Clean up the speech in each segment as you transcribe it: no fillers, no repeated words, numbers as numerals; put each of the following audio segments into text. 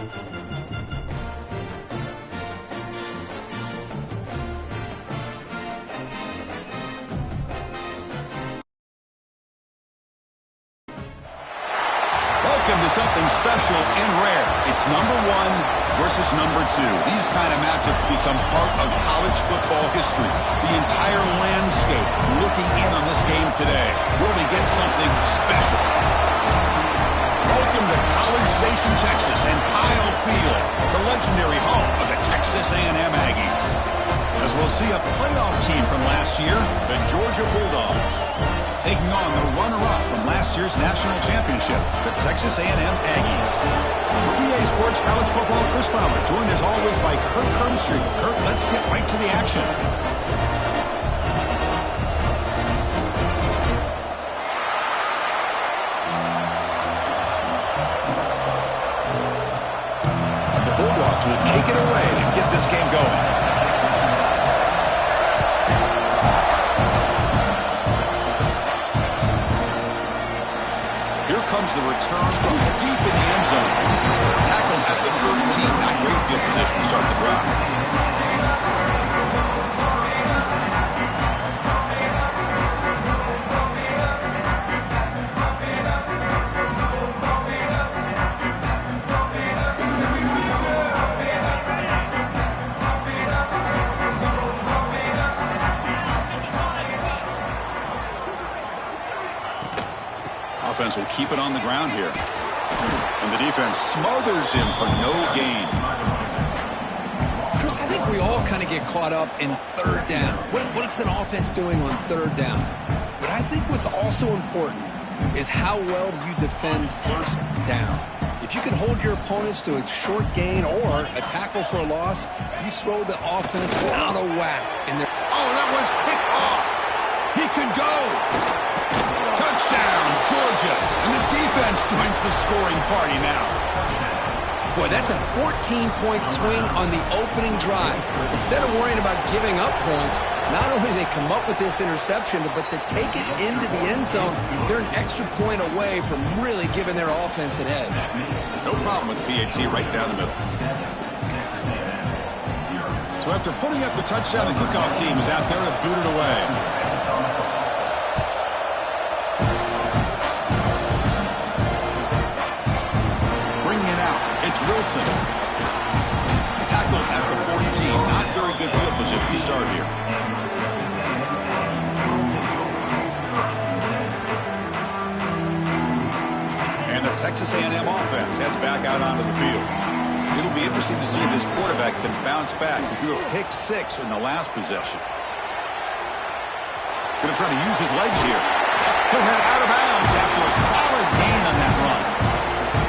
Welcome to something special and rare. It's number 1 versus number 2. These kind of matchups become part of college football history. The entire landscape looking in on this game today. Will they get something special? Welcome to College Station, Texas, and Kyle Field, the legendary home of the Texas A&M Aggies. As we'll see a playoff team from last year, the Georgia Bulldogs, taking on the runner-up from last year's national championship, the Texas A&M Aggies. For EA Sports College Football, Chris Fowler, joined as always by Kirk Kermstreet. Kirk, let's get right to the action. The Bulldogs will kick it away and get this game going. Comes the return from deep in the end zone. Tackle at the 13. Not great field position to start the drive. Offense will keep it on the ground here. And the defense smothers him for no gain. Chris, I think we all kind of get caught up in third down. What's an offense doing on third down? But I think what's also important is how well do you defend first down. If you can hold your opponents to a short gain or a tackle for a loss, you throw the offense out of whack. Oh, that one's picked off. He could go. Touchdown, Georgia. And the defense joins the scoring party now. Boy, that's a 14-point swing on the opening drive. Instead of worrying about giving up points, not only do they come up with this interception, but to take it into the end zone, they're an extra point away from really giving their offense an edge. No problem with the PAT right down the middle. So after putting up the touchdown, the kickoff team is out there to boot it away. It's Wilson. Tackle at the 14. Not very good field position to start here. And the Texas A&M offense heads back out onto the field. It'll be interesting to see if this quarterback can bounce back. He threw a pick 6 in the last possession. Going to try to use his legs here. He'll head out of bounds after a solid gain on that run.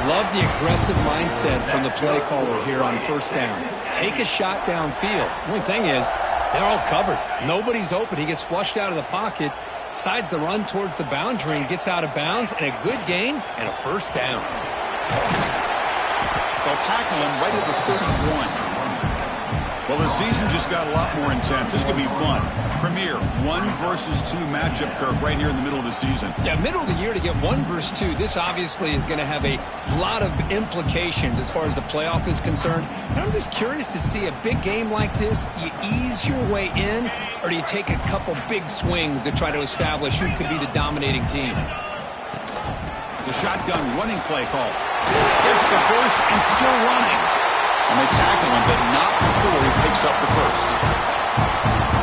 Love the aggressive mindset from the play caller here on first down. Take a shot downfield. The only thing is, they're all covered. Nobody's open. He gets flushed out of the pocket, decides to run towards the boundary and gets out of bounds, and a good gain and a first down. They'll tackle him right at the 31. Well, the season just got a lot more intense. This could be fun. Premier 1 versus 2 matchup, Kirk, right here in the middle of the season. Yeah, middle of the year to get 1 versus 2. This obviously is going to have a lot of implications as far as the playoff is concerned. And I'm just curious to see a big game like this. You ease your way in, or do you take a couple big swings to try to establish who could be the dominating team? The shotgun running play call. Gets the first and still running. And they tackle him, but not before he picks up the first.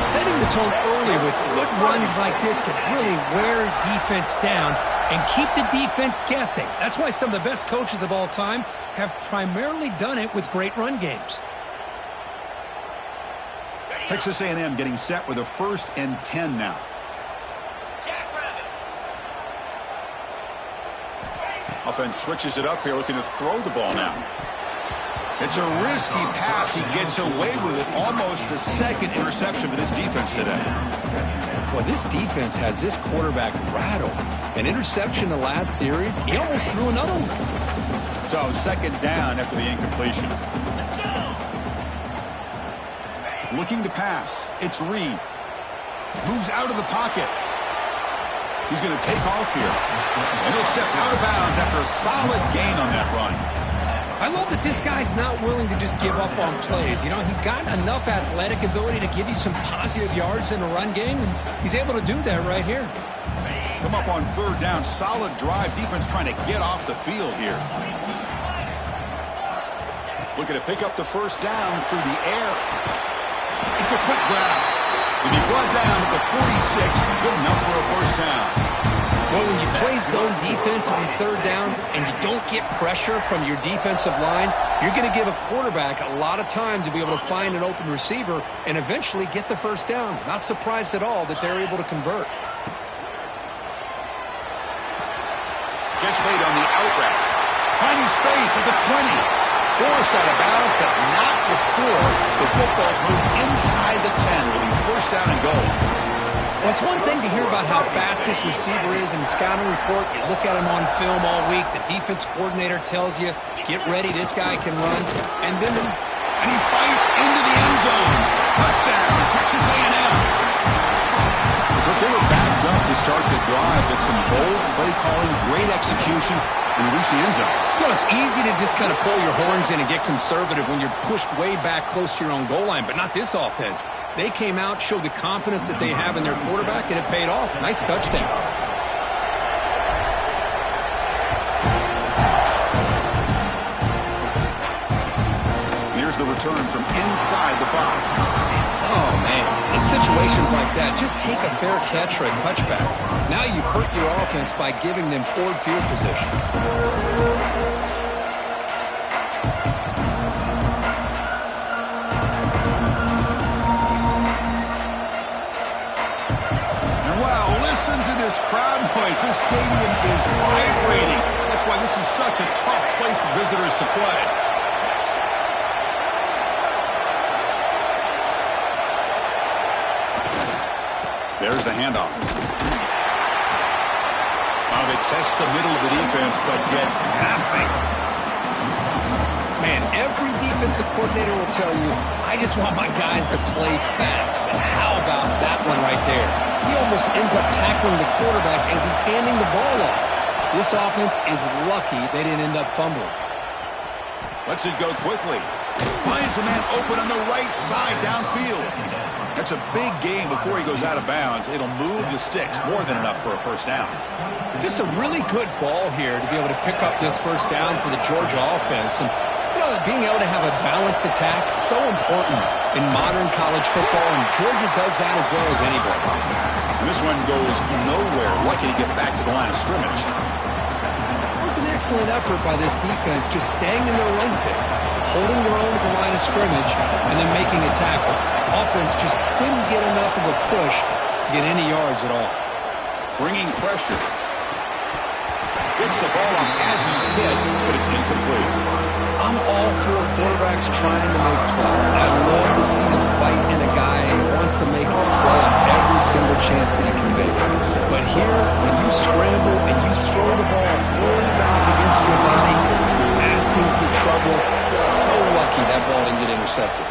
Setting the tone early with good runs like this can really wear defense down and keep the defense guessing. That's why some of the best coaches of all time have primarily done it with great run games. Texas A&M getting set with a 1st and 10 now. Offense switches it up here, looking to throw the ball now. It's a risky pass. He gets away with it. Almost the 2nd interception for this defense today. Boy, this defense has this quarterback rattled. An interception the last series. He almost threw another one. So 2nd down after the incompletion. Looking to pass. It's Reed. Moves out of the pocket. He's going to take off here. And he'll step out of bounds after a solid gain on that run. I love that this guy's not willing to just give up on plays. You know, he's got enough athletic ability to give you some positive yards in a run game, and he's able to do that right here. Come up on third down. Solid drive. Defense trying to get off the field here. Looking to pick up the first down through the air. It's a quick grab. And he brought down at the 46. Good enough for a first down. Well, when you play zone defense on third down and you don't get pressure from your defensive line, you're going to give a quarterback a lot of time to be able to find an open receiver and eventually get the first down. Not surprised at all that they're able to convert. Catch made on the out route. Finding space at the 20. Forced out of bounds, but not before the football's moved inside the 10. Will be first down and goal. Well, it's one thing to hear about how fast this receiver is in the scouting report. You look at him on film all week. The defense coordinator tells you, get ready, this guy can run. And he fights into the end zone. Touchdown, Texas A&M. But they were backed up to start the drive, but some bold play calling, great execution, and reach the end zone. You know, it's easy to just kind of pull your horns in and get conservative when you're pushed way back close to your own goal line, but not this offense. They came out, showed the confidence that they have in their quarterback, and it paid off. Nice touchdown. Here's the return from inside the 5. Oh, man. In situations like that, just take a fair catch or a touchback. Now you've hurt your offense by giving them poor field position. And wow, listen to this crowd noise. This stadium is vibrating. That's why this is such a tough place for visitors to play. There's the handoff. They test the middle of the defense, but get nothing. Man, every defensive coordinator will tell you, I just want my guys to play fast. And how about that one right there? He almost ends up tackling the quarterback as he's handing the ball off. This offense is lucky they didn't end up fumbling. Lets it go quickly. Finds a man open on the right side downfield. That's a big gain before he goes out of bounds. It'll move the sticks, more than enough for a first down. Just a really good ball here to be able to pick up this first down for the Georgia offense. And, you know, being able to have a balanced attack, so important in modern college football, and Georgia does that as well as anybody. And this one goes nowhere. Lucky to get back to the line of scrimmage. It was an excellent effort by this defense, just staying in their run fix, holding their own at the line of scrimmage, and then making a tackle. Offense just couldn't get enough of a push to get any yards at all. Bringing pressure. Gets the ball on Asman's head, but it's incomplete. I'm all for quarterbacks trying to make plays. I love to see the fight in a guy who wants to make a play on every single chance that he can make. But here, when you scramble and you throw the ball way back against your body, you're asking for trouble. So lucky that ball didn't get intercepted.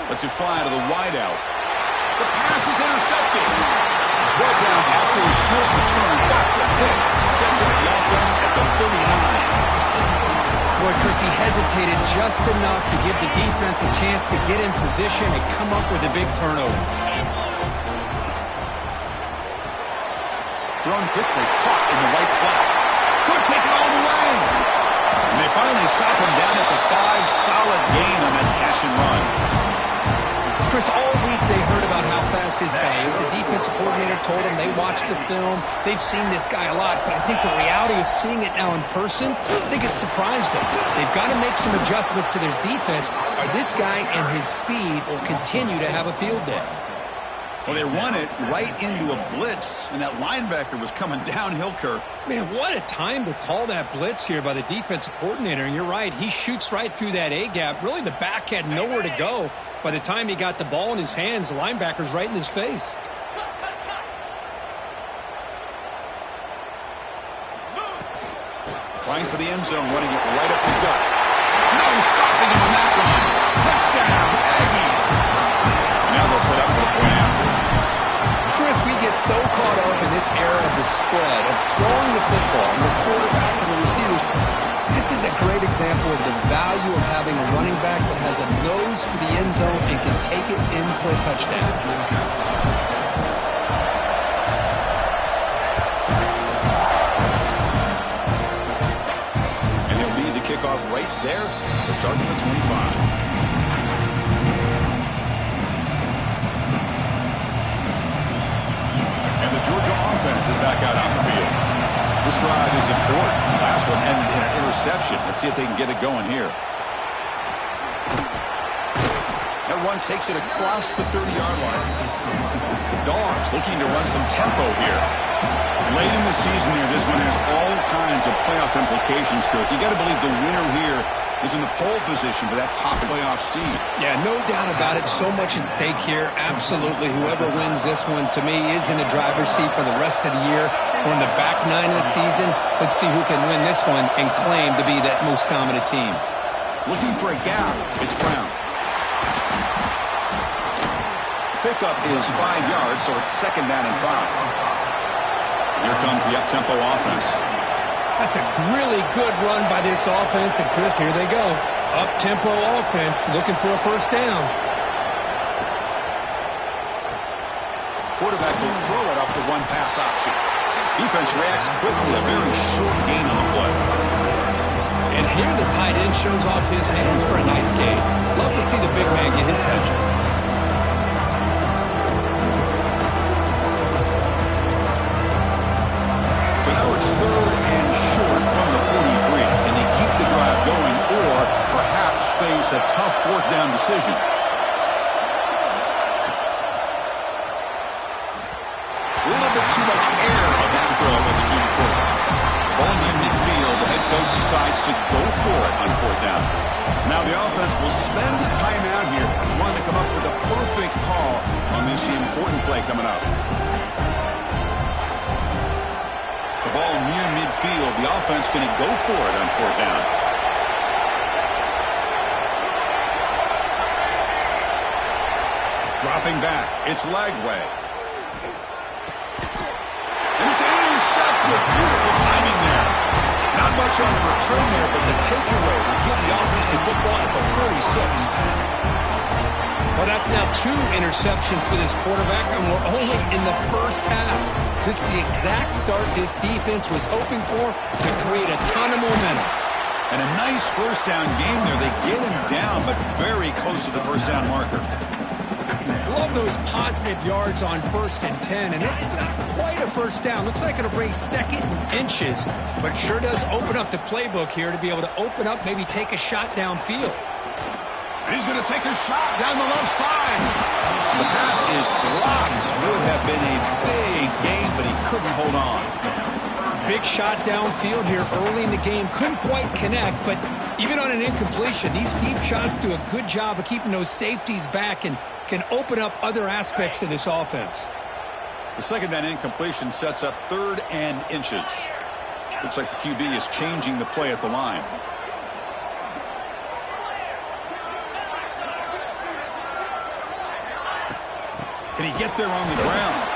Lets it fly to the wideout. The pass is intercepted. Brought down after a short return. Back the pick. Sets up the offense at the 39. Boy, Chris, he hesitated just enough to give the defense a chance to get in position and come up with a big turnover. Thrown quickly, caught in the right flat. Could take it all the way. And they finally stop him down at the 5. Solid gain on that catch and run. Chris, all week they heard about how fast this guy is. The defensive coordinator told them they watched the film. They've seen this guy a lot, but I think the reality of seeing it now in person, I think it's surprised them. They've got to make some adjustments to their defense, or this guy and his speed will continue to have a field day. Well, they run it right into a blitz, and that linebacker was coming downhill, Kirk. Man, what a time to call that blitz here by the defensive coordinator. And you're right, he shoots right through that A-gap. Really, the back had nowhere to go. By the time he got the ball in his hands, the linebacker's right in his face. Flying for the end zone, running it right up the gut. No stopping him on that line. Touchdown, Aggies. Now they'll set up for the point after. Chris, we get so caught up in this era of the spread, of throwing the football, and the quarterback and the receivers. This is is a great example of the value of having a running back that has a nose for the end zone and can take it in for a touchdown. And he'll lead the kickoff right there to start at the 25. And the Georgia offense is back out on the field. This drive is important. The last one ended in an interception. Let's see if they can get it going here. That run takes it across the 30-yard line. The Dogs looking to run some tempo here. Late in the season here, this one has all kinds of playoff implications, Kirk. You got to believe the winner here is in the pole position for that top playoff seed. Yeah, no doubt about it. So much at stake here. Absolutely. Whoever wins this one, to me, is in the driver's seat for the rest of the year. We're in the back nine of the season. Let's see who can win this one and claim to be that most dominant team. Looking for a gap. It's Brown. Pickup is 5 yards, so it's 2nd down and 5. Here comes the up-tempo offense. That's a really good run by this offense. And, Chris, here they go. Up-tempo offense looking for a first down. Quarterback will throw it off the one-pass option. Defense reacts quickly. A very short gain on the play. And here the tight end shows off his hands for a nice gain. Love to see the big man get his touches. So now it's 3rd and short from the 43. Can they keep the drive going or perhaps face a tough 4th down decision? A little bit too much air on that throw by the junior quarterback. Ball near midfield. The head coach decides to go for it on 4th down. Now the offense will spend a timeout here. Wanting to come up with a perfect call on this important play coming up. The ball near midfield. The offense going to go for it on 4th down. Dropping back. It's Lagway. And it's intercepted. Beautiful timing there. Not much on the return there, but the takeaway will give the offense the football at the 46. Well, that's now 2 interceptions for this quarterback, and we're only in the first half. This is the exact start this defense was hoping for to create a ton of momentum. And a nice first down game there. They get him down, but very close to the first down marker. Love those positive yards on 1st and 10, and it's not quite a first down. Looks like it'll bring 2nd and inches, but sure does open up the playbook here to be able to open up, maybe take a shot downfield. And he's going to take a shot down the left side. The pass is dropped. Would have been a big gain, but he couldn't hold on. Big shot downfield here early in the game. Couldn't quite connect, but even on an incompletion, these deep shots do a good job of keeping those safeties back and can open up other aspects of this offense. The 2nd down incompletion sets up 3rd and inches. Looks like the QB is changing the play at the line. Can he get there on the ground?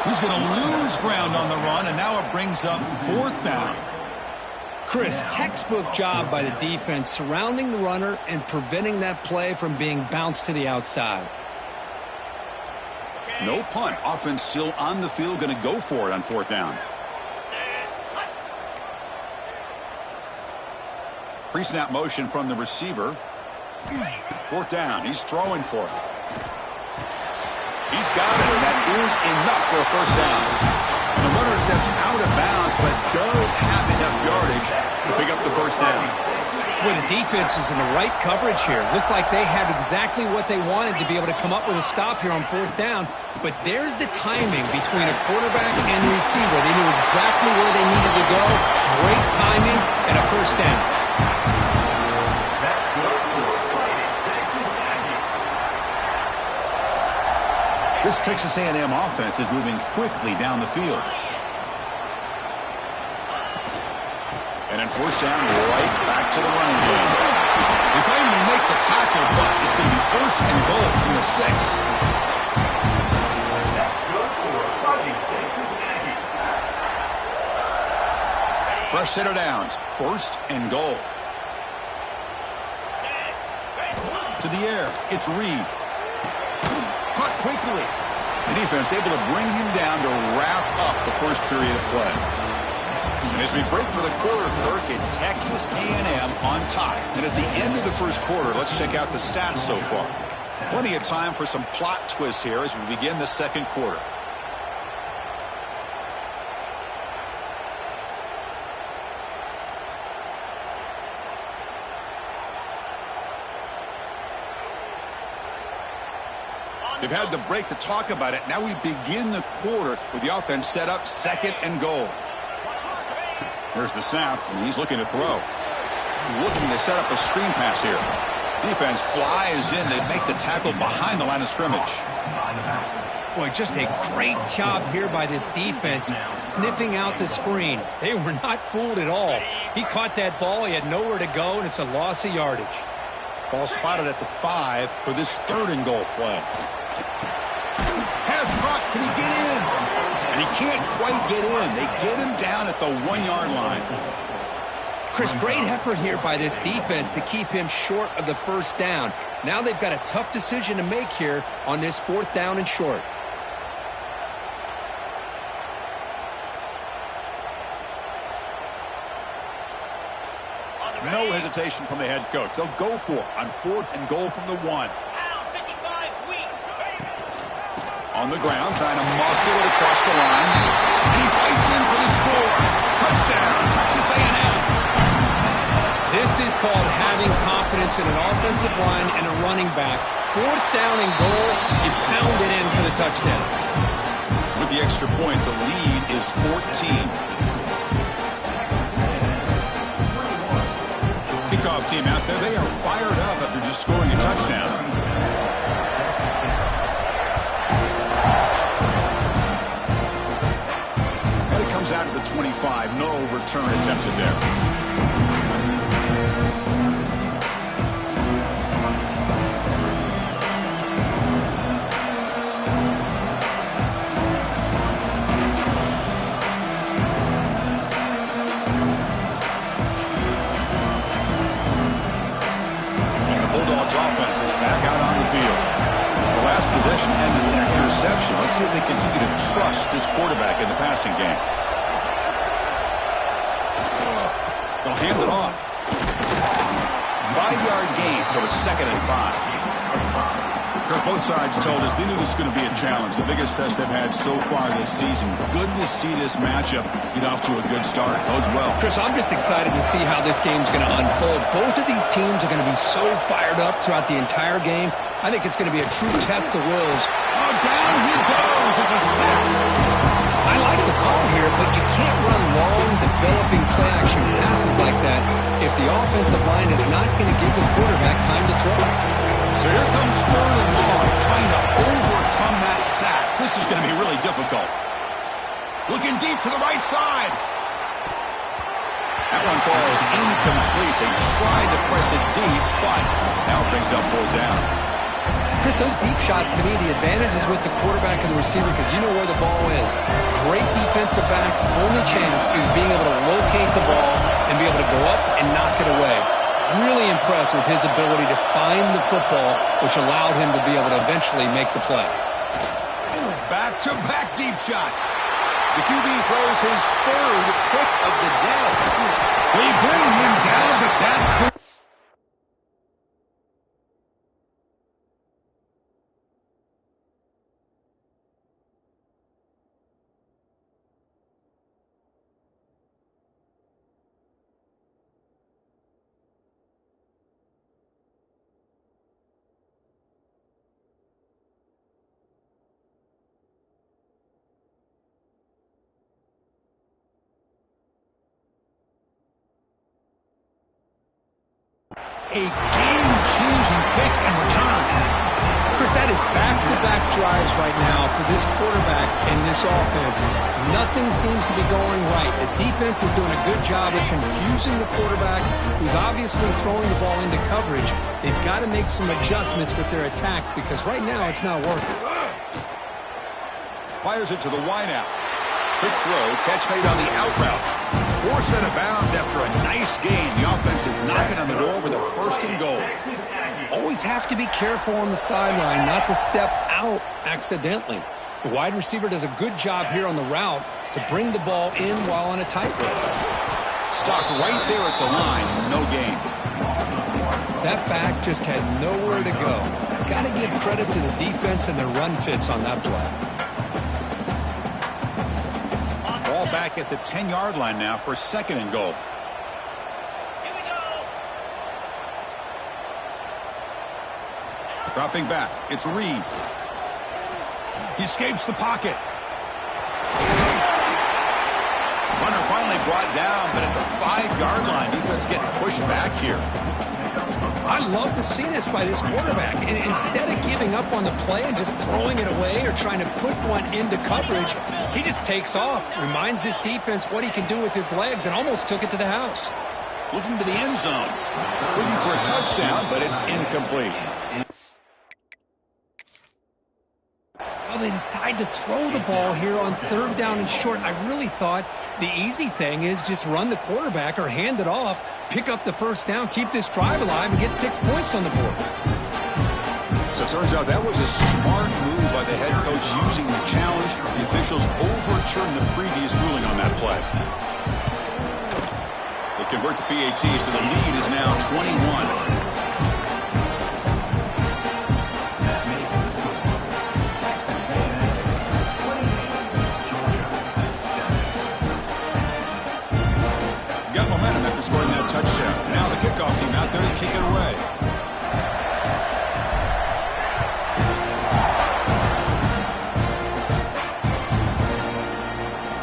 He's going to lose ground on the run, and now it brings up 4th down. Chris, textbook job by the defense surrounding the runner and preventing that play from being bounced to the outside. No punt. Offense still on the field, going to go for it on 4th down. Pre-snap motion from the receiver. 4th down. He's throwing for it. He's got it, and that is enough for a first down. And the runner steps out of bounds, but does have enough yardage to pick up the first down. Boy, the defense was in the right coverage here. Looked like they had exactly what they wanted to be able to come up with a stop here on 4th down. But there's the timing between a quarterback and receiver. They knew exactly where they needed to go. Great timing and a first down. This Texas A&M offense is moving quickly down the field. And then first down, right back to the running game. If they only make the tackle, but it's going to be 1st and goal from the 6. Fresh set of downs, 1st and goal. to the air. It's Reed. Caught quickly. The defense able to bring him down to wrap up the first period of play. And as we break for the quarter, Kirk, it's Texas A&M on top. And at the end of the first quarter, let's check out the stats so far. Plenty of time for some plot twists here as we begin the second quarter. They've had the break to talk about it. Now we begin the quarter with the offense set up 2nd and goal. Here's the snap, and he's looking to throw. Looking to set up a screen pass here. Defense flies in. They make the tackle behind the line of scrimmage. Boy, just a great job here by this defense, sniffing out the screen. They were not fooled at all. He caught that ball. He had nowhere to go, and it's a loss of yardage. Ball spotted at the 5 for this 3rd and goal play. Pass caught. Can he get in? And he can't quite get in. They get him down at the 1-yard line. Chris, great effort here by this defense to keep him short of the first down. Now they've got a tough decision to make here on this 4th down and short. No hesitation from the head coach. They'll go for it on 4th and goal from the 1. On the ground, trying to muscle it across the line. And he fights in for the score. Touchdown, Texas A&M. This is called having confidence in an offensive line and a running back. 4th down and goal, you pound it in for the touchdown. With the extra point, the lead is 14. Kickoff team out there, they are fired up after just scoring a touchdown. And it comes out of the 25, no return attempted there. Possession ended in an interception. Let's see if they continue to trust this quarterback in the passing game. They'll hand it off. 5-yard gain, so it's 2nd and 5. Kirk, both sides told us they knew this was going to be a challenge, the biggest test they've had so far this season. Good to see this matchup get off to a good start. Bodes well. Chris, I'm just excited to see how this game's going to unfold. Both of these teams are going to be so fired up throughout the entire game. I think it's going to be a true test of wills. Oh, down he goes. It's a sack. I like the call here, but you can't run long, developing play-action passes like that if the offensive line is not going to give the quarterback time to throw. So here comes 3rd and long, trying to overcome that sack. This is going to be really difficult. Looking deep to the right side. That one falls incomplete. They tried to press it deep, but now it brings up 4th down. Chris, those deep shots, to me, the advantage is with the quarterback and the receiver because you know where the ball is. Great defensive backs' only chance is being able to locate the ball and be able to go up and knock it away. Really impressed with his ability to find the football, which allowed him to be able to eventually make the play. Back-to-back deep shots. The QB throws his 3rd pick of the day. They bring him down, but that could... A game-changing pick and return. Chris, that is back-to-back drives right now for this quarterback and this offense. Nothing seems to be going right. The defense is doing a good job of confusing the quarterback, who's obviously throwing the ball into coverage. They've got to make some adjustments with their attack because right now it's not working. Fires it to the wideout. Quick throw, catch made on the out route. Forced out of bounds after a nice gain. The offense is knocking on the door with a 1st and goal. Always have to be careful on the sideline not to step out accidentally. The wide receiver does a good job here on the route to bring the ball in while on a tightrope. Stopped right there at the line. No gain. That back just had nowhere to go. Got to give credit to the defense and their run fits on that play. Ball back at the 10-yard line now for 2nd and goal. Dropping back, it's Reed. He escapes the pocket. Runner finally brought down, but at the 5-yard line, defense getting pushed back here. I love to see this by this quarterback. Instead of giving up on the play and just throwing it away or trying to put one into coverage, he just takes off, reminds his defense what he can do with his legs, and almost took it to the house. Looking to the end zone. Looking for a touchdown, but it's incomplete. Well, they decide to throw the ball here on 3rd down and short. I really thought the easy thing is just run the quarterback or hand it off, pick up the 1st down, keep this drive alive, and get 6 points on the board. So it turns out that was a smart move by the head coach using the challenge. The officials overturned the previous ruling on that play. They convert the PAT, so the lead is now 21. Scoring that touchdown. Now the kickoff team out there to kick it away.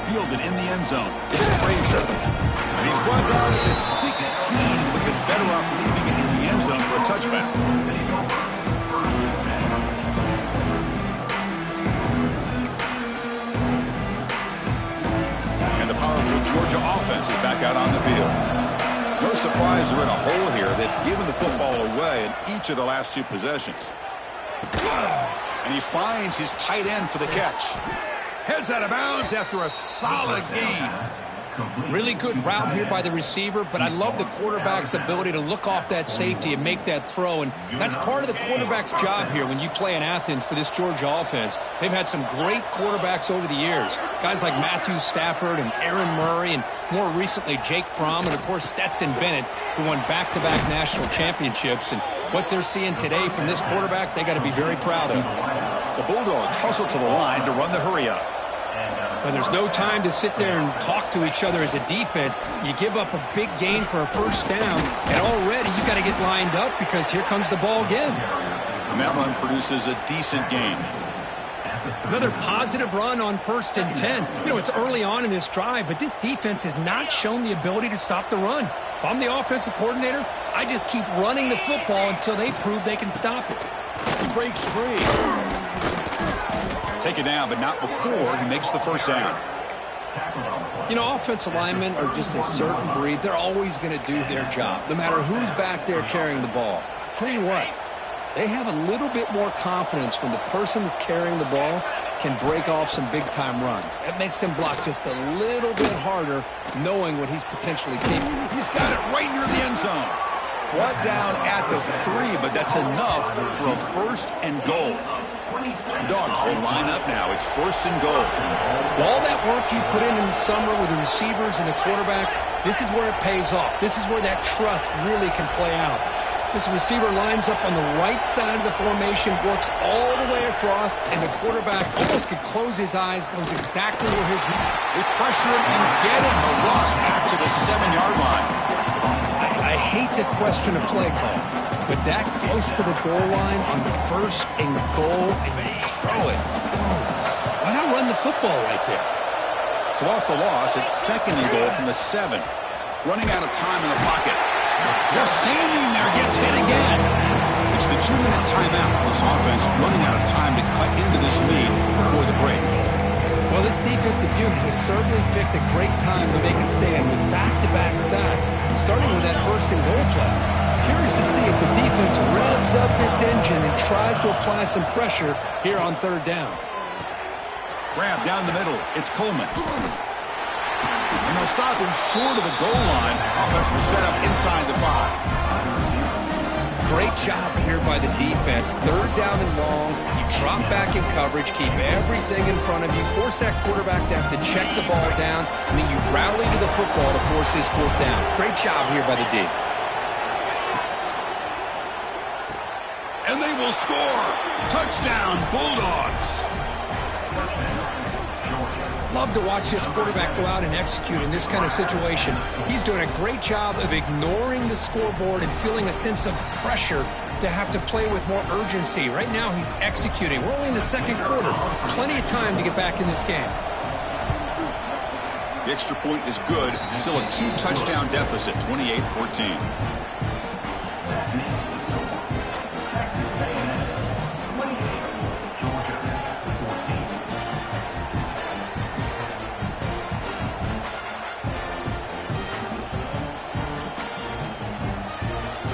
Fielded in the end zone. It's Frazier. And he's brought down at the 16. Would have been better off leaving it in the end zone for a touchback. And the powerful Georgia offense is back out on the field. No surprise they're in a hole here. They've given the football away in each of the last 2 possessions. And he finds his tight end for the catch. Heads out of bounds after a solid gain. Really good route here by the receiver, but I love the quarterback's ability to look off that safety and make that throw. And that's part of the quarterback's job here when you play in Athens for this Georgia offense. They've had some great quarterbacks over the years. Guys like Matthew Stafford and Aaron Murray, and more recently Jake Fromm, and of course Stetson Bennett, who won back-to-back national championships. And what they're seeing today from this quarterback, they got to be very proud of. The Bulldogs hustle to the line to run the hurry-up. But there's no time to sit there and talk to each other as a defense. You give up a big gain for a 1st down, and already you got to get lined up because here comes the ball again. And that run produces a decent gain. Another positive run on 1st and 10. You know, it's early on in this drive, but this defense has not shown the ability to stop the run. If I'm the offensive coordinator, I just keep running the football until they prove they can stop it. He breaks free. Take it down, but not before he makes the 1st down. You know, offensive linemen are just a certain breed. They're always going to do their job, no matter who's back there carrying the ball. I'll tell you what, they have a little bit more confidence when the person that's carrying the ball can break off some big-time runs. That makes him block just a little bit harder, knowing what he's potentially capable. He's got it right near the end zone. Brought down at the 3, but that's enough for a 1st and goal. Dogs will line up now. It's 1st and goal. All that work you put in the summer with the receivers and the quarterbacks, this is where it pays off. This is where that trust really can play out. This receiver lines up on the right side of the formation, works all the way across, and the quarterback almost could close his eyes, knows exactly where his... They pressure him and get him. The Ross back to the 7-yard line. I hate to question a play call, but that close to the goal line on the 1st and goal, and you throw it. Why not run the football right there? So off the loss, it's 2nd and goal from the 7. Running out of time in the pocket. Just standing there, gets hit again. It's the 2-minute timeout. This offense running out of time to cut into this lead before the break. Well, this defensive unit has certainly picked a great time to make a stand with back-to-back sacks, starting with that 1st and goal play. Curious to see if the defense revs up its engine and tries to apply some pressure here on 3rd down. Grab down the middle. It's Coleman. And they'll stop him short of the goal line. Offense will set up inside the 5. Great job here by the defense. Third down and long. You drop back in coverage, keep everything in front of you, force that quarterback to have to check the ball down, and then you rally to the football to force his fourth down. Great job here by the D. And they will score. Touchdown, Bulldogs. Love to watch this quarterback go out and execute in this kind of situation. He's doing a great job of ignoring the scoreboard and feeling a sense of pressure to have to play with more urgency. Right now, he's executing. We're only in the second quarter. Plenty of time to get back in this game. The extra point is good. Still a 2-touchdown deficit, 28-14.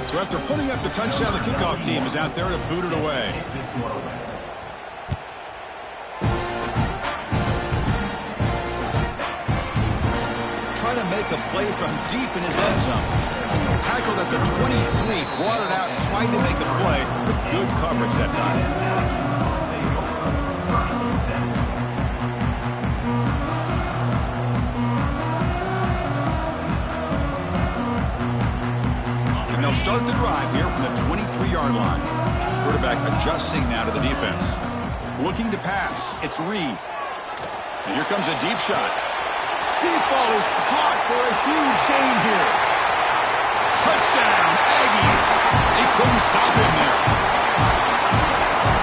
So after putting up the touchdown, the kickoff team is out there to boot it away. Trying to make a play from deep in his end zone. Tackled at the 23, brought it out, tried to make a play, but good coverage that time. And they'll start the drive here from the 23-yard line. Quarterback adjusting now to the defense. Looking to pass. It's Reed. And here comes a deep shot. Deep ball is caught for a huge gain here. Touchdown, Aggies. They couldn't stop him there.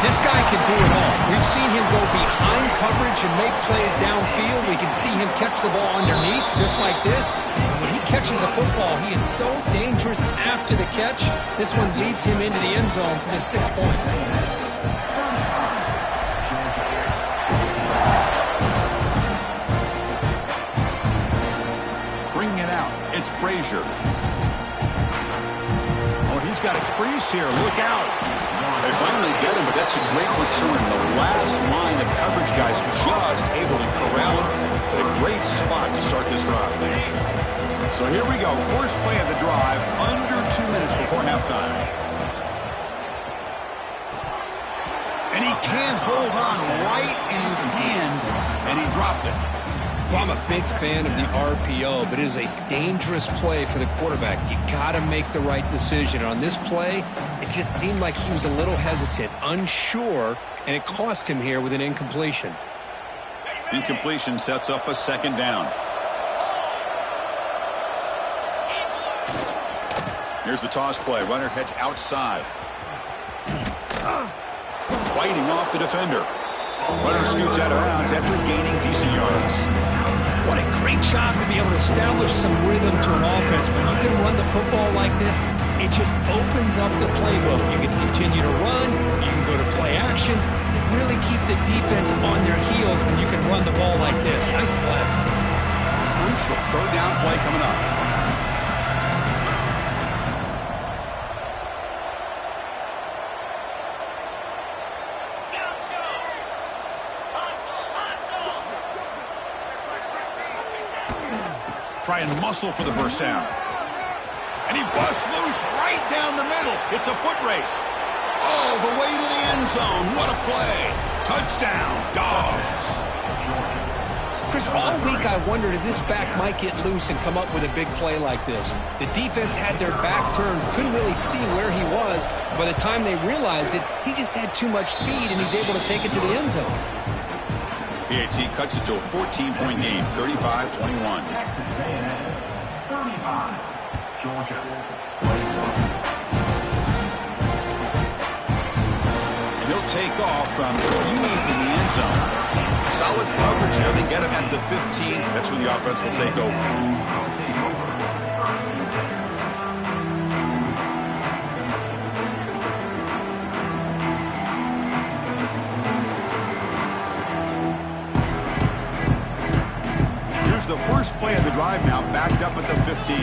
This guy can do it all. We've seen him go behind coverage and make plays downfield. We can see him catch the ball underneath, just like this. And when he catches a football, he is so dangerous after the catch. This one leads him into the end zone for the 6 points. Bringing it out. It's Frazier. Oh, he's got a crease here. Look out. They finally get him, but that's a great return. The last line of coverage guys just able to corral him. A great spot to start this drive. So here we go. First play of the drive, under 2 minutes before halftime. And he can't hold on right in his hands, and he dropped it. Well, I'm a big fan of the RPO, but it is a dangerous play for the quarterback. You got to make the right decision. On this play, it just seemed like he was a little hesitant, unsure, and it cost him here with an incompletion. Incompletion sets up a second down. Here's the toss play. Runner heads outside. Fighting off the defender. Runner scoots out of bounds after gaining decent yards. What a great job to be able to establish some rhythm to an offense. When you can run the football like this, it just opens up the playbook. You can continue to run. You can go to play action. You really keep the defense on their heels when you can run the ball like this. Nice play. Crucial third down play coming up. Try and muscle for the first down. And he busts loose right down the middle. It's a foot race. All the way to the end zone. What a play. Touchdown, Dogs. Chris, all week I wondered if this back might get loose and come up with a big play like this. The defense had their back turned, couldn't really see where he was. By the time they realized it, he just had too much speed, and he's able to take it to the end zone. PAT cuts it to a 14-point game, 35-21. Texas A&M, 35, Georgia. And he'll take off from deep in the end zone. Solid coverage there. They get him at the 15. That's where the offense will take over. The first play of the drive now, backed up at the 15.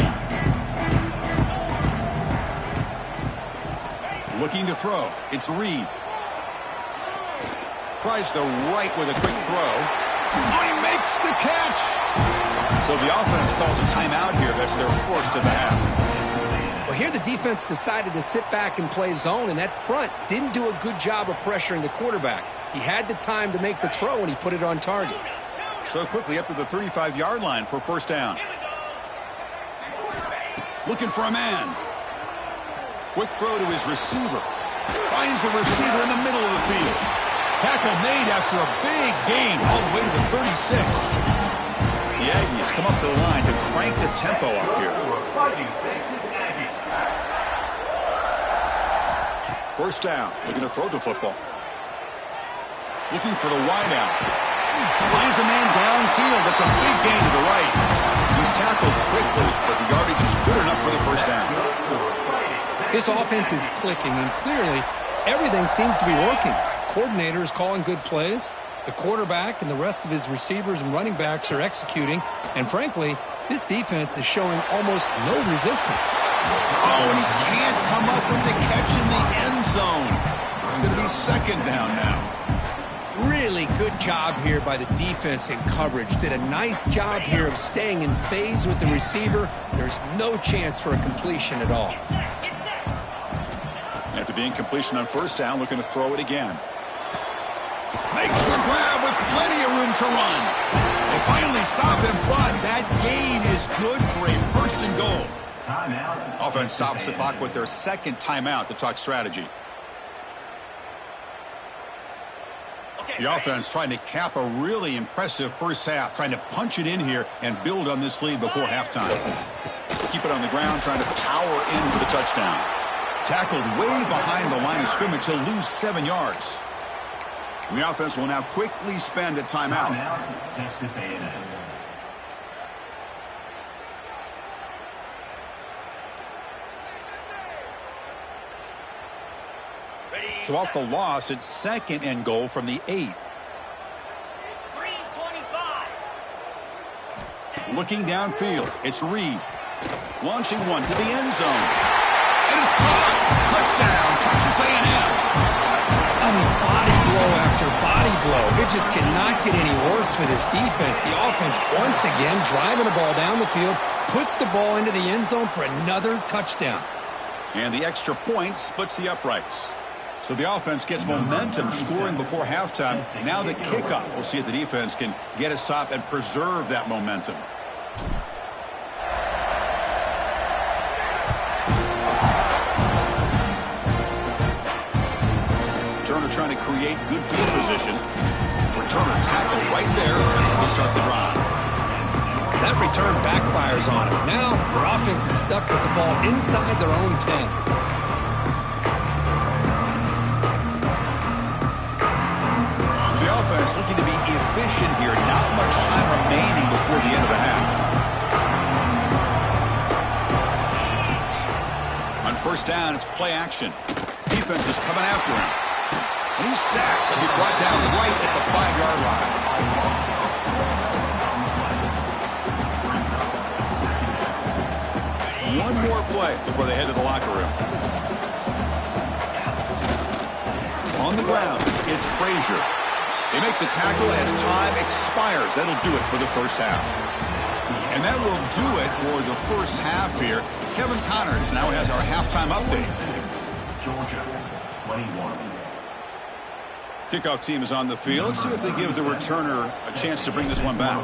Looking to throw. It's Reed. Tries the right with a quick throw. Oh, he makes the catch. So the offense calls a timeout here. That's their first of the half. Well, here the defense decided to sit back and play zone, and that front didn't do a good job of pressuring the quarterback. He had the time to make the throw, and he put it on target. So quickly up to the 35-yard line for first down. Looking for a man. Quick throw to his receiver. Finds the receiver in the middle of the field. Tackle made after a big gain all the way to the 36. The Aggies come up to the line to crank the tempo up here. First down. Looking to throw the football. Looking for the wideout. Finds a man downfield. That's a big gain to the right. He's tackled quickly, but the yardage is good enough for the first down. This offense is clicking, and clearly everything seems to be working. The coordinator is calling good plays. The quarterback and the rest of his receivers and running backs are executing. And frankly, this defense is showing almost no resistance. Oh, and he can't come up with the catch in the end zone. It's going to be second down now. Really good job here by the defense in coverage. Did a nice job here of staying in phase with the receiver. There's no chance for a completion at all. After the incompletion on first down, looking to throw it again. Makes the grab with plenty of room to run. They finally stop him, but that gain is good for a first and goal. Timeout. Offense stops the clock with their second timeout to talk strategy. The offense trying to cap a really impressive first half, trying to punch it in here and build on this lead before halftime. Keep it on the ground, trying to power in for the touchdown. Tackled way behind the line of scrimmage. He'll lose 7 yards. The offense will now quickly spend a timeout. Texas A&M. So off the loss, it's second and goal from the 8. Looking downfield, it's Reed. Launching one to the end zone. And it's caught. Touchdown, Texas A&M. I mean, body blow after body blow. It just cannot get any worse for this defense. The offense, once again, driving the ball down the field, puts the ball into the end zone for another touchdown. And the extra point splits the uprights. So the offense gets momentum scoring before halftime. Now the kickoff. We'll see if the defense can get a stop and preserve that momentum. Turner trying to create good field position. Returner tackle right there. That's where they start the drive. That return backfires on him. Now their offense is stuck with the ball inside their own 10. Offense looking to be efficient here. Not much time remaining before the end of the half. On first down, it's play action. Defense is coming after him. And he's sacked. He'll be brought down right at the 5-yard line. One more play before they head to the locker room. On the ground, it's Frazier. They make the tackle as time expires. That'll do it for the first half. And that will do it for the first half here. Kevin Connors now has our halftime update. Georgia, 21. Kickoff team is on the field. Let's see if they give the returner a chance to bring this one back.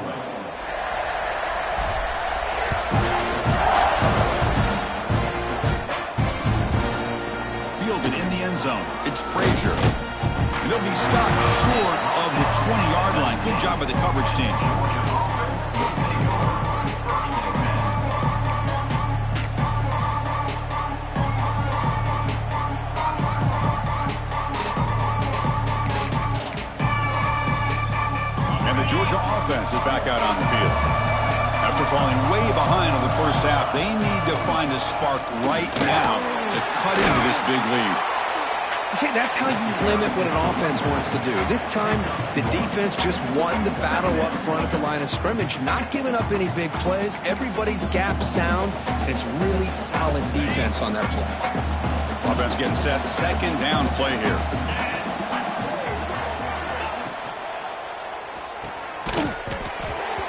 Fielded in the end zone. It's Frazier. And they'll be stopped short of the 20-yard line. Good job by the coverage team. And the Georgia offense is back out on the field. After falling way behind in the first half, they need to find a spark right now to cut into this big lead. See, that's how you limit what an offense wants to do. This time, the defense just won the battle up front at the line of scrimmage, not giving up any big plays. Everybody's gap sound, and it's really solid defense on that play. Offense getting set. Second down play here.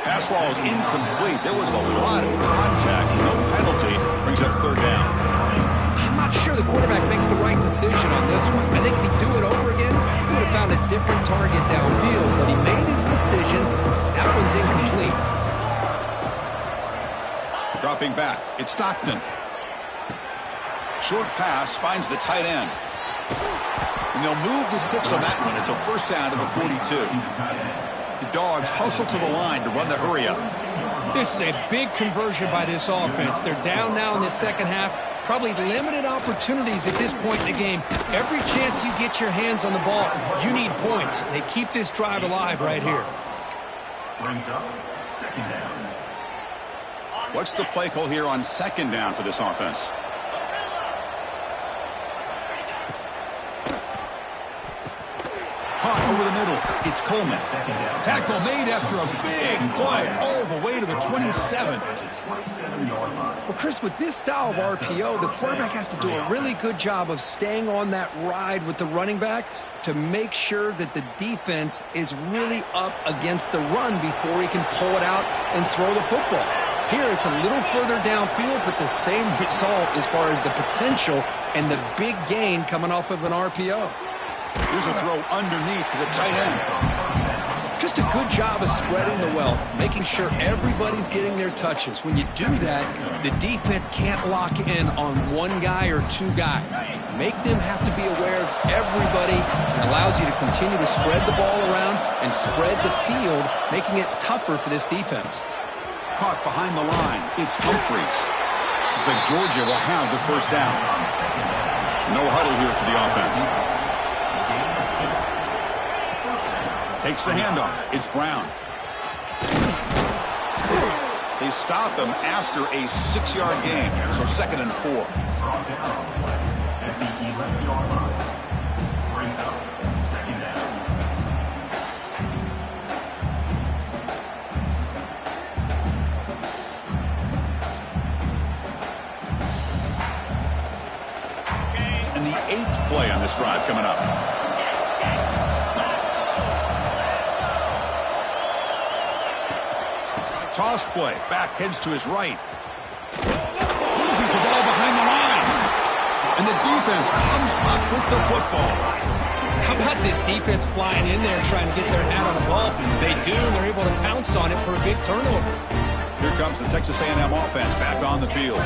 Pass falls incomplete. There was a lot of contact. No penalty. Brings up third down. I'm not sure the quarterback makes the right decision on this one. I think if he'd do it over again, he would have found a different target downfield, but he made his decision. That one's incomplete. Dropping back, it's Stockton. Short pass finds the tight end. And they'll move the 6 on that one. It's a first down to the 42. The Dogs hustle to the line to run the hurry up. This is a big conversion by this offense. They're down now in the second half. Probably limited opportunities at this point in the game. Every chance you get your hands on the ball, you need points. They keep this drive alive right here. Brings up second down. What's the play call here on second down for this offense? Caught over the middle. It's Coleman. Tackle made after a big play all the way to the 27. Well, Chris, with this style of RPO, the quarterback has to do a really good job of staying on that ride with the running back to make sure that the defense is really up against the run before he can pull it out and throw the football. Here, it's a little further downfield, but the same result as far as the potential and the big gain coming off of an RPO. Here's a throw underneath to the tight end. Just a good job of spreading the wealth, making sure everybody's getting their touches. When you do that, the defense can't lock in on one guy or two guys. Make them have to be aware of everybody. It allows you to continue to spread the ball around and spread the field, making it tougher for this defense. Caught behind the line. It's Humphreys. Looks like Georgia will have the first down. No huddle here for the offense. Takes the handoff. It's Brown. They stop him after a 6-yard gain. So 2nd and 4. Brought down on play at the 11-yard line. Brings up second down. And the 8th play on this drive coming up. Toss play. Back heads to his right. Loses the ball behind the line. And the defense comes up with the football. How about this defense flying in there trying to get their hat on the ball? They do, and they're able to pounce on it for a big turnover. Here comes the Texas A&M offense back on the field.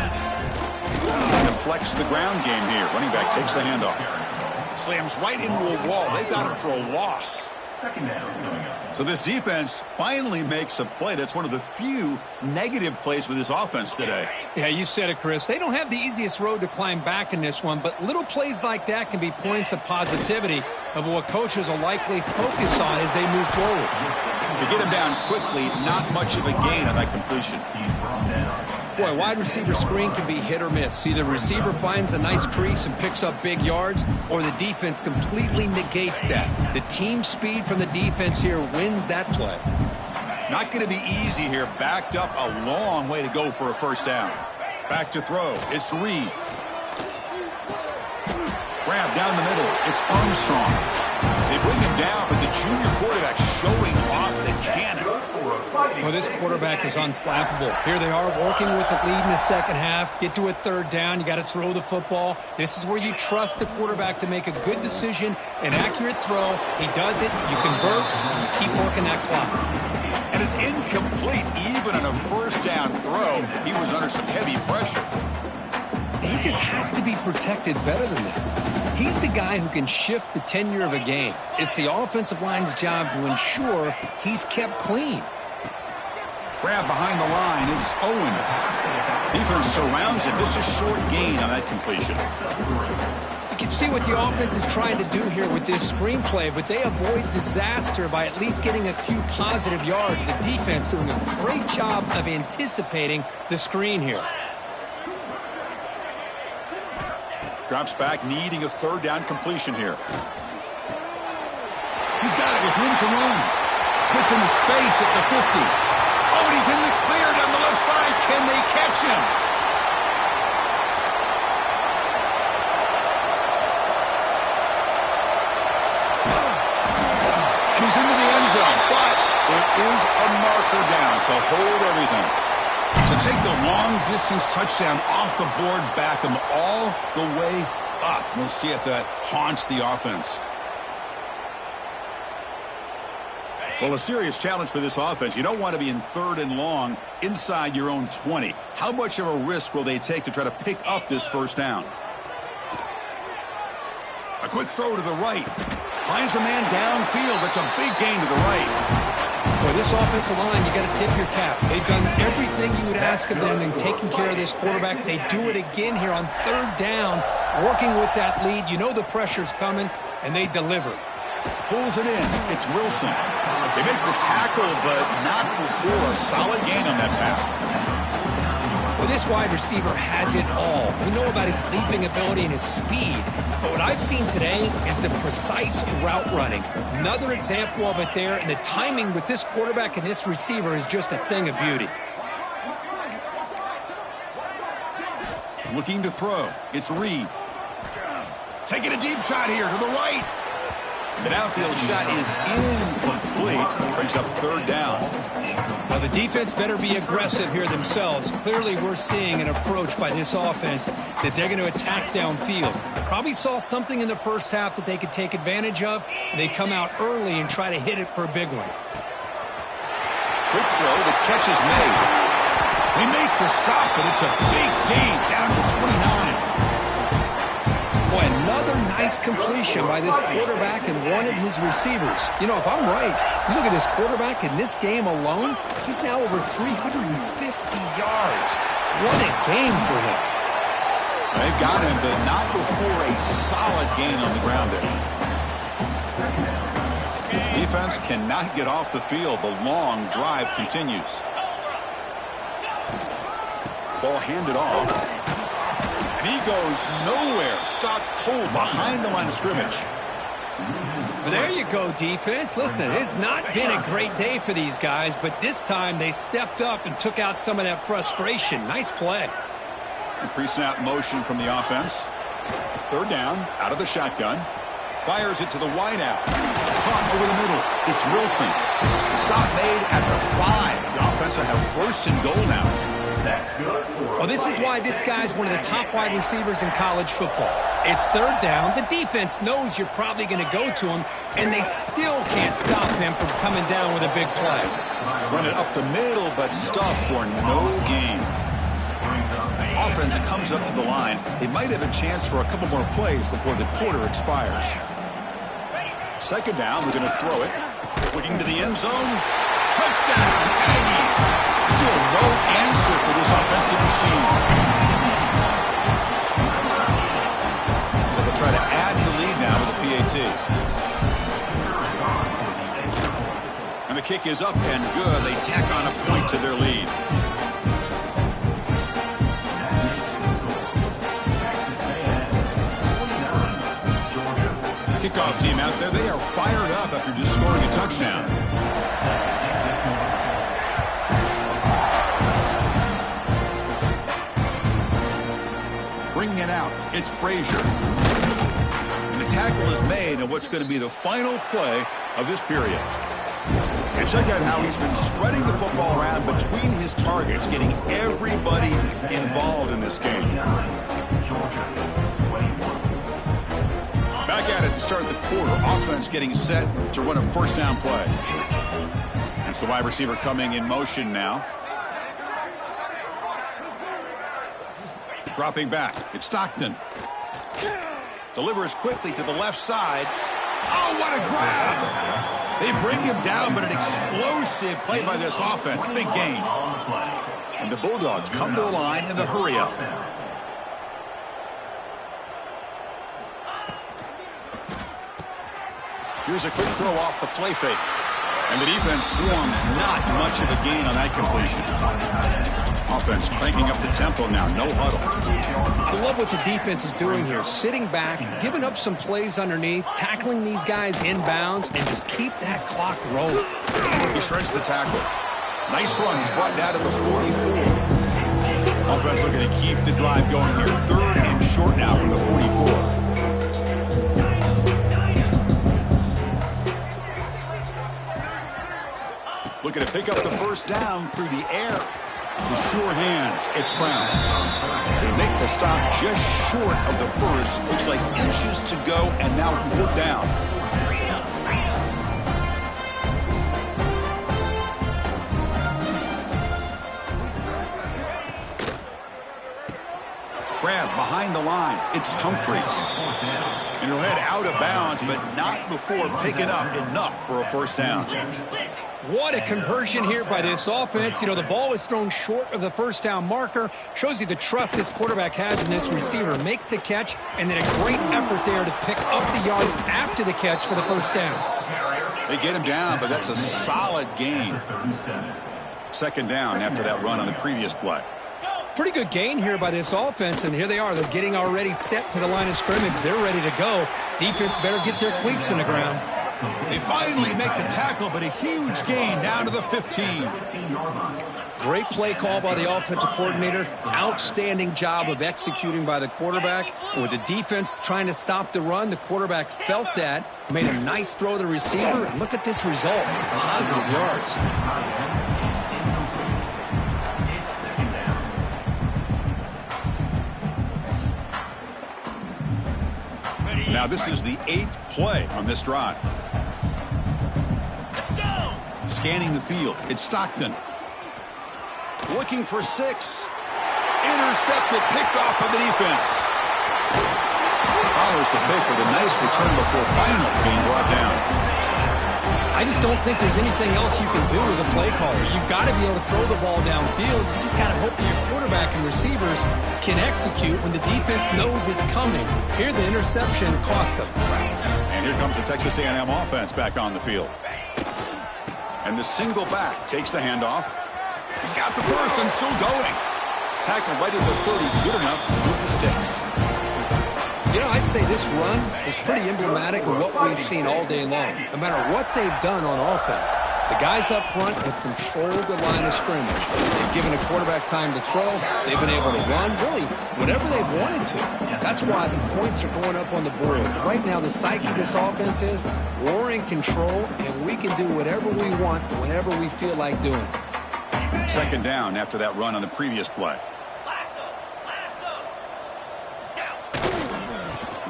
Deflects the ground game here. Running back takes the handoff. Slams right into a wall. They've got him for a loss. Second down coming up. So this defense finally makes a play. That's one of the few negative plays for this offense today. Yeah, you said it, Chris. They don't have the easiest road to climb back in this one, but little plays like that can be points of positivity of what coaches will likely focus on as they move forward. To get him down quickly, not much of a gain on that completion. He's brought down. Boy, wide receiver screen can be hit or miss. Either receiver finds a nice crease and picks up big yards, or the defense completely negates that. The team speed from the defense here wins that play. Not going to be easy here. Backed up a long way to go for a first down. Back to throw. It's Reed. Grab down the middle. It's Armstrong. They bring him down, but the junior quarterback showing off the cannon. Well, this quarterback is unflappable. Here they are working with the lead in the second half. Get to a third down. You got to throw the football. This is where you trust the quarterback to make a good decision, an accurate throw. He does it, you convert, and you keep working that clock. And it's incomplete even on a first down throw. He was under some heavy pressure. He just has to be protected better than that. He's the guy who can shift the tenure of a game. It's the offensive line's job to ensure he's kept clean. Grab behind the line. It's Owens. Defense surrounds him. Just a short gain on that completion. You can see what the offense is trying to do here with this screenplay, but they avoid disaster by at least getting a few positive yards. The defense doing a great job of anticipating the screen here. Drops back, needing a third down completion here. He's got it with room to run. Gets into space at the 50. Oh, and he's in the clear down the left side. Can they catch him? And he's into the end zone, but It is a marker down, so hold everything. So take the long-distance touchdown off the board, back them all the way up. We'll see if that haunts the offense. Well, a serious challenge for this offense. You don't want to be in 3rd and long inside your own 20. How much of a risk will they take to try to pick up this first down? A quick throw to the right. Finds a man downfield. That's a big gain to the right. Boy, this offensive line, you got to tip your cap. They've done everything you would ask of them in taking care of this quarterback. They do it again here on 3rd down, working with that lead. You know the pressure's coming, and they deliver. Pulls it in. It's Wilson. They make the tackle, but not before a solid gain on that pass. Well, this wide receiver has it all. We know about his leaping ability and his speed. But what I've seen today is the precise route running. Another example of it there, and the timing with this quarterback and this receiver is just a thing of beauty. Looking to throw. It's Reed. Taking a deep shot here to the right. The downfield shot is incomplete. Brings up 3rd down. Well, the defense better be aggressive here themselves. Clearly, we're seeing an approach by this offense that they're going to attack downfield. Probably saw something in the first half that they could take advantage of. They come out early and try to hit it for a big one. Quick throw. The catch is made. They make the stop, but it's a big gain down to 29. Boy, another nice completion by this quarterback and one of his receivers. You know, if I'm right, you look at this quarterback in this game alone, he's now over 350 yards. What a game for him. They've got him, but not before a solid gain on the ground there. Defense cannot get off the field. The long drive continues. Ball handed off. And he goes nowhere. Stopped cold behind the line of scrimmage. Well, there you go, defense. Listen, it's not been a great day for these guys, but this time they stepped up and took out some of that frustration. Nice play. Pre-snap motion from the offense. 3rd down, out of the shotgun. Fires it to the wideout. Caught over the middle. It's Wilson. Stop made at the 5. The offense will have 1st and goal now. Well, this is why this guy's one of the top wide receivers in college football. It's 3rd down. The defense knows you're probably going to go to him, and they still can't stop him from coming down with a big play. Run it up the middle, but stuff for no gain. Offense comes up to the line. They might have a chance for a couple more plays before the quarter expires. 2nd down, we're going to throw it. Looking to the end zone. Touchdown, Aggies. Still no answer for this offensive machine. So they'll try to add the lead now with a PAT. And the kick is up and good. They tack on a point to their lead. Kickoff team out there. They are fired up after just scoring a touchdown. Bringing it out, it's Frazier. And the tackle is made on what's going to be the final play of this period. And check out how he's been spreading the football around between his targets, getting everybody involved in this game. Back at it to start the quarter. Offense getting set to run a 1st down play. That's the wide receiver coming in motion now. Dropping back. It's Stockton. Delivers quickly to the left side. Oh, what a grab! They bring him down, but an explosive play by this offense. Big gain. And the Bulldogs come to the line in the hurry-up. Here's a quick throw off the play fake. And the defense swarms not much of a gain on that completion. Offense cranking up the tempo now. No huddle. I love what the defense is doing here. Sitting back, giving up some plays underneath, tackling these guys inbounds, and just keep that clock rolling. He shreds the tackle. Nice run. He's brought down to the 44. Offense looking to keep the drive going here. 3rd and short now from the 44. looking to pick up the first down through the air. The sure hands, it's Brown. They make the stop just short of the first. Looks like inches to go, and now 4th down. Grab behind the line. It's Humphries. And he'll head out of bounds, but not before picking up enough for a first down. What a conversion here by this offense. You know, the ball is thrown short of the first down marker. Shows you the trust this quarterback has in this receiver. Makes the catch, and then a great effort there to pick up the yards after the catch for the first down. They get him down, but that's a solid gain. 2nd down after that run on the previous play. Pretty good gain here by this offense, and here they are. They're getting already set to the line of scrimmage. They're ready to go. Defense better get their cleats in the ground. They finally make the tackle, but a huge gain down to the 15. Great play call by the offensive coordinator. Outstanding job of executing by the quarterback. With the defense trying to stop the run, the quarterback felt that, made a nice throw to the receiver. Look at this result. It's positive yards. Now this is the 8th play on this drive. Let's go. Scanning the field, it's Stockton. Looking for 6. Intercepted, picked off by the defense. Follows the pick with a nice return before finally being brought down. I just don't think there's anything else you can do as a play caller. You've got to be able to throw the ball downfield. You just got to hope that your quarterback and receivers can execute when the defense knows it's coming. Here, the interception cost them. And here comes the Texas A&M offense back on the field. And the single back takes the handoff. He's got the first and still going. Tackle right at the 30, good enough to move the sticks. You know, I'd say this run is pretty emblematic of what we've seen all day long. No matter what they've done on offense, the guys up front have controlled the line of scrimmage. They've given a quarterback time to throw. They've been able to run, really, whatever they've wanted to. That's why the points are going up on the board. Right now, the psyche of this offense is we're in control, and we can do whatever we want whenever we feel like doing it. 2nd down after that run on the previous play.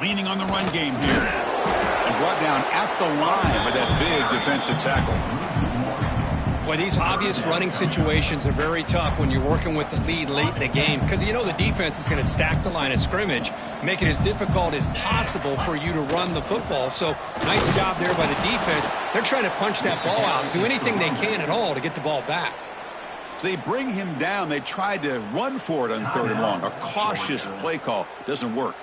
Leaning on the run game here. And brought down at the line with that big defensive tackle. Boy, these obvious running situations are very tough when you're working with the lead late in the game because you know the defense is going to stack the line of scrimmage, make it as difficult as possible for you to run the football. So nice job there by the defense. They're trying to punch that ball out and do anything they can at all to get the ball back. So they bring him down. They tried to run for it on 3rd and long. A cautious play call doesn't work.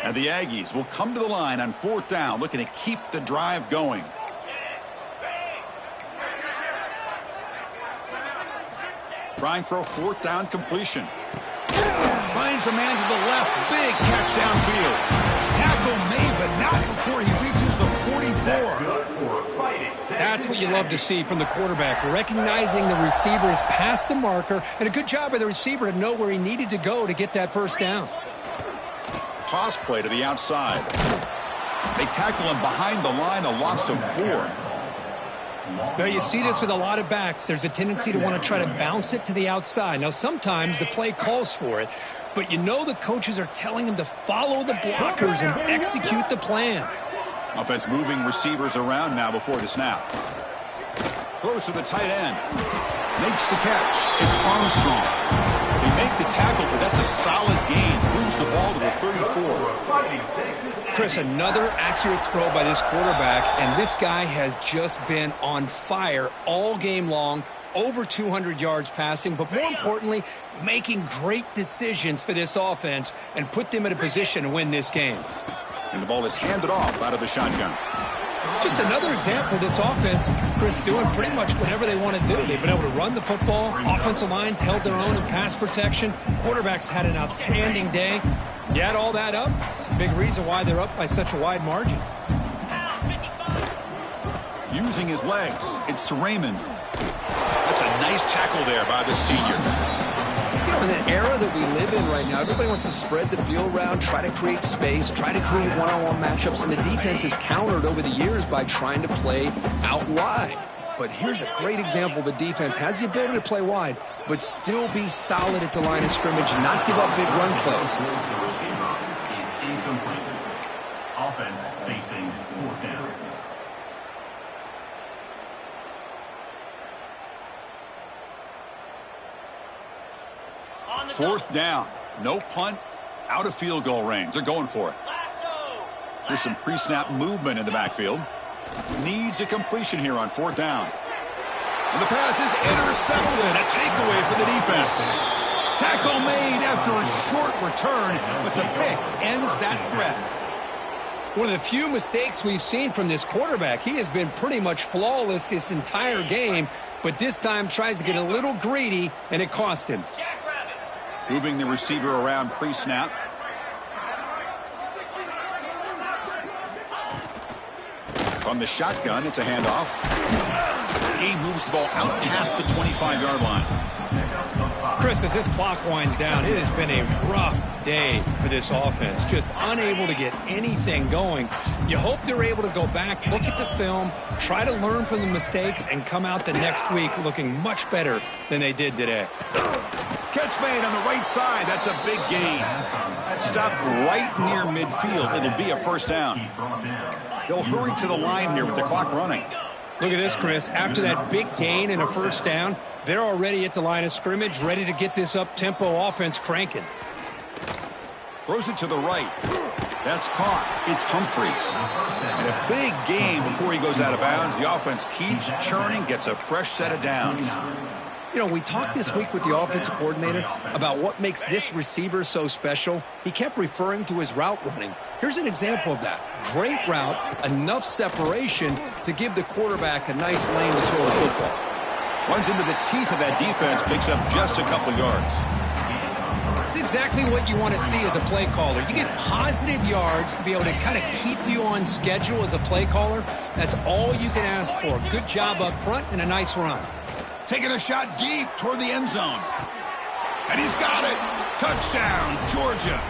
And the Aggies will come to the line on 4th down, looking to keep the drive going. Trying for a 4th down completion. Finds a man to the left. Big catch downfield. Tackle made, but not before he reaches the 44. That's what you love to see from the quarterback. Recognizing the receivers past the marker, and a good job by the receiver to know where he needed to go to get that first down. Toss play to the outside. They tackle him behind the line, a loss of 4. Now, you see this with a lot of backs. There's a tendency to want to try to bounce it to the outside. Now, sometimes the play calls for it, but you know the coaches are telling them to follow the blockers and execute the plan. Offense moving receivers around now before the snap. Throws to the tight end. Makes the catch. It's Armstrong. They make the tackle, but that's a solid gain. Moves the ball to the 34. Chris, another accurate throw by this quarterback, and this guy has just been on fire all game long. Over 200 yards passing, but more importantly, making great decisions for this offense and put them in a position to win this game. And the ball is handed off out of the shotgun. Just another example of this offense, Chris, doing pretty much whatever they want to do. They've been able to run the football. Offensive lines held their own in pass protection. Quarterbacks had an outstanding day. You add all that up, it's a big reason why they're up by such a wide margin. Using his legs, it's Raymond. That's a nice tackle there by the senior. You know, in the era that we live in right now, everybody wants to spread the field around, try to create space, try to create one-on-one matchups, and the defense has countered over the years by trying to play out wide. But here's a great example. The defense has the ability to play wide, but still be solid at the line of scrimmage, not give up big run plays. The receiver is incomplete. Offense facing fourth down. Fourth down. No punt. Out of field goal range. They're going for it. There's some pre-snap movement in the backfield. Needs a completion here on fourth down. And the pass is intercepted. A takeaway for the defense. Tackle made after a short return, but the pick ends that threat. One of the few mistakes we've seen from this quarterback. He has been pretty much flawless this entire game, but this time tries to get a little greedy, and it cost him. Moving the receiver around pre-snap. From the shotgun, it's a handoff. He moves the ball out past the 25-yard line. Chris, as this clock winds down, it has been a rough day for this offense. Just unable to get anything going. You hope they're able to go back, look at the film, try to learn from the mistakes, and come out the next week looking much better than they did today. Catch made on the right side. That's a big gain. Stop right near midfield. It'll be a first down. They'll hurry to the line here with the clock running. Look at this, Chris. After that big gain and a first down, they're already at the line of scrimmage, ready to get this up-tempo offense cranking. Throws it to the right. That's caught. It's Humphreys. And a big gain before he goes out of bounds. The offense keeps churning, gets a fresh set of downs. You know, we talked this week with the offensive coordinator about what makes this receiver so special. He kept referring to his route running. Here's an example of that. Great route, enough separation to give the quarterback a nice lane to throw the football. Runs into the teeth of that defense, picks up just a couple yards. It's exactly what you want to see as a play caller. You get positive yards to be able to kind of keep you on schedule as a play caller. That's all you can ask for. Good job up front and a nice run. Taking a shot deep toward the end zone. And he's got it. Touchdown, Georgia.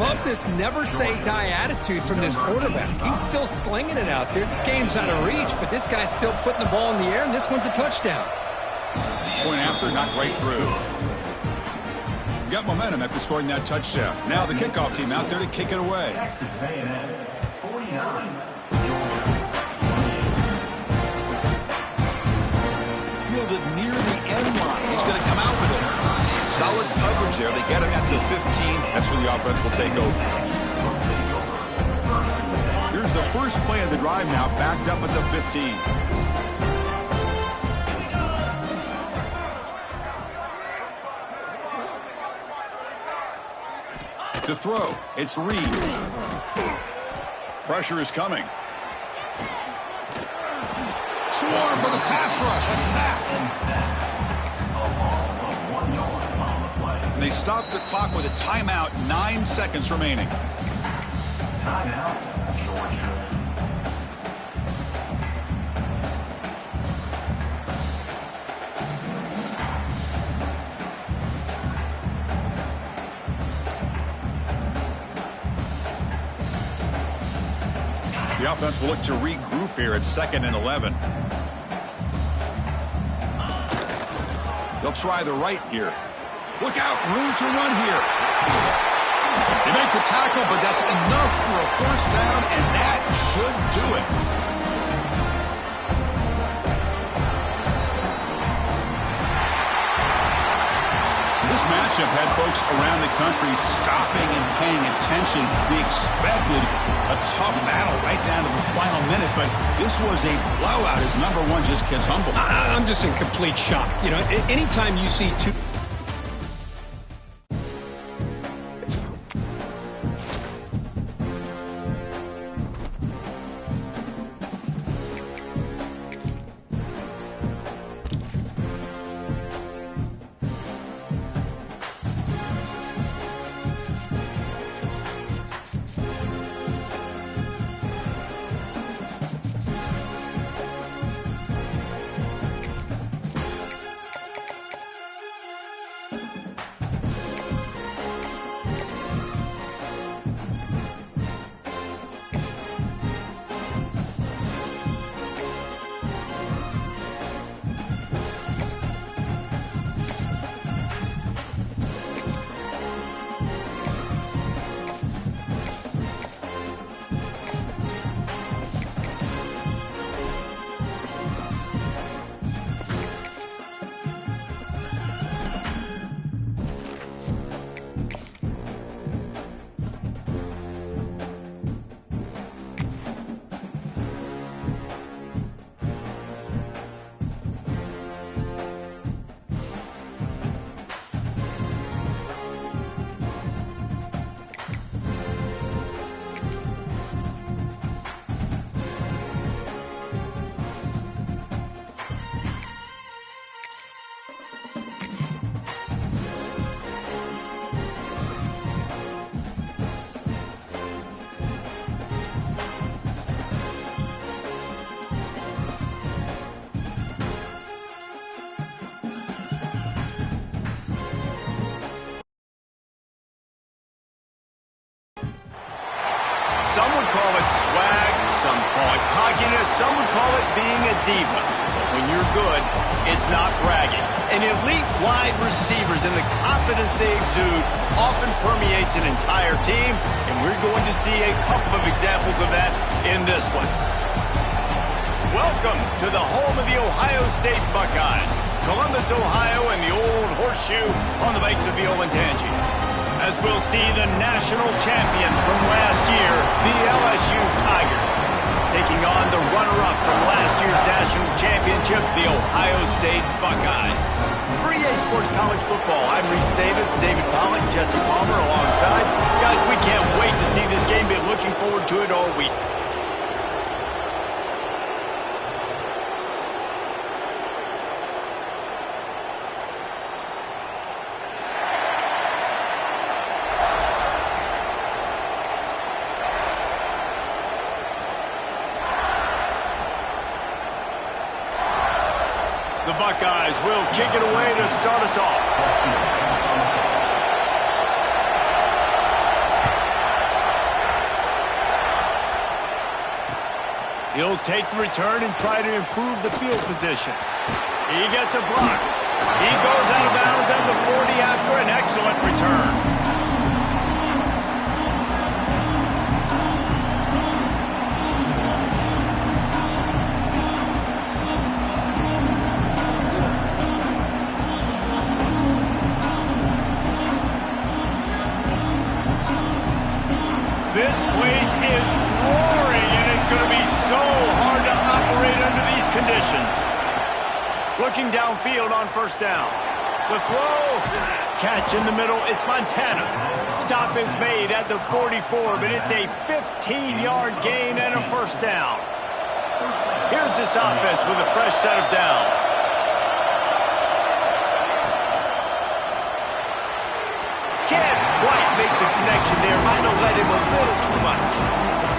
Love this never-say-die attitude from this quarterback. He's still slinging it out there. This game's out of reach, but this guy's still putting the ball in the air, and this one's a touchdown. Point after, not right through. Got momentum after scoring that touchdown. Now the kickoff team out there to kick it away. Texas A&M 49. Fielded near the end line. He's going to come out with it. Solid coverage there. They get him at the 15. That's where the offense will take over. Here's the first play of the drive now, backed up at the 15. To throw, it's Reed. Pressure is coming. Swarm for the pass rush, a sack. And they stop the clock with a timeout, 9 seconds remaining. Timeout, Georgia. The offense will look to regroup here at 2nd and 11. They'll try the right here. Look out, room to run here. They make the tackle, but that's enough for a first down, and that should do it. This matchup had folks around the country stopping and paying attention. We expected a tough battle right down to the final minute, but this was a blowout as number one just gets humbled. I'm just in complete shock. You know, anytime you see two... Some would call it swag, some call it cockiness, some would call it being a diva. But when you're good, it's not bragging. And elite wide receivers and the confidence they exude often permeates an entire team, and we're going to see a couple of examples of that in this one. Welcome to the home of the Ohio State Buckeyes, Columbus, Ohio, and the old horseshoe on the banks of the Olentangy. As we'll see the national champions from last year, the LSU Tigers, taking on the runner-up from last year's national championship, the Ohio State Buckeyes. For EA Sports College Football, I'm Reese Davis, David Pollack, Jesse Palmer alongside. Guys, we can't wait to see this game. Been looking forward to it all week. The Buckeyes will kick it away to start us off. He'll take the return and try to improve the field position. He gets a block. He goes out of bounds at the 40 after an excellent return. This place is roaring, and it's going to be so hard to operate under these conditions. Looking downfield on first down. The throw, catch in the middle, it's Montana. Stop is made at the 44, but it's a 15-yard gain and a first down. Here's this offense with a fresh set of downs. Can't quite make the connection there. Might have led him a little too much.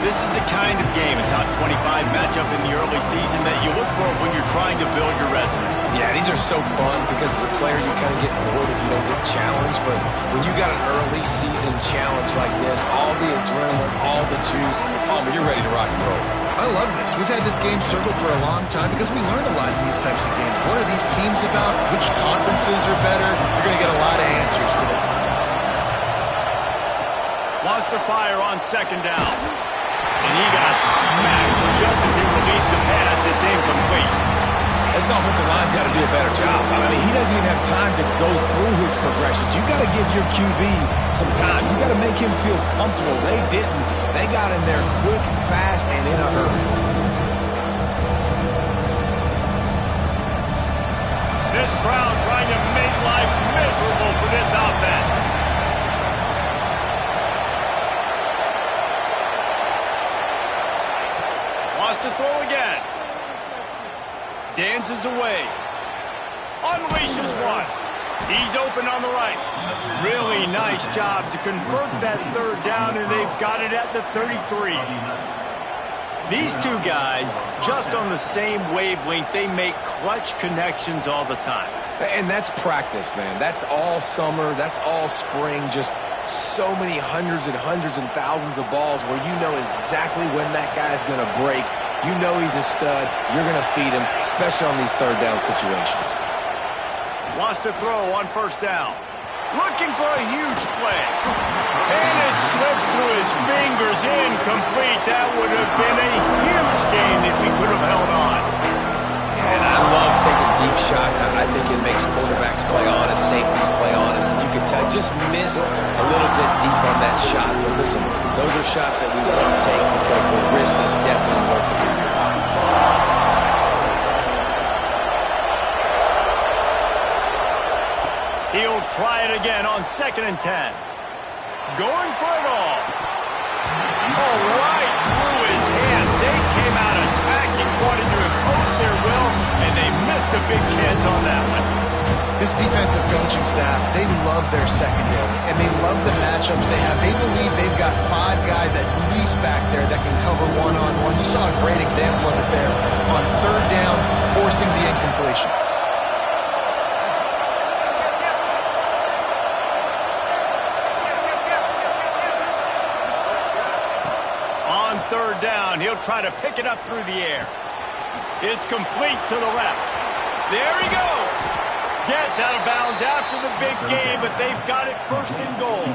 This is the kind of game, a top 25 matchup in the early season that you look for when you're trying to build your resume. Yeah, these are so fun because as a player you kind of get bored if you don't get challenged, but when you got an early season challenge like this, all the adrenaline, all the juice, Palmer, you're ready to rock and roll. I love this. We've had this game circled for a long time because we learn a lot in these types of games. What are these teams about? Which conferences are better? You're going to get a lot of answers today. Wants to fire on second down. And he got smacked just as he released the pass. It's incomplete. This offensive line's got to do a better job. I mean, he doesn't even have time to go through his progressions. You got to give your QB some time. You got to make him feel comfortable. They didn't. They got in there quick, fast, and in a hurry. This crowd trying to make life miserable for this offense. Wants to throw again. Dances away. Unleashes one. He's open on the right. Really nice job to convert that third down, and they've got it at the 33. These two guys, just on the same wavelength, they make clutch connections all the time. And that's practice, man. That's all summer. That's all spring. Just so many hundreds and thousands of balls where you know exactly when that guy's going to break. You know he's a stud. You're going to feed him, especially on these third down situations. Wants to throw on first down. Looking for a huge play. And it slips through his fingers. Incomplete. That would have been a huge gain if he could have held on. And I love taking deep shots. I think it makes quarterbacks play honest, safeties play honest, and you can tell just missed a little bit deep on that shot. But listen, those are shots that we want to take because the risk is definitely worth the reward. He'll try it again on 2nd and 10. Going for it all. Oh, right through his hands. They came out attacking, wanting to impose their will, and they missed a big chance on that one. This defensive coaching staff, they love their secondary, and they love the matchups they have. They believe they've got 5 guys at least back there that can cover one-on-one. You saw a great example of it there on third down, forcing the incompletion. third down. He'll try to pick it up through the air. It's complete to the left. There he goes. Gets out of bounds after the big game, but they've got it first and goal.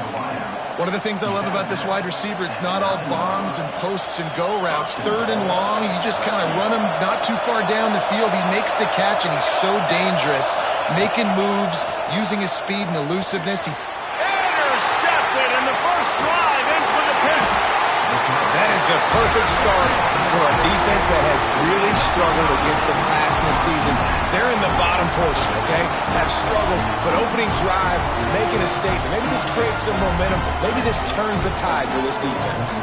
One of the things I love about this wide receiver, it's not all bombs and posts and go routes. Third and long, you just kind of run him not too far down the field. He makes the catch, and he's so dangerous, making moves, using his speed and elusiveness. Intercepted, and the first drive ends with a pick. That is the perfect start for a defense that has really struggled against the pass this season. They're in the bottom portion, okay? Have struggled, but opening drive, making a statement. Maybe this creates some momentum. Maybe this turns the tide for this defense.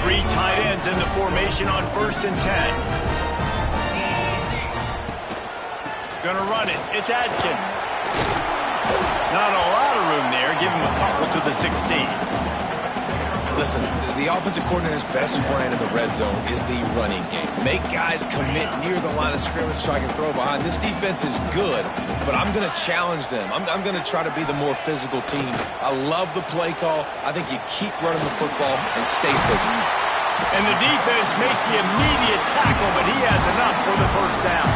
3 tight ends in the formation on 1st and 10. Gonna run it. It's Adkins. Not a lot of room there. Give him a couple to the 16. Listen, the offensive coordinator's best friend in the red zone is the running game. Make guys commit near the line of scrimmage so I can throw behind. This defense is good, but I'm going to challenge them. I'm going to try to be the more physical team. I love the play call. I think you keep running the football and stay physical. And the defense makes the immediate tackle, but he has enough for the first down.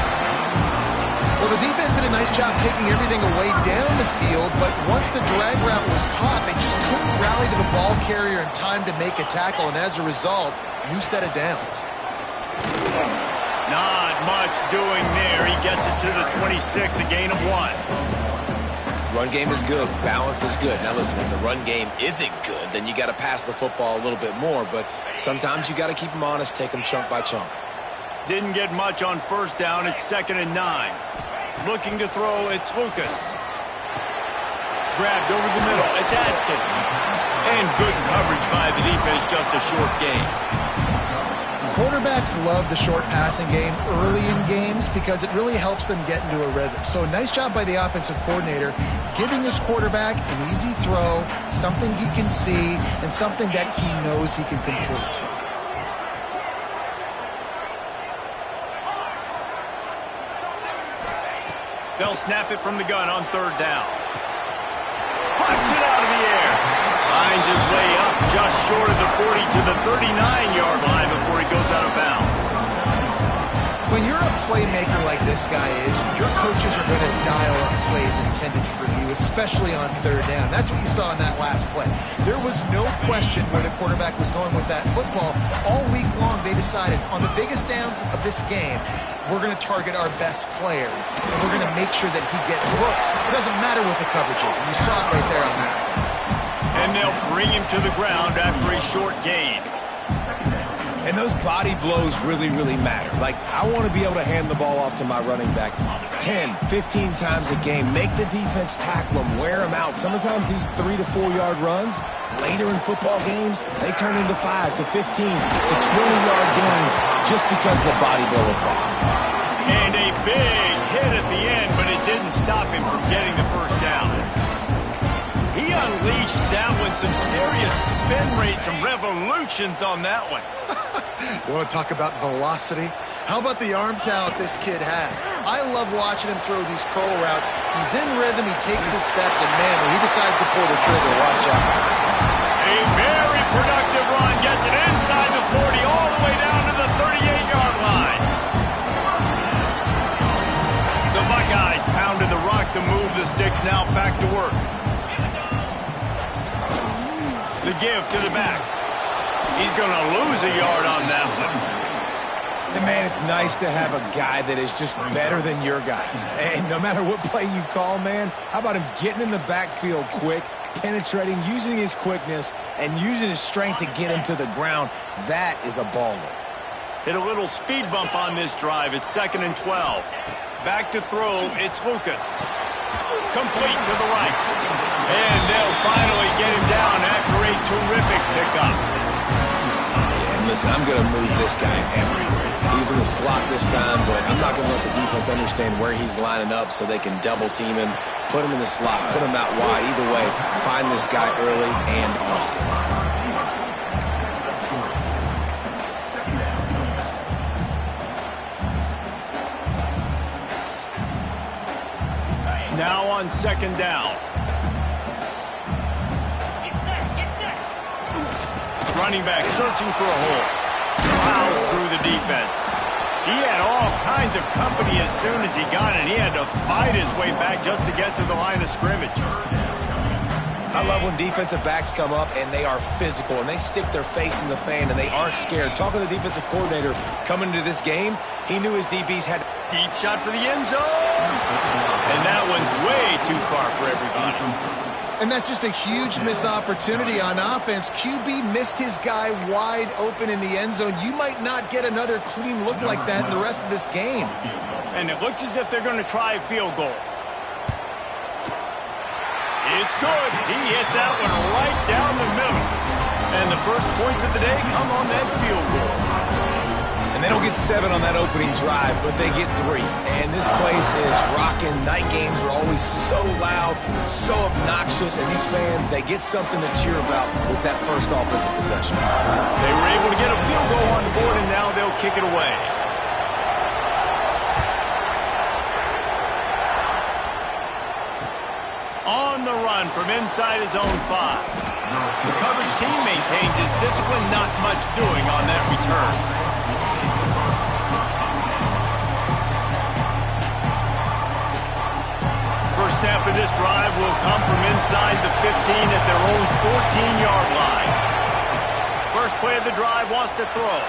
Well, the defense did a nice job taking everything away down the field, but once the drag route was caught, they just couldn't rally to the ball carrier in time to make a tackle, and as a result, new set of downs. Not much doing there. He gets it to the 26, a gain of 1. Run game is good. Balance is good. Now, listen, if the run game isn't good, then you got to pass the football a little bit more, but sometimes you got to keep them honest, take them chunk by chunk. Didn't get much on first down. It's 2nd and 9. Looking to throw, it's Lucas. Grabbed over the middle, it's Adkins. And good coverage by the defense, just a short gain. Quarterbacks love the short passing game early in games because it really helps them get into a rhythm. So nice job by the offensive coordinator giving his quarterback an easy throw, something he can see, and something that he knows he can complete. They'll snap it from the gun on 3rd down. Puts it out of the air. Finds his way up just short of the 40 to the 39-yard line before he goes out of bounds. When you're a playmaker like this guy is, your coaches are going to dial up plays intended for you, especially on 3rd down. That's what you saw in that last play. There was no question where the quarterback was going with that football. All week long, they decided on the biggest downs of this game, we're going to target our best player, and we're going to make sure that he gets looks. It doesn't matter what the coverage is, and you saw it right there on that. And they'll bring him to the ground after a short gain. And those body blows really, really matter. Like, I want to be able to hand the ball off to my running back 10, 15 times a game. Make the defense tackle them, wear them out. Sometimes these 3 to 4 yard runs, later in football games, they turn into 5 to 15 to 20-yard gains just because of the body blow effect. And a big hit at the end, but it didn't stop him from getting the first down. He unleashed that one, some serious spin rate, some revolutions on that one. You want to talk about velocity? How about the arm talent this kid has? I love watching him throw these curl routes. He's in rhythm, he takes his steps, and man, when he decides to pull the trigger, watch out. A very productive run, gets it inside the 40, all the way down to the 38-yard line. The Buckeyes pounded the rock to move the sticks, now back to work. The give to the back. He's going to lose a yard on that one. And man, it's nice to have a guy that is just better than your guys. And no matter what play you call, man, how about him getting in the backfield quick, penetrating, using his quickness, and using his strength to get him to the ground. That is a baller. Hit a little speed bump on this drive. It's 2nd and 12. Back to throw, it's Lucas. Complete to the right. And they'll finally get him down after a terrific pickup. Yeah, and listen, I'm going to move this guy everywhere. He's in the slot this time, but I'm not going to let the defense understand where he's lining up so they can double team him, put him in the slot, put him out wide. Either way, find this guy early and often. Now on 2nd down. running back searching for a hole. Plows through the defense. He had all kinds of company as soon as he got it. He had to fight his way back just to get to the line of scrimmage. I love when defensive backs come up and they are physical and they stick their face in the fan and they aren't scared. Talking to the defensive coordinator coming into this game, he knew his DBs had Deep shot for the end zone. And that one's way too far for everybody. And that's just a huge missed opportunity on offense. QB missed his guy wide open in the end zone. You might not get another clean look like that in the rest of this game. And it looks as if they're going to try a field goal. It's good. He hit that one right down the middle. And the first points of the day come on that field goal. And they don't get 7 on that opening drive, but they get 3. And this place is rocking. Night games are always so loud, so obnoxious, and these fans, they get something to cheer about with that first offensive possession. They were able to get a field goal on the board, and now they'll kick it away. On the run from inside his own 5. The coverage team maintains his discipline, not much doing on that return. First snap of this drive will come from inside the 15 at their own 14-yard line. First play of the drive wants to throw.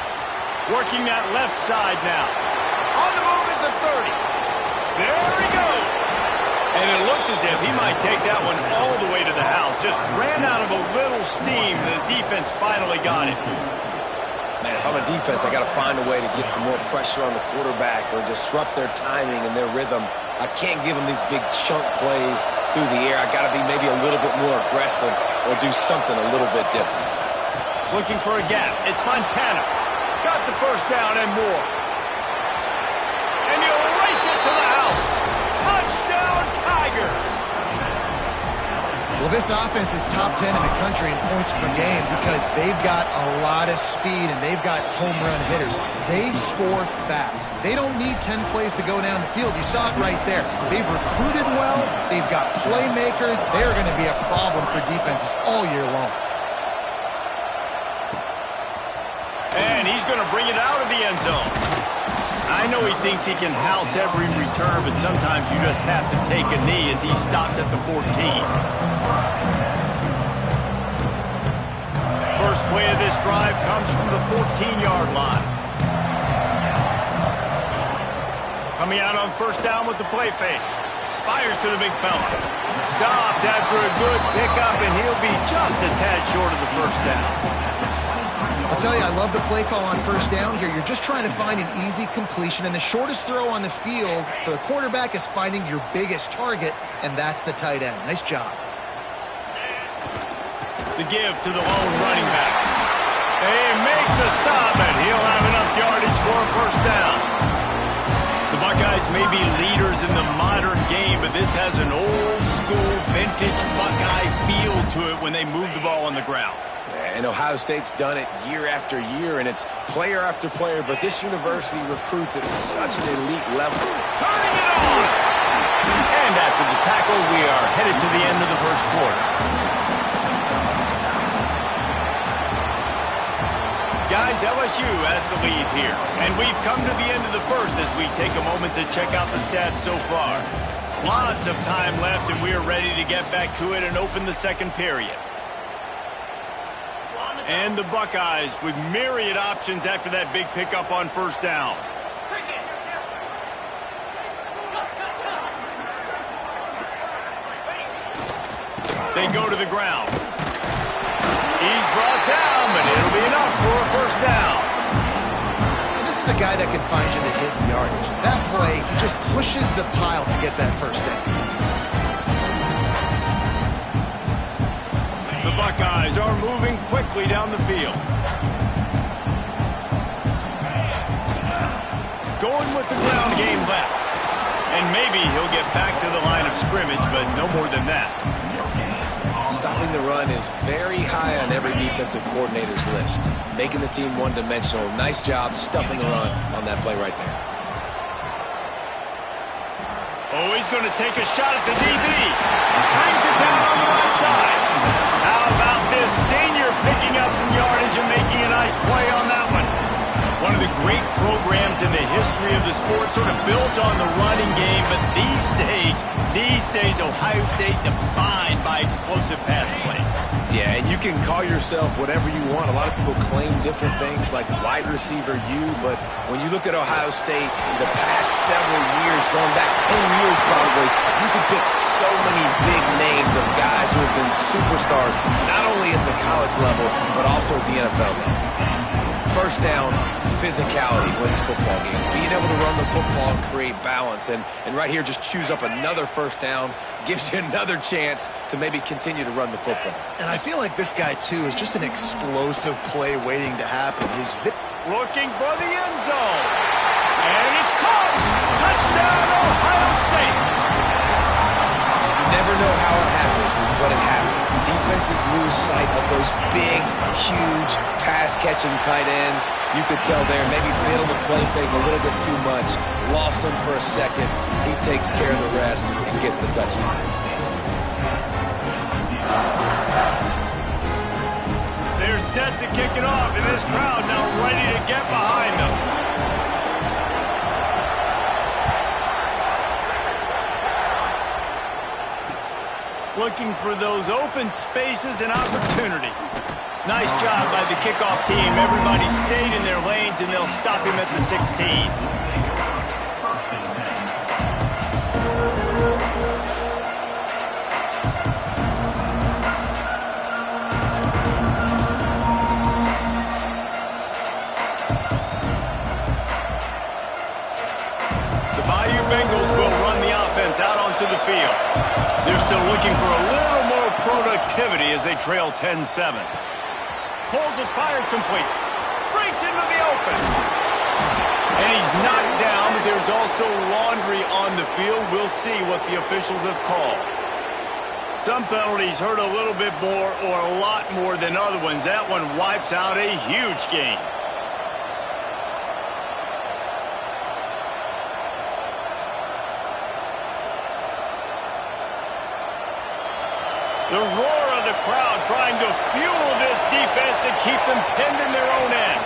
Working that left side now. On the move at the 30. There he goes. And it looked as if he might take that one all the way to the house. Just ran out of a little steam. The defense finally got it. Man, if I'm a defense, I got to find a way to get some more pressure on the quarterback or disrupt their timing and their rhythm. I can't give them these big chunk plays through the air. I got to be maybe a little bit more aggressive or do something a little bit different. Looking for a gap. It's Montana. Got the first down and more. And he'll race it to the house. Touchdown, Tigers. Well, this offense is top 10 in the country in points per game because they've got a lot of speed and they've got home run hitters. They score fast. They don't need 10 plays to go down the field. You saw it right there. They've recruited well. They've got playmakers. They're going to be a problem for defenses all year long. And he's going to bring it out of the end zone. I know he thinks he can house every return, but sometimes you just have to take a knee as he stopped at the 14. First play of this drive comes from the 14-yard line. Coming out on first down with the play fake. Fires to the big fella. Stopped after a good pickup, and he'll be just a tad short of the first down. I'll tell you, I love the play call on first down here. You're just trying to find an easy completion, and the shortest throw on the field for the quarterback is finding your biggest target, and that's the tight end. Nice job. The give to the lone running back. They make the stop, and he'll have enough yardage for a first down. The Buckeyes may be leaders in the modern game, but this has an old-school, vintage Buckeye feel to it when they move the ball on the ground. And Ohio State's done it year after year, and it's player after player, but this university recruits at such an elite level. Turning it on! And after the tackle, we are headed to the end of the first quarter. Guys, LSU has the lead here, and we've come to the end of the first as we take a moment to check out the stats so far. Lots of time left, and we are ready to get back to it and open the second period. And the Buckeyes with myriad options after that big pickup on first down. They go to the ground. He's brought down, but it'll be enough for a first down. This is a guy that can find you the hidden yardage. That play, he just pushes the pile to get that first down. The Buckeyes are moving quickly down the field. Going with the ground game left. And maybe he'll get back to the line of scrimmage, but no more than that. Stopping the run is very high on every defensive coordinator's list. Making the team one-dimensional. Nice job stuffing the run on that play right there. Oh, he's going to take a shot at the DB. Brings it down on the right side. How about this senior picking up some yardage and making history of the sport sort of built on the running game, but these days, Ohio State defined by explosive pass plays. Yeah, and you can call yourself whatever you want. A lot of people claim different things like wide receiver U, but when you look at Ohio State the past several years, going back 10 years probably, you could pick so many big names of guys who have been superstars, not only at the college level, but also at the NFL level. First down, physicality wins football games. Being able to run the football and create balance. And right here, just choose up another first down, gives you another chance to maybe continue to run the football. And I feel like this guy, too, is just an explosive play waiting to happen. Looking for the end zone. And it's caught. Touchdown, Ohio State. You never know how it happens, but it happens. Defenses lose sight of those big, huge, pass-catching tight ends. You could tell there, maybe middle the play fake a little bit too much. Lost him for a second. He takes care of the rest and gets the touchdown. They're set to kick it off, and this crowd now ready to get behind them. Looking for those open spaces and opportunity. Nice job by the kickoff team. Everybody stayed in their lanes, and they'll stop him at the 16. The Bayou Bengals will run the offense out onto the field. They're still looking for a little more productivity as they trail 10-7. Pulls it, fired complete. Breaks into the open. And he's knocked down, but there's also laundry on the field. We'll see what the officials have called. Some penalties hurt a little bit more or a lot more than other ones. That one wipes out a huge game. The roar of the crowd trying to fuel this defense to keep them pinned in their own end.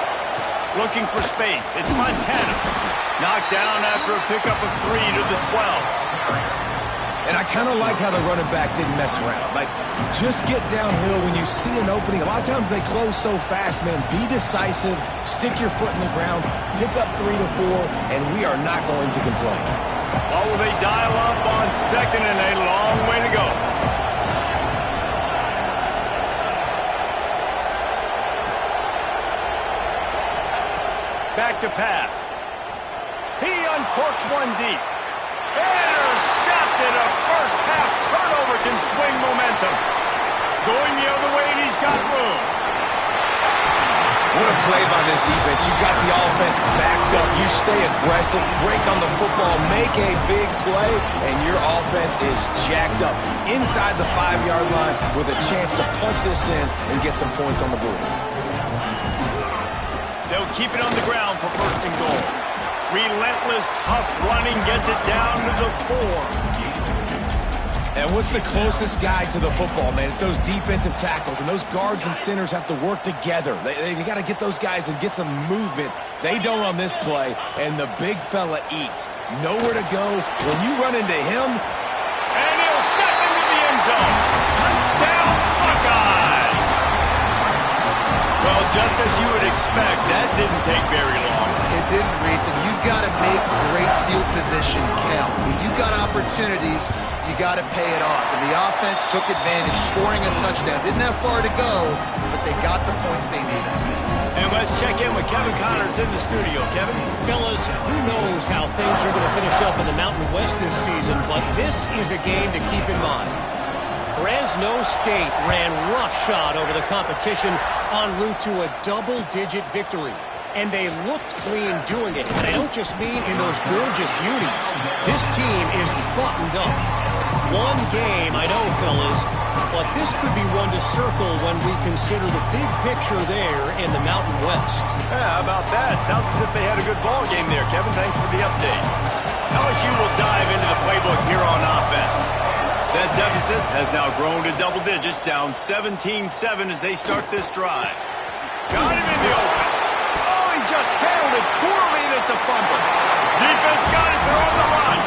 Looking for space. It's Montana. Knocked down after a pickup of 3 to the 12. And I kind of like how the running back didn't mess around. Like, just get downhill when you see an opening. A lot of times they close so fast, man. Be decisive. Stick your foot in the ground. Pick up 3 to 4, and we are not going to complain. Oh, they dial up on second and a long way to go. Back to pass. He uncorks one deep. Intercepted. A first half turnover can swing momentum. Going the other way, and he's got room. What a play by this defense. You got the offense backed up. You stay aggressive, break on the football, make a big play, and your offense is jacked up inside the 5-yard line with a chance to punch this in and get some points on the board. They'll keep it on the ground for first and goal. Relentless, tough running gets it down to the 4. And what's the closest guy to the football, man? It's those defensive tackles, and those guards and centers have to work together. They got to get those guys and get some movement. They don't on this play, and the big fella eats. Nowhere to go. When you run into him, and he'll step into the end zone. Touchdown, Buckeyes! Well, just as you would expect, that didn't take very long. It didn't, Reese, and you've got to make great field position count. When you've got opportunities, you got to pay it off. And the offense took advantage, scoring a touchdown. Didn't have far to go, but they got the points they needed. And let's check in with Kevin Connors in the studio. Kevin? Fellas, who knows how things are going to finish up in the Mountain West this season, but this is a game to keep in mind. Fresno State ran roughshod over the competition en route to a double-digit victory. And they looked clean doing it. And I don't just mean in those gorgeous unis. This team is buttoned up. One game, I know, fellas, but this could be one to circle when we consider the big picture there in the Mountain West. Yeah, how about that? Sounds as if they had a good ball game there, Kevin. Thanks for the update. LSU will dive into the playbook here on offense. That deficit has now grown to double digits, down 17-7 as they start this drive. Got him in the open. just handled it poorly, and it's a fumble. Defense got it. They're on the run.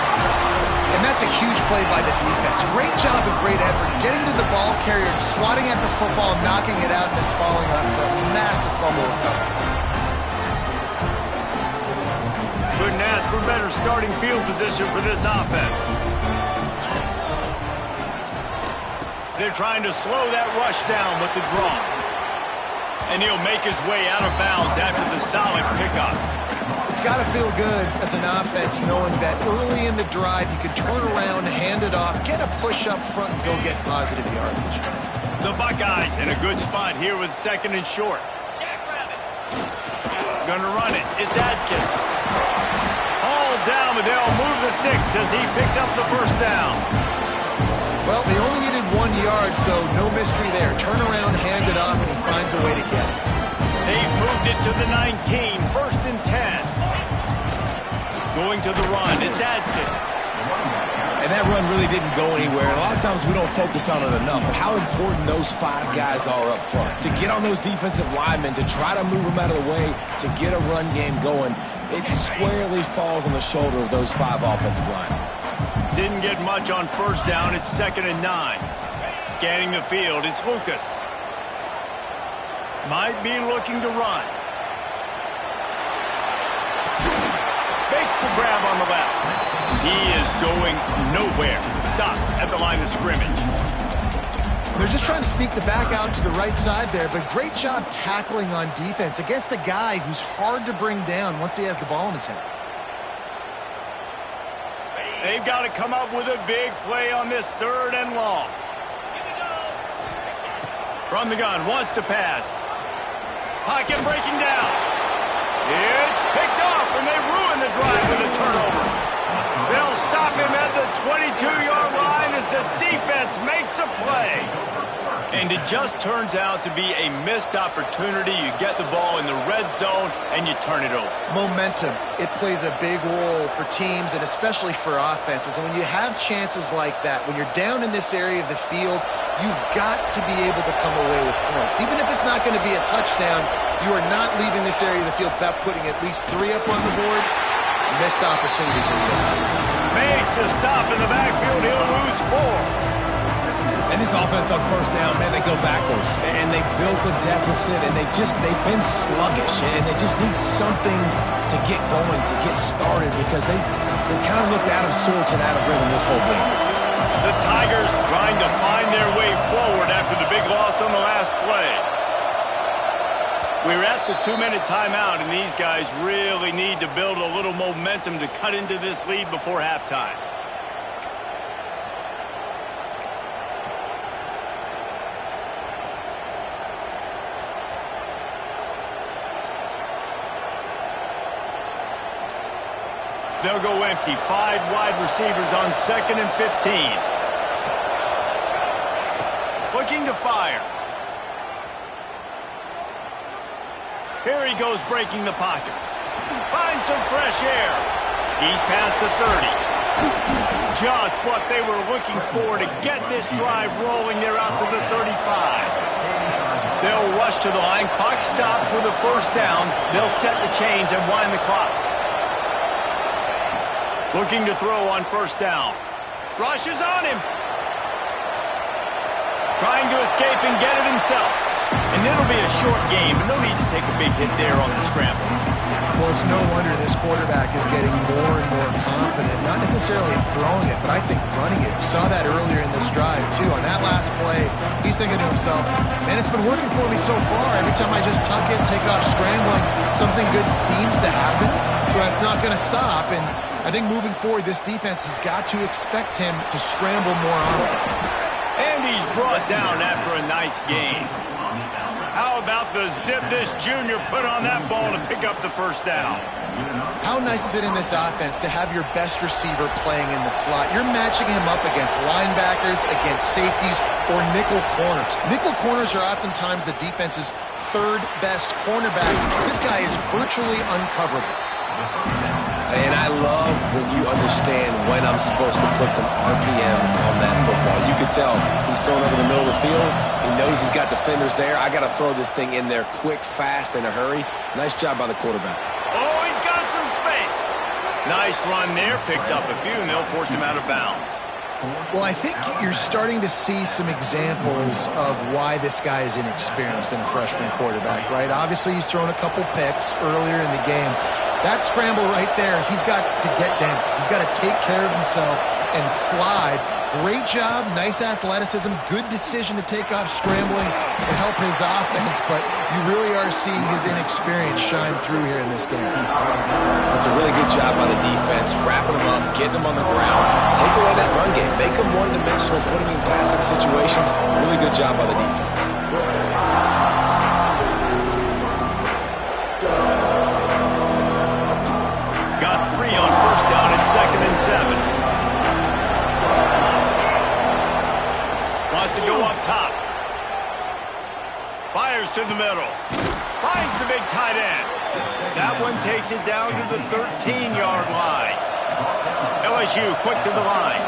And that's a huge play by the defense. Great job and great effort getting to the ball carrier and swatting at the football, knocking it out, and then falling on for a massive fumble recovery. Couldn't ask for better starting field position for this offense. They're trying to slow that rush down with the draw. And he'll make his way out of bounds after the solid pickup. It's got to feel good as an offense knowing that early in the drive you can turn around, hand it off, get a push up front, and go get positive yardage. The Buckeyes in a good spot here with 2nd and short. Gonna run it. It's Adkins. Hauled down, but they'll move the sticks as he picks up the first down. Well, they only needed 1 yard, so no mystery there. Turn around, hand it off, and he finds a way to get it. They've moved it to the 19, 1st and 10. Going to the run, it's Adkins. And that run really didn't go anywhere. A lot of times we don't focus on it enough, but how important those 5 guys are up front. To get on those defensive linemen, to try to move them out of the way, to get a run game going, it squarely falls on the shoulder of those 5 offensive linemen. Didn't get much on 1st down, it's 2nd and 9. Scanning the field, it's Lucas. Might be looking to run. Makes the grab on the left. He is going nowhere. Stop at the line of scrimmage. They're just trying to sneak the back out to the right side there, but great job tackling on defense against a guy who's hard to bring down once he has the ball in his hand. They've got to come up with a big play on this 3rd and long. From the gun, wants to pass. Pocket breaking down. It's picked off, and they ruin the drive with a turnover. They'll stop him at the 22-yard line as the defense makes a play. And it just turns out to be a missed opportunity. You get the ball in the red zone, and you turn it over. Momentum. It plays a big role for teams and especially for offenses. And when you have chances like that, when you're down in this area of the field, you've got to be able to come away with points. Even if it's not going to be a touchdown, you are not leaving this area of the field without putting at least 3 up on the board. Missed opportunity for the Makes a stop in the backfield. He'll lose 4. And this offense on 1st down, man, they go backwards. And they built a deficit, and they've been sluggish. And they just need something to get going, to get started, because they kind of looked out of sorts and out of rhythm this whole game. The Tigers trying to find their way forward after the big loss on the last play. We're at the 2-minute timeout, and these guys really need to build a little momentum to cut into this lead before halftime. They'll go empty. 5 wide receivers on 2nd and 15. Looking to fire. Here he goes breaking the pocket. Finds some fresh air. He's past the 30. Just what they were looking for to get this drive rolling. They're out to the 35. They'll rush to the line. Clock stopped for the 1st down. They'll set the chains and wind the clock. Looking to throw on 1st down. Rushes on him. Trying to escape and get it himself. And it'll be a short game, and no need to take a big hit there on the scramble. Well, it's no wonder this quarterback is getting more and more confident. Not necessarily throwing it, but I think running it. We saw that earlier in this drive, too. On that last play, he's thinking to himself, man, it's been working for me so far. Every time I just tuck it, take off scrambling, something good seems to happen. So that's not going to stop. And I think moving forward, this defense has got to expect him to scramble more often. And he's brought down after a nice game. How about the zip this junior put on that ball to pick up the 1st down? How nice is it in this offense to have your best receiver playing in the slot? You're matching him up against linebackers, against safeties, or nickel corners. Nickel corners are oftentimes the defense's 3rd best cornerback. This guy is virtually uncoverable. And I love when you understand when I'm supposed to put some RPMs on that football. You can tell he's throwing over the middle of the field. He knows he's got defenders there. I got to throw this thing in there quick, fast, in a hurry. Nice job by the quarterback. Oh, he's got some space. Nice run there. Picks up a few, and they'll force him out of bounds. Well, I think you're starting to see some examples of why this guy is inexperienced in a freshman quarterback, right? Obviously, he's thrown a couple picks earlier in the game. That scramble right there, he's got to get down. He's got to take care of himself and slide. Great job, nice athleticism, good decision to take off scrambling and help his offense, but you really are seeing his inexperience shine through here in this game. That's a really good job by the defense, wrapping him up, getting him on the ground, take away that run game, make him one-dimensional, put him in passing situations. Really good job by the defense. Got 3 on first down and 2nd and 7. Wants to go up top. Fires to the middle. Finds the big tight end. That one takes it down to the 13-yard line. LSU quick to the line.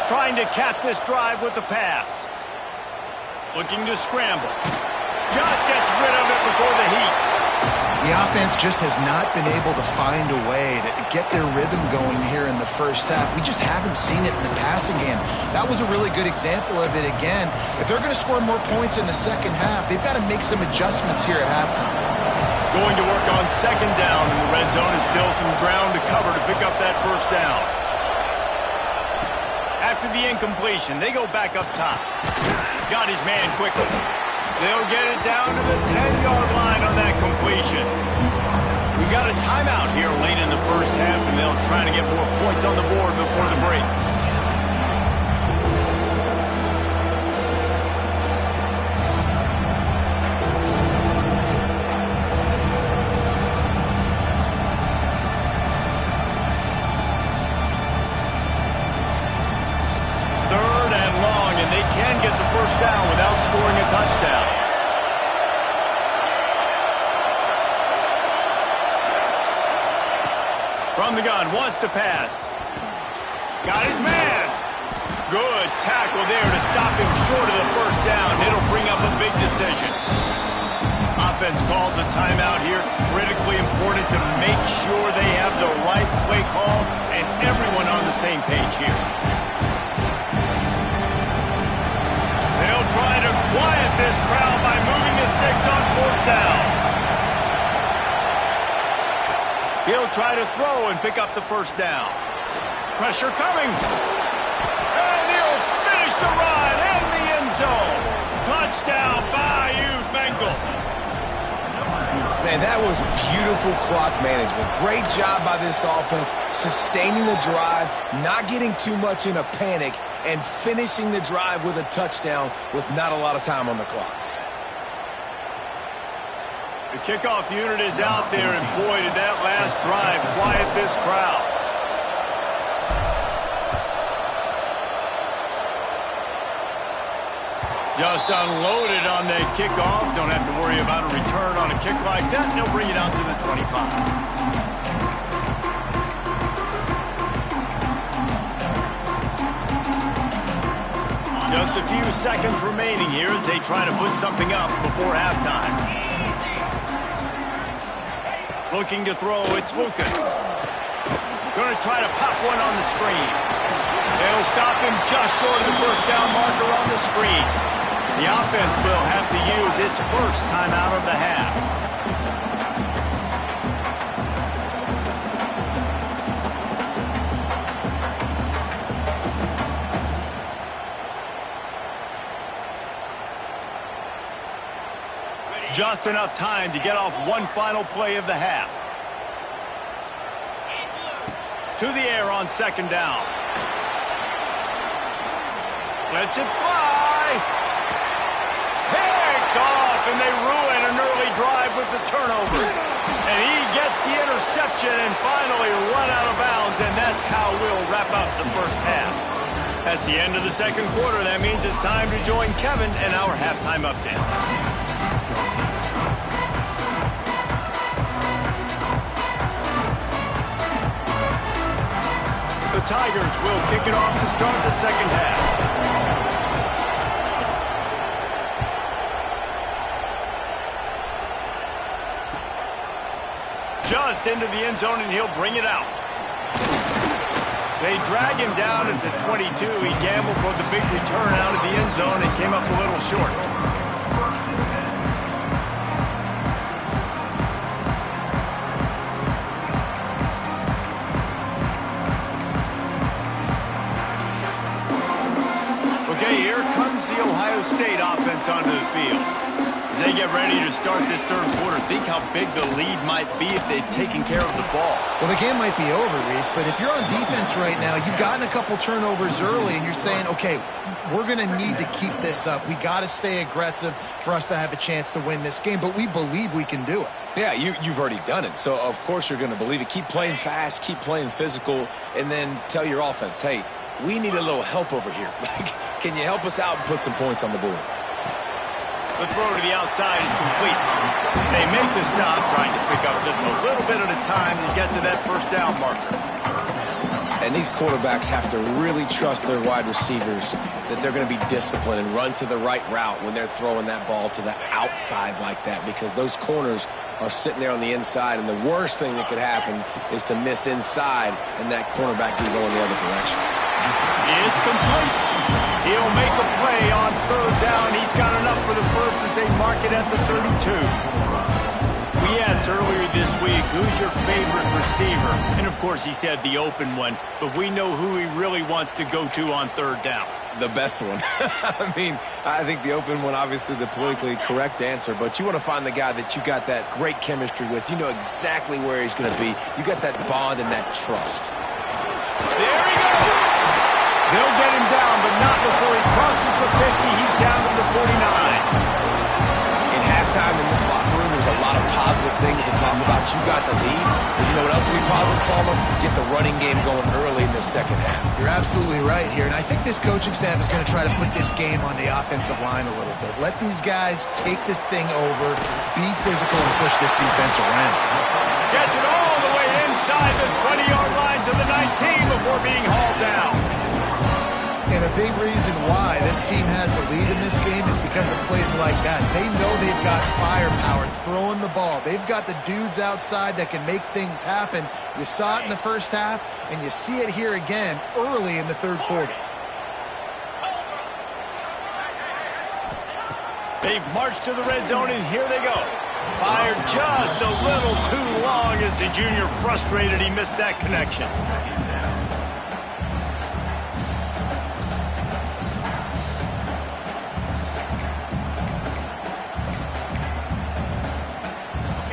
Trying to cap this drive with the pass. Looking to scramble. Just gets rid of it before the heat. The offense just has not been able to find a way to get their rhythm going here in the first half. We just haven't seen it in the passing game. That was a really good example of it again. If they're going to score more points in the second half, they've got to make some adjustments here at halftime. Going to work on 2nd down in the red zone, and still some ground to cover to pick up that first down. After the incompletion, they go back up top. Got his man quickly. They'll get it down to the 10-yard line on that completion. We got a timeout here late in the first half, and they'll try to get more points on the board before the break. Get the first down without scoring a touchdown. From the gun, wants to pass. Got his man. Good tackle there to stop him short of the first down. It'll bring up a big decision. Offense calls a timeout here. Critically important to make sure they have the right play call and everyone on the same page here. They'll try to quiet this crowd by moving the sticks on 4th down. He'll try to throw and pick up the first down. Pressure coming. And he'll finish the run in the end zone. Touchdown, Bayou Bengals. Man, that was beautiful clock management. Great job by this offense, sustaining the drive, not getting too much in a panic, and finishing the drive with a touchdown with not a lot of time on the clock. The kickoff unit is out there, and boy, did that last drive quiet this crowd. Just unloaded on that kickoff. Don't have to worry about a return on a kick like that. And they'll bring it out to the 25. Just a few seconds remaining here as they try to put something up before halftime. Looking to throw, it's Lucas. Going to try to pop one on the screen. They'll stop him just short of the first down marker on the screen. The offense will have to use its first timeout of the half. Just enough time to get off one final play of the half. To the air on 2nd down. Lets it fly. Picked off, and they ruin an early drive with the turnover. And he gets the interception and finally run out of bounds, and that's how we'll wrap up the first half. That's the end of the second quarter. That means it's time to join Kevin in our halftime update. Tigers will kick it off to start the second half. Just into the end zone, and he'll bring it out. They drag him down at the 22. He gambled for the big return out of the end zone and came up a little short. Okay, here comes the Ohio State offense onto the field. As they get ready to start this third quarter, think how big the lead might be if they'd taken care of the ball. Well, the game might be over, Reese, but if you're on defense right now, you've gotten a couple turnovers early, and you're saying, okay, we're going to need to keep this up. We got to stay aggressive for us to have a chance to win this game, but we believe we can do it. Yeah, you've already done it, so of course you're going to believe it. Keep playing fast, keep playing physical, and then tell your offense, hey, we need a little help over here. Can you help us out and put some points on the board? The throw to the outside is complete. They make the stop, trying to pick up just a little bit at a time to get to that first down marker. And these quarterbacks have to really trust their wide receivers that they're going to be disciplined and run to the right route when they're throwing that ball to the outside like that, because those corners are sitting there on the inside, and the worst thing that could happen is to miss inside and that cornerback can go in the other direction. It's complete. He'll make a play on third down. He's got enough for the first as they mark it at the 32. We asked earlier this week, who's your favorite receiver? And, of course, he said the open one, but we know who he really wants to go to on third down. The best one. I mean, I think the open one, obviously the politically correct answer, but you want to find the guy that you got that great chemistry with. You know exactly where he's going to be. You got that bond and that trust. There he goes! They'll get him down, but not before he crosses the 50. He's down to the 49. In halftime in this locker room, there's a lot of positive things to talk about. You got the lead, but you know what else will be positive, Palmer? Get the running game going early in the second half. You're absolutely right here, and I think this coaching staff is going to try to put this game on the offensive line a little bit. Let these guys take this thing over, be physical, and push this defense around. Gets it all the way inside the 20-yard line to the 19 before being hauled down. And a big reason why this team has the lead in this game is because of plays like that. They know they've got firepower throwing the ball. They've got the dudes outside that can make things happen. You saw it in the first half, and you see it here again early in the third quarter. They've marched to the red zone, and here they go. Fired just a little too long as the junior frustrated he missed that connection.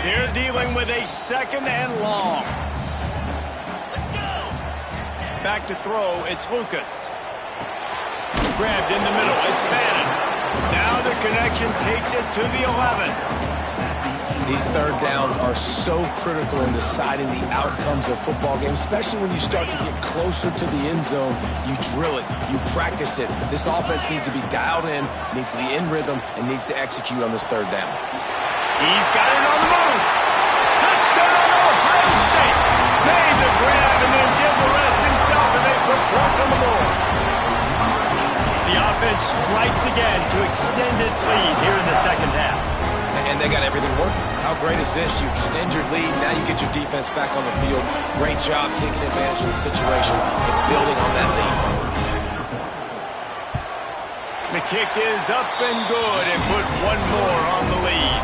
They're dealing with a second and long. Let's go. Back to throw, it's Lucas. Grabbed in the middle, it's Bannon. Now the connection takes it to the 11. These third downs are so critical in deciding the outcomes of football games, especially when you start to get closer to the end zone. You drill it, you practice it. This offense needs to be dialed in, needs to be in rhythm, and needs to execute on this third down. He's got it on the move. Touchdown, Ohio State. Made the grab and then did the rest himself, and they put points on the board. The offense strikes again to extend its lead here in the second half. And they got everything working. How great is this? You extend your lead, now you get your defense back on the field. Great job taking advantage of the situation and building on that lead. The kick is up and good and put one more on the lead.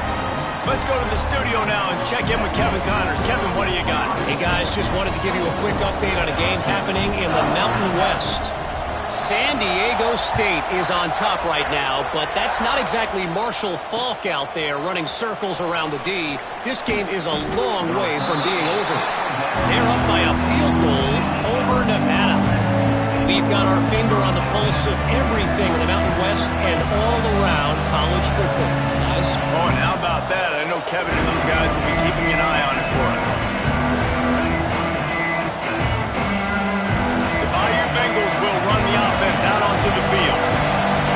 Let's go to the studio now and check in with Kevin Connors. Kevin, what do you got? Hey, guys, just wanted to give you a quick update on a game happening in the Mountain West. San Diego State is on top right now, but that's not exactly Marshall Faulk out there running circles around the D. This game is a long way from being over. They're up by a field goal over Nevada. We've got our finger on the pulse of everything in the Mountain West and all around college football. Guys? Oh, and how about that? I know Kevin and those guys will be keeping an eye on it for us. The Bayou Bengals will run the offense out onto the field.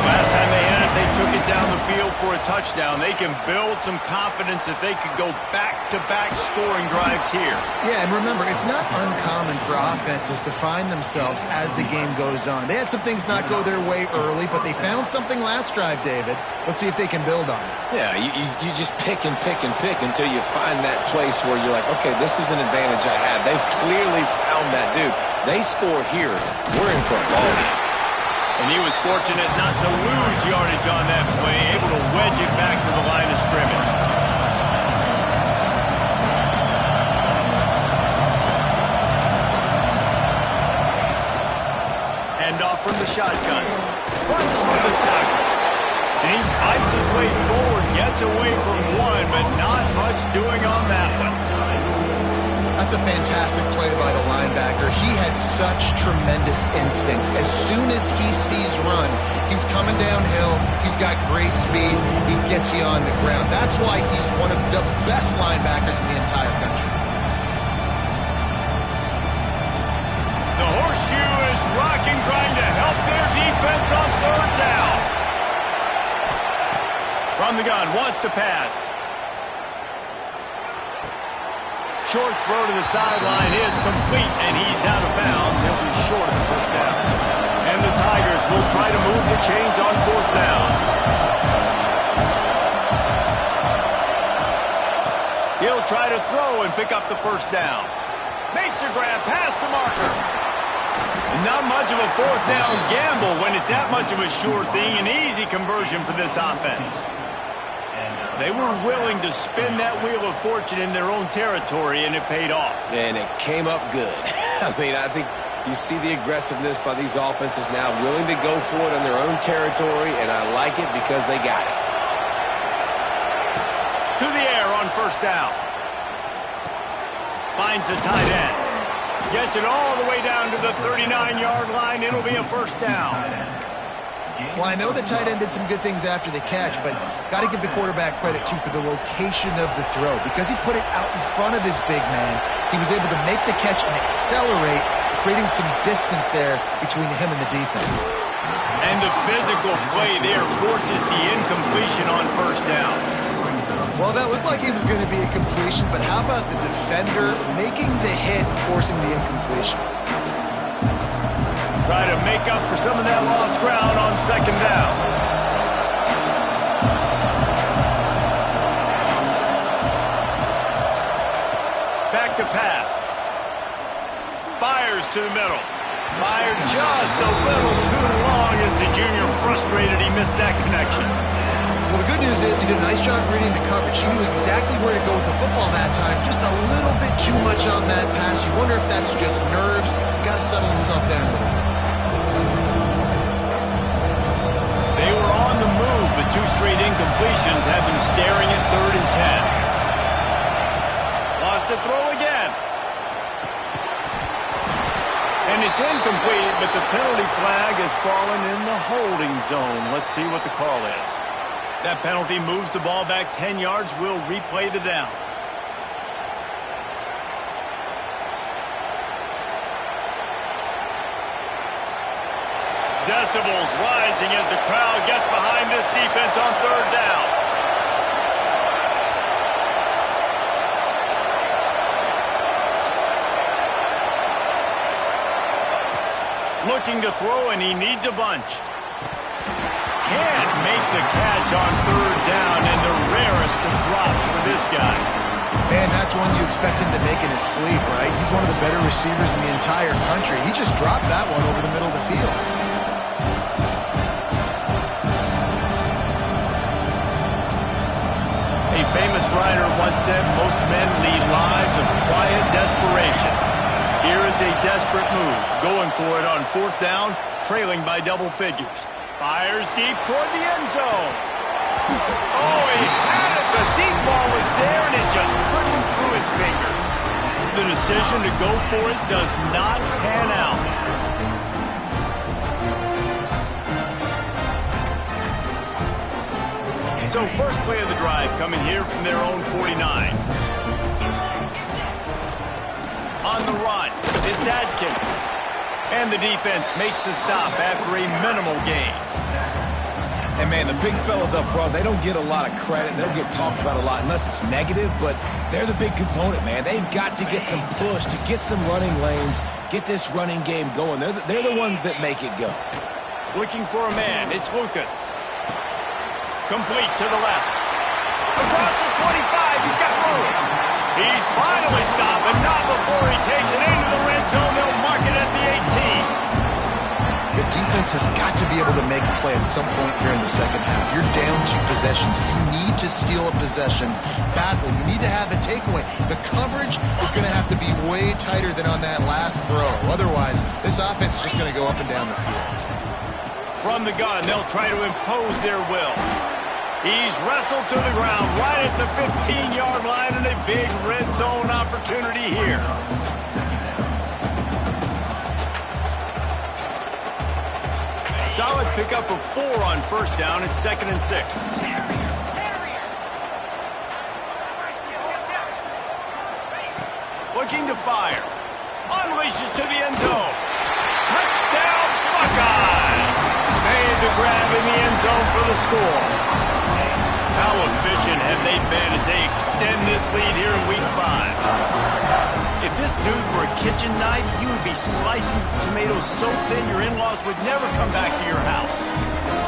Last time they had it, they took it down the field for a touchdown. touchdown, they can build some confidence that they could go back-to-back scoring drives here. Yeah, and remember, it's not uncommon for offenses to find themselves as the game goes on. They had some things not go their way early, but they found something last drive, David. Let's see if they can build on it. Yeah, you just pick and pick and pick until you find that place where you're like, okay, this is an advantage I have. They've clearly found that, dude. They score here, we're in for a ball game. And he was fortunate not to lose yardage on that play, able to wedge it back to the line of scrimmage. Hand off from the shotgun. Runs through the tackle. And he fights his way forward, gets away from one, but not much doing on that one. That's a fantastic play by the linebacker. He has such tremendous instincts. As soon as he sees run, he's coming downhill. He's got great speed. He gets you on the ground. That's why he's one of the best linebackers in the entire country. The horseshoe is rocking, trying to help their defense on third down. From the gun, wants to pass. Short throw to the sideline is complete, and he's out of bounds. He'll be short of the first down. And the Tigers will try to move the chains on fourth down. He'll try to throw and pick up the first down. Makes a grab, pass to Marker. Not much of a fourth down gamble when it's that much of a sure thing. An easy conversion for this offense. They were willing to spin that wheel of fortune in their own territory, and it paid off. And it came up good. I mean, I think you see the aggressiveness by these offenses now, willing to go for it in their own territory, and I like it because they got it. To the air on first down. Finds the tight end. Gets it all the way down to the 39-yard line. It'll be a first down. Well, I know the tight end did some good things after the catch, but got to give the quarterback credit, too, for the location of the throw. Because he put it out in front of his big man, he was able to make the catch and accelerate, creating some distance there between him and the defense. And the physical play there forces the incompletion on first down. Well, that looked like it was going to be a completion, but how about the defender making the hit, forcing the incompletion? Try to make up for some of that lost ground on second down. Back to pass. Fires to the middle. Fired just a little too long as the junior frustrated. He missed that connection. Well, the good news is he did a nice job reading the coverage. He knew exactly where to go with the football that time. Just a little bit too much on that pass. You wonder if that's just nerves. He's got to settle himself down a little bit. They were on the move, but two straight incompletions have them staring at 3rd and 10. Lost to throw again. And it's incomplete, but the penalty flag has fallen in the holding zone. Let's see what the call is. That penalty moves the ball back 10 yards. We'll replay the down. Decibels rising as the crowd gets behind this defense on 3rd down. Looking to throw, and he needs a bunch. Can't make the catch on 3rd down, and the rarest of drops for this guy. Man, that's one you expect him to make in his sleep, right? He's one of the better receivers in the entire country. He just dropped that one over the middle of the field. A famous writer once said, most men lead lives of quiet desperation. Here is a desperate move, going for it on 4th down, trailing by double figures. Fires deep toward the end zone. Oh, he had it. The deep ball was there, and it just trickled through his fingers. The decision to go for it does not pan out. So first play of the drive coming here from their own 49. On the run, it's Adkins. And the defense makes the stop after a minimal gain. And, man, the big fellas up front, they don't get a lot of credit. They'll get talked about a lot unless it's negative, but they're the big component, man. They've got to get some push, to get some running lanes, get this running game going. They're the ones that make it go. Looking for a man. It's Lucas. Complete to the left. Across the 25. He's got room. He's finally stopped, but not before he takes it into the red zone. They'll mark it at the 18. The defense has got to be able to make a play at some point here in the second half. You're down 2 possessions. You need to steal a possession badly. You need to have a takeaway. The coverage is going to have to be way tighter than on that last throw. Otherwise, this offense is just going to go up and down the field. From the gun, they'll try to impose their will. He's wrestled to the ground right at the 15-yard line, and a big red zone opportunity here. Solid pickup of 4 on first down. It's 2nd and 6. Looking to fire. Unleashes to the end zone. Touchdown, Buckeyes! Made the grab in the end zone for the score. How efficient have they been as they extend this lead here in Week 5? If this dude were a kitchen knife, you would be slicing tomatoes so thin your in-laws would never come back to your house.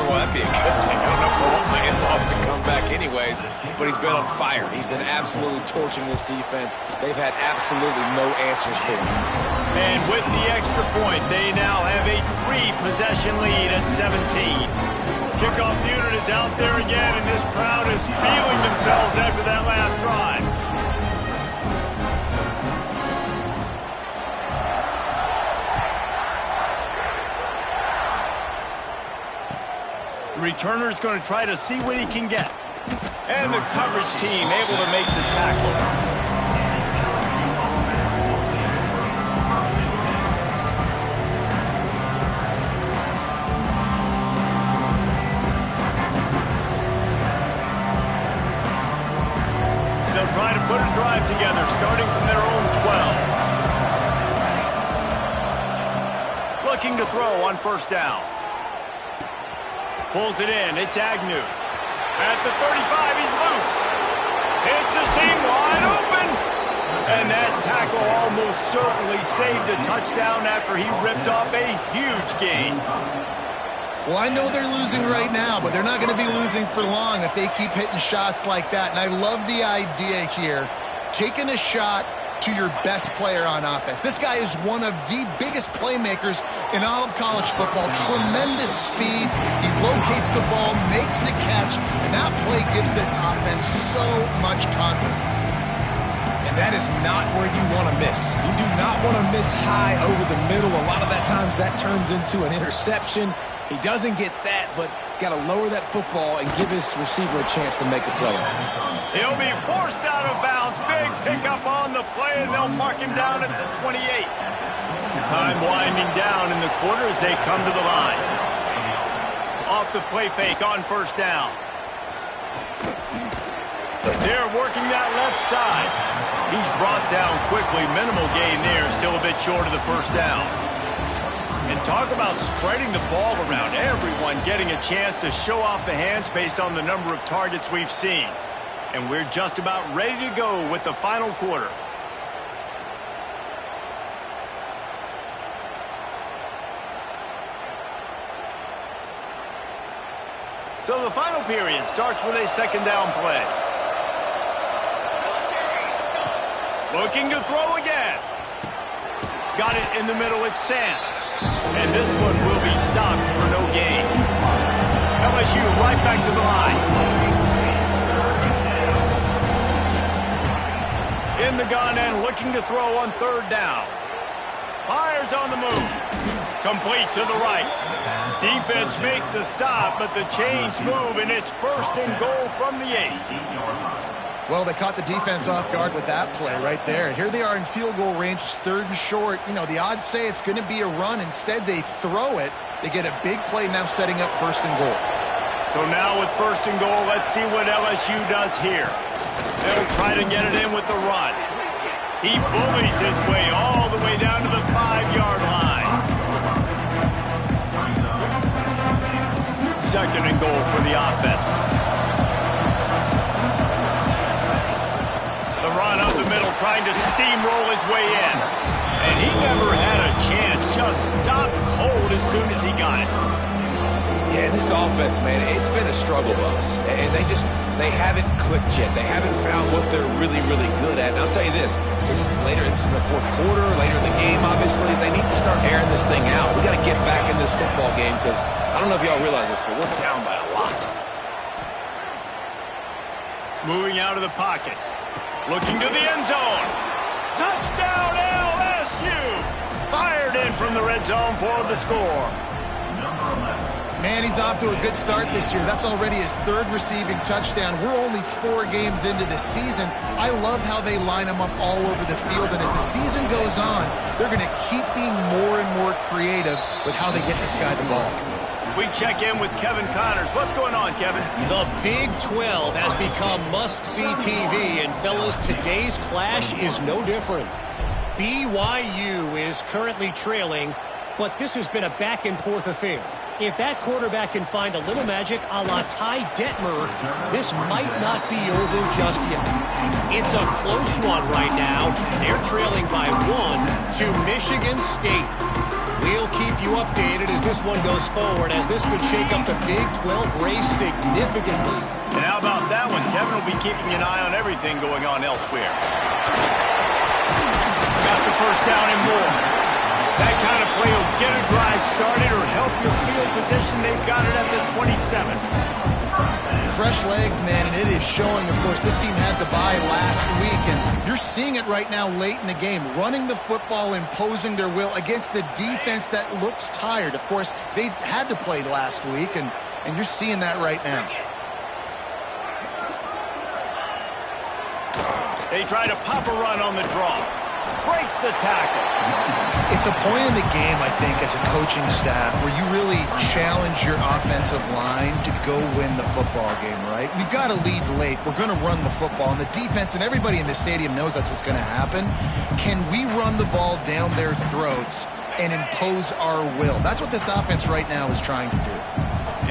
Well, that'd be a good thing. I don't know if I want my in-laws to come back anyways, but he's been on fire. He's been absolutely torching this defense. They've had absolutely no answers for him. And with the extra point, they now have a 3-possession lead at 17. Kickoff unit is out there again, and this crowd is feeling themselves after that last drive. The returner's going to try to see what he can get. And the coverage team able to make the tackle. Try to put a drive together, starting from their own 12. Looking to throw on first down. Pulls it in. It's Agnew. At the 35, he's loose. Hits a seam wide open. And that tackle almost certainly saved a touchdown after he ripped off a huge gain. Well, I know they're losing right now, but they're not going to be losing for long if they keep hitting shots like that. And I love the idea here, taking a shot to your best player on offense. This guy is one of the biggest playmakers in all of college football. Tremendous speed. He locates the ball, makes a catch, and that play gives this offense so much confidence. And that is not where you want to miss. You do not want to miss high over the middle. A lot of that times that turns into an interception. He doesn't get that, but he's got to lower that football and give his receiver a chance to make a play. He'll be forced out of bounds. Big pickup on the play, and they'll mark him down at the 28. Time winding down in the quarter as they come to the line. Off the play fake on first down. They're working that left side. He's brought down quickly. Minimal gain there. Still a bit short of the first down. And talk about spreading the ball around. Everyone getting a chance to show off the hands based on the number of targets we've seen. And we're just about ready to go with the final quarter. So the final period starts with a second down play. Looking to throw again. Got it in the middle. It's Sands. And this one will be stopped for no gain. LSU right back to the line. In the gun and looking to throw on third down. Fires on the move. Complete to the right. Defense makes a stop, but the chains move, and it's 1st and goal from the 8. Well, they caught the defense off guard with that play right there. Here they are in field goal range. It's 3rd and short. You know, the odds say it's going to be a run. Instead, they throw it. They get a big play now setting up 1st and goal. So now with 1st and goal, let's see what LSU does here. They'll try to get it in with the run. He bullies his way all the way down to the 5-yard line. 2nd and goal for the offense. The run up the middle, trying to steamroll his way in. And he never had a chance, just stopped cold as soon as he got it. Yeah, this offense, man, it's been a struggle bus. And they haven't clicked yet. They haven't found what they're really, really good at. And I'll tell you this, it's in the 4th quarter, later in the game, obviously. They need to start airing this thing out. We got to get back in this football game because I don't know if y'all realize this, but we're down by a lot. Moving out of the pocket. Looking to the end zone. Touchdown LSU! Fired in from the red zone for the score. Man, he's off to a good start this year. That's already his 3rd receiving touchdown. We're only 4 games into the season. I love how they line him up all over the field. And as the season goes on, they're going to keep being more and more creative with how they get this guy the ball. We check in with Kevin Connors. What's going on, Kevin? The Big 12 has become must-see TV. And, fellas, today's clash is no different. BYU is currently trailing, but this has been a back-and-forth affair. If that quarterback can find a little magic a la Ty Detmer, this might not be over just yet. It's a close one right now. They're trailing by 1 to Michigan State. We'll keep you updated as this one goes forward, as this could shake up the Big 12 race significantly. And how about that one? Kevin will be keeping an eye on everything going on elsewhere. Got the first down and more. That kind of play will get a drive started or help your field position. They've got it at the 27. Fresh legs, man, and it is showing. Of course, this team had the bye last week, and you're seeing it right now late in the game. Running the football, imposing their will against the defense that looks tired. Of course, they had to play last week, and you're seeing that right now. They try to pop a run on the draw. Breaks the tackle. It's a point in the game, I think, as a coaching staff where you really challenge your offensive line to go win the football game, right? We've got to lead late. We're going to run the football, and the defense and everybody in the stadium knows that's what's going to happen. Can we run the ball down their throats and impose our will? That's what this offense right now is trying to do.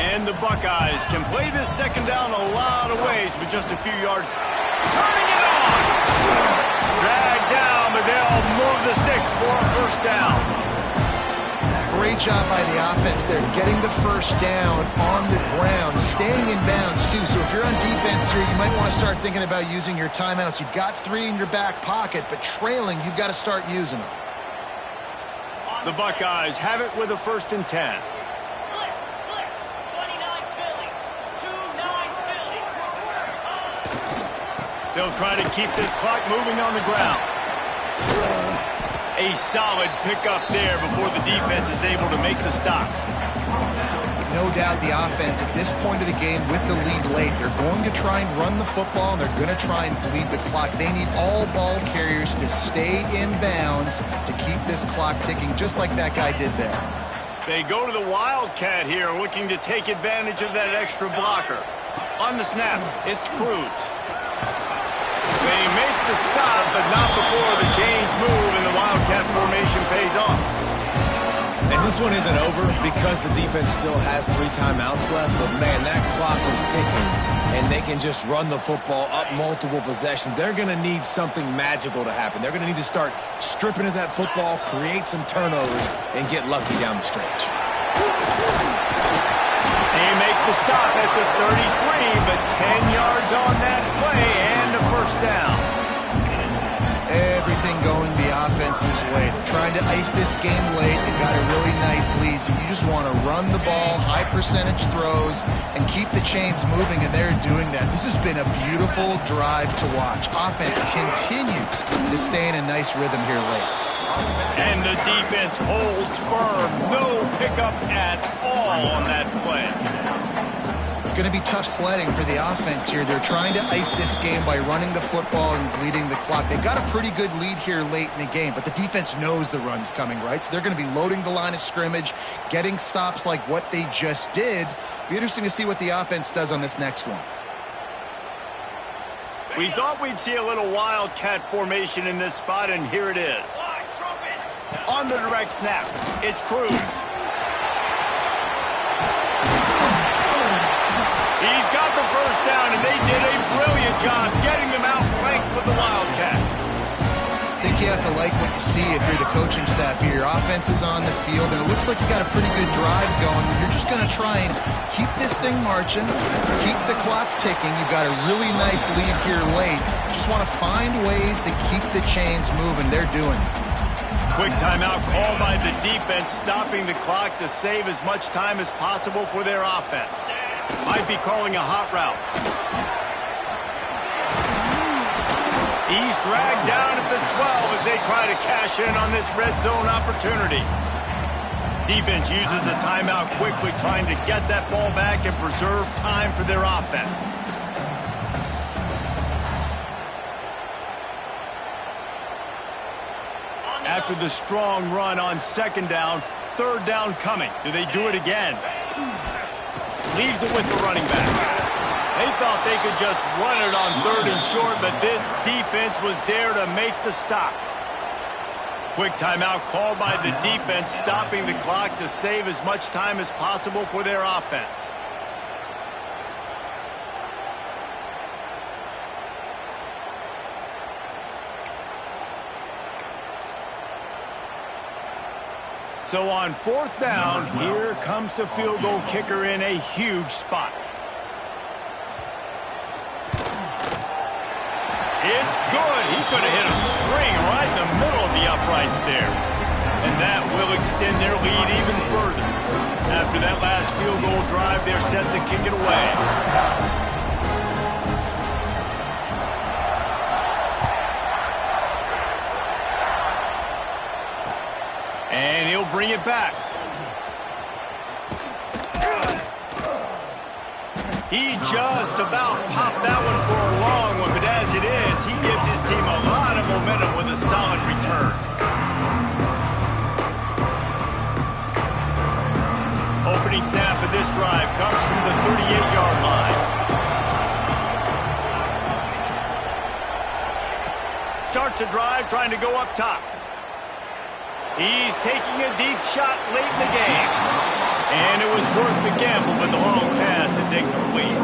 And the Buckeyes can play this 2nd down a lot of ways with just a few yards. Turning it on! Dragged down, but they'll move the sticks for a 1st down. Great job by the offense there, getting the 1st down on the ground, staying in bounds too. So if you're on defense here, you might want to start thinking about using your timeouts. You've got 3 in your back pocket, but trailing, you've got to start using them. The Buckeyes have it with a 1st and 10. They'll try to keep this clock moving on the ground. A solid pickup there before the defense is able to make the stop. No doubt the offense at this point of the game with the lead late, they're going to try and run the football, and they're going to try and bleed the clock. They need all ball carriers to stay in bounds to keep this clock ticking, just like that guy did there. They go to the Wildcat here, looking to take advantage of that extra blocker. On the snap, it's Cruz. They make the stop, but not before the chains move and the Wildcat formation pays off. And this one isn't over because the defense still has 3 timeouts left. But, man, that clock is ticking, and they can just run the football up multiple possessions. They're going to need something magical to happen. They're going to need to start stripping at that football, create some turnovers, and get lucky down the stretch. They make the stop at the 33, but 10 yards on that play and a 1st down. Everything going the offense's way. They're trying to ice this game late. They've got a really nice lead, so you just want to run the ball, high percentage throws, and keep the chains moving, and they're doing that. This has been a beautiful drive to watch. Offense continues to stay in a nice rhythm here late. And the defense holds firm. No pickup at all on that play. It's going to be tough sledding for the offense here. They're trying to ice this game by running the football and bleeding the clock. They've got a pretty good lead here late in the game, but the defense knows the run's coming, right? So they're going to be loading the line of scrimmage, getting stops like what they just did. Be interesting to see what the offense does on this next one. We thought we'd see a little Wildcat formation in this spot, and here it is. On the direct snap, it's Cruz. down, and they did a brilliant job getting them out flanked with the Wildcat. I think you have to like what you see if you're the coaching staff here. Your offense is on the field, and it looks like you got a pretty good drive going. You're just going to try and keep this thing marching, keep the clock ticking. You've got a really nice lead here late. Just want to find ways to keep the chains moving. They're doing it. Quick timeout called by the defense, stopping the clock to save as much time as possible for their offense. Might be calling a hot route. He's dragged down at the 12 as they try to cash in on this red zone opportunity. Defense uses a timeout quickly, trying to get that ball back and preserve time for their offense. After the strong run on second down, third down coming. Do they do it again? Leaves it with the running back. They thought they could just run it on third and short, but this defense was there to make the stop. Quick timeout called by the defense, stopping the clock to save as much time as possible for their offense. So on fourth down, here comes the field goal kicker in a huge spot. It's good. He could have hit a string right in the middle of the uprights there. And that will extend their lead even further. After that last field goal drive, they're set to kick it away. And he'll bring it back. He just about popped that one for a long one, but as it is, he gives his team a lot of momentum with a solid return. Opening snap of this drive comes from the 38-yard line. Starts a drive trying to go up top. He's taking a deep shot late in the game. And it was worth the gamble, but the long pass is incomplete.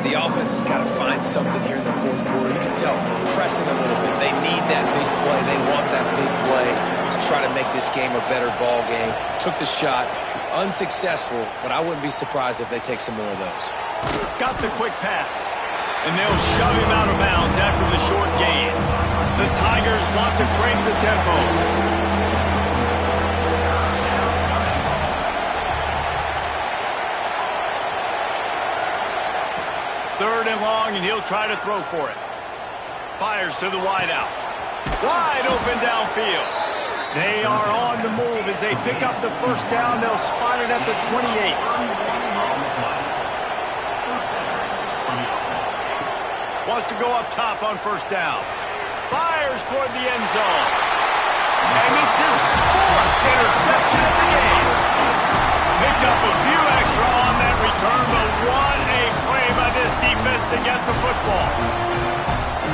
The offense has got to find something here in the fourth quarter. You can tell pressing a little bit. They need that big play. They want that big play to try to make this game a better ball game. Took the shot. Unsuccessful, but I wouldn't be surprised if they take some more of those. Got the quick pass. And they'll shove him out of bounds after the short gain. The Tigers want to crank the tempo. Third and long, and he'll try to throw for it. Fires to the wideout. Wide open downfield. They are on the move as they pick up the first down. They'll spot it at the 28. Wants to go up top on first down. Fires toward the end zone. And it's his fourth interception of the game. Picked up a few extra on that return, but what a play by this defense to get the football.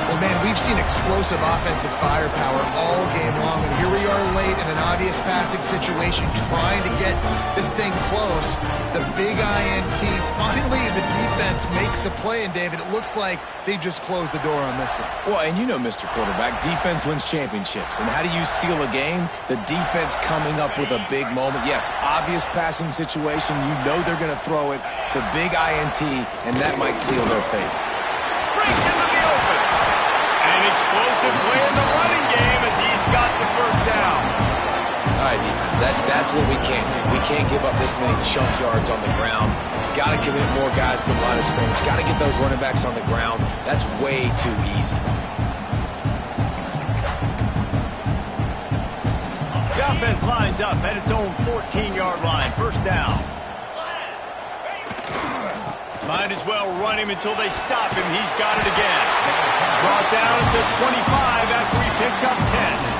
Well, man, we've seen explosive offensive firepower all game long, and here we are late in an obvious passing situation trying to get this thing close. The big INT, finally the defense makes a play, and David, it looks like they just closed the door on this one. Well, and you know, Mr. Quarterback, defense wins championships. And how do you seal a game? The defense coming up with a big moment. Yes, obvious passing situation. You know they're going to throw it. The big INT, and that might seal their fate. Breaks into the open. An explosive play in the running game as he's got the first down. All right, defense, that's what we can't do. We can't give up this many chunk yards on the ground. Got to commit more guys to the line of scrimmage. Got to get those running backs on the ground. That's way too easy. The offense lines up at its own 14-yard line. First down. Might as well run him until they stop him. He's got it again. Brought down at the 25 after he picked up 10.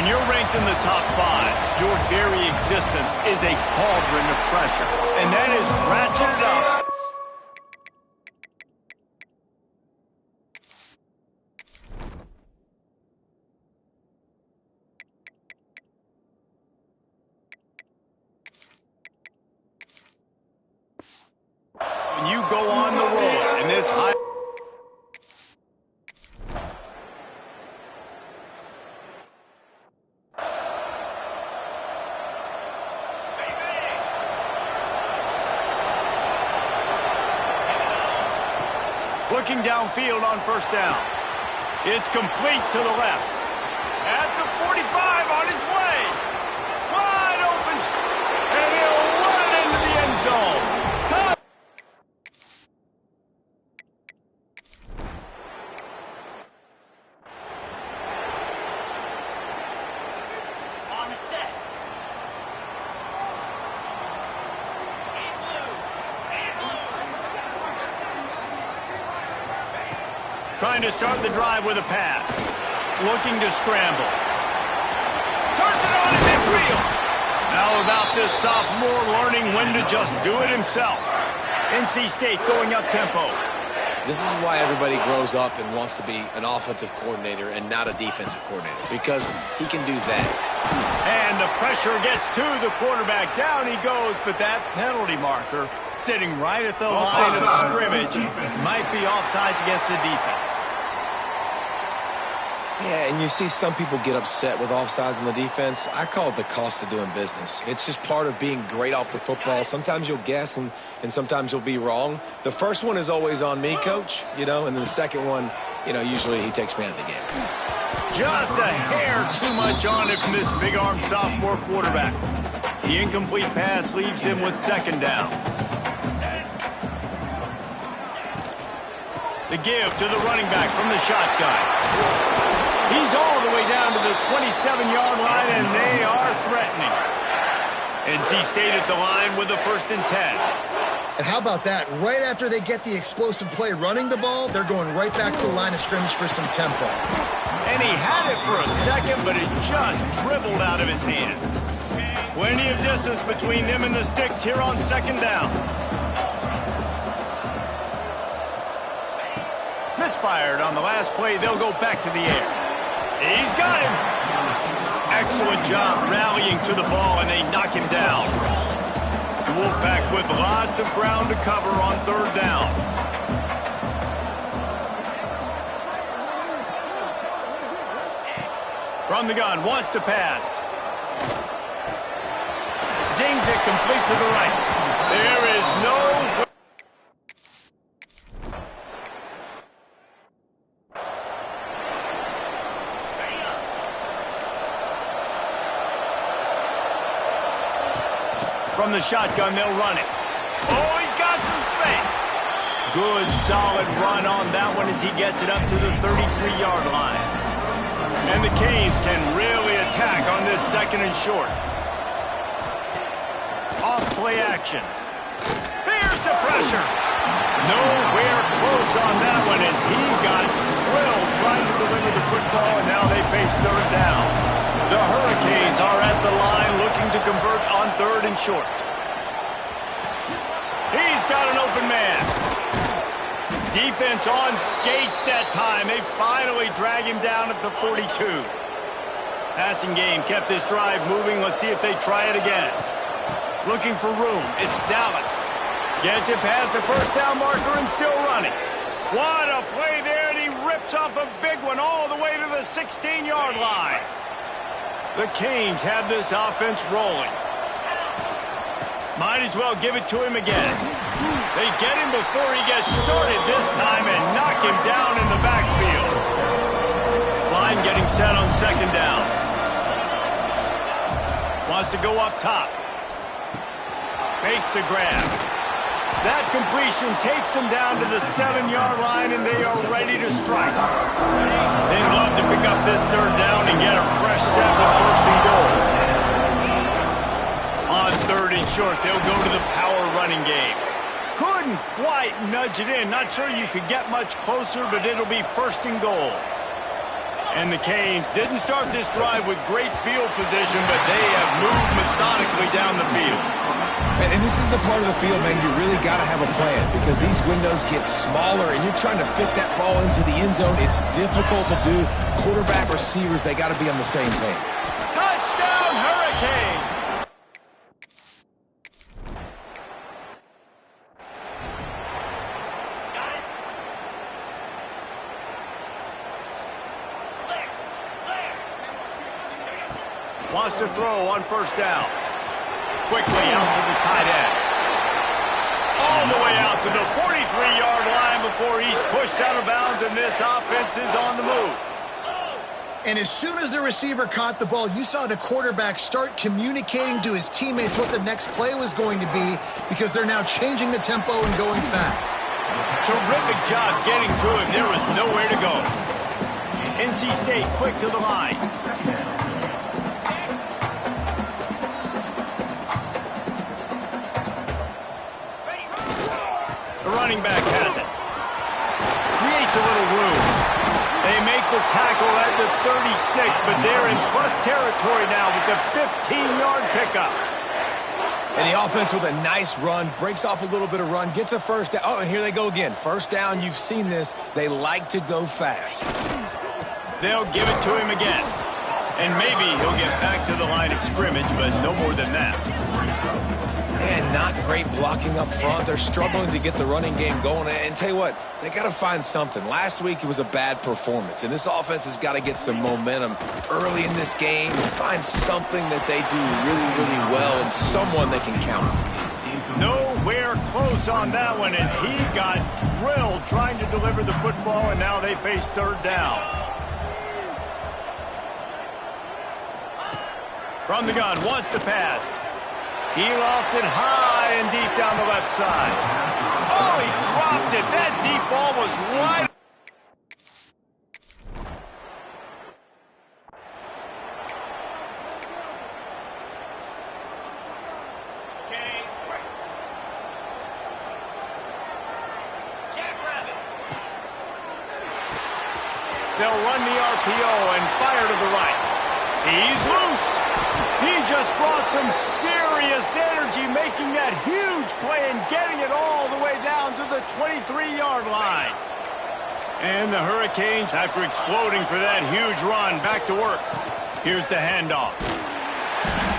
When you're ranked in the top 5, your very existence is a cauldron of pressure. And that is ratcheted up. When you go on the roll in this high... Looking downfield on first down. It's complete to the left. At the 45 on his way. Wide open. And he'll run it into the end zone. On the set. Trying to start the drive with a pass. Looking to scramble. Turns it on and then reel. How about this sophomore learning when to just do it himself? NC State going up tempo. This is why everybody grows up and wants to be an offensive coordinator and not a defensive coordinator, because he can do that. And the pressure gets to the quarterback. Down he goes, but that penalty marker sitting right at the line of scrimmage might be offsides against the defense. Yeah, and you see some people get upset with offsides in the defense. I call it the cost of doing business. It's just part of being great off the football. Sometimes you'll guess and sometimes you'll be wrong. The first one is always on me, coach, and then the second one, usually he takes me out of the game. Just a hair too much on it from this big-armed sophomore quarterback. The incomplete pass leaves him with second down. The give to the running back from the shotgun. He's all the way down to the 27-yard line, and they are threatening. NC State at the line with the 1st and 10. And how about that? Right after they get the explosive play running the ball, they're going right back to the line of scrimmage for some tempo. And he had it for a second, but it just dribbled out of his hands. Plenty of distance between them and the sticks here on second down. Misfired on the last play. They'll go back to the air. He's got him. Excellent job rallying to the ball, and they knock him down. The Wolfpack with lots of ground to cover on third down. From the gun, wants to pass. Zings it complete to the right. There is no... From the shotgun, they'll run it. Oh, he's got some space. Good, solid run on that one as he gets it up to the 33-yard line. And the Canes can really attack on this 2nd and short. Off play action. Here's the pressure. Nowhere close on that one as he got drilled trying to deliver the football, and now they face third down. The Hurricanes are at the line looking to convert on 3rd and short. He's got an open man. Defense on skates that time. They finally drag him down at the 42. Passing game kept this drive moving. Let's see if they try it again. Looking for room. It's Dallas. Gets it past the first down marker and still running. What a play there, and he rips off a big one all the way to the 16-yard line. The Canes have this offense rolling. Might as well give it to him again. They get him before he gets started this time and knock him down in the backfield. Line getting set on second down. Wants to go up top. Makes the grab. That completion takes them down to the 7-yard line, and they are ready to strike. They'd love to pick up this third down and get a fresh set with 1st and goal. On 3rd and short, they'll go to the power running game. Couldn't quite nudge it in. Not sure you could get much closer, but it'll be 1st and goal. And the Canes didn't start this drive with great field position, but they have moved methodically down the field. And this is the part of the field, man, you really got to have a plan because these windows get smaller and you're trying to fit that ball into the end zone. It's difficult to do. Quarterback, receivers, they got to be on the same page. Touchdown, Hurricanes! Wants to throw on first down. Quickly out to the tight end. All the way out to the 43-yard line before he's pushed out of bounds, and this offense is on the move. And as soon as the receiver caught the ball, you saw the quarterback start communicating to his teammates what the next play was going to be because they're now changing the tempo and going fast. Terrific job getting to him. There was nowhere to go. NC State quick to the line. The running back has it. Creates a little room. They make the tackle at the 36, but they're in plus territory now with the 15-yard pickup. And the offense with a nice run, breaks off a little bit of run, gets a first down. Oh, and here they go again. First down, you've seen this. They like to go fast. They'll give it to him again. And maybe he'll get back to the line of scrimmage, but no more than that. And not great blocking up front. They're struggling to get the running game going. And tell you what, they got to find something. Last week it was a bad performance, and this offense has got to get some momentum early in this game and find something that they do really, really well and someone they can count on. Nowhere close on that one as he got drilled trying to deliver the football, and now they face third down. From the gun, wants to pass. He lost it high and deep down the left side. Oh, he dropped it. That deep ball was right. They'll run the RPO and fire to the right. He's loose. He just brought some serious energy, making that huge play and getting it all the way down to the 23-yard line. And the Hurricanes, after exploding for that huge run, back to work. Here's the handoff.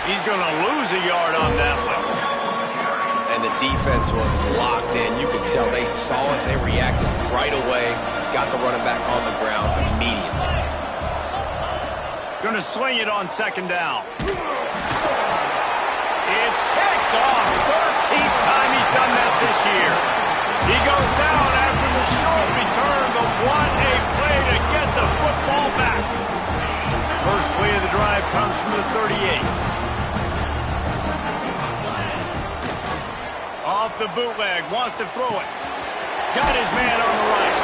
He's going to lose a yard on that one. And the defense was locked in. You could tell they saw it. They reacted right away. Got the running back on the ground immediately. Going to swing it on second down. It's picked off. 13th time he's done that this year. He goes down after the short return, but what a play to get the football back. First play of the drive comes from the 38. Off the bootleg, wants to throw it. Got his man on the right.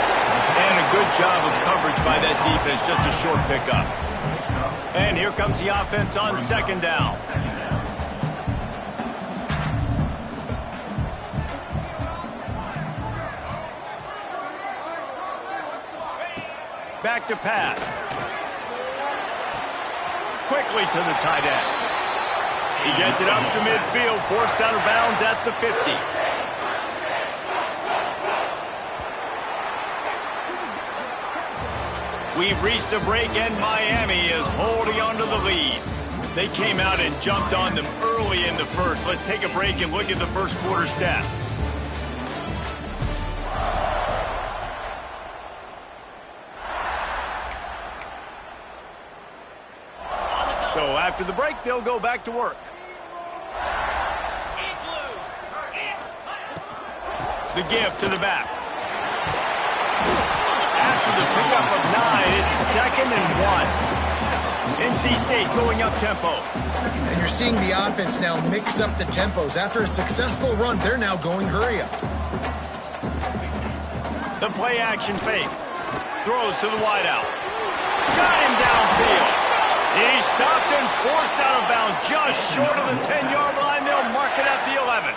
And a good job of coverage by that defense, just a short pickup. And here comes the offense on second down. Back to pass. Quickly to the tight end. He gets it up to midfield, forced out of bounds at the 50. We've reached a break, and Miami is holding on to the lead. They came out and jumped on them early in the first. Let's take a break and look at the first quarter stats. So after the break, they'll go back to work. The give to the back. After the pickup of 9, it's 2nd and 1. NC State going up tempo. And you're seeing the offense now mix up the tempos. After a successful run, they're now going hurry up. The play action fake. Throws to the wideout. Got him downfield. He stopped and forced out of bounds just short of the 10-yard line. They'll mark it at the 11.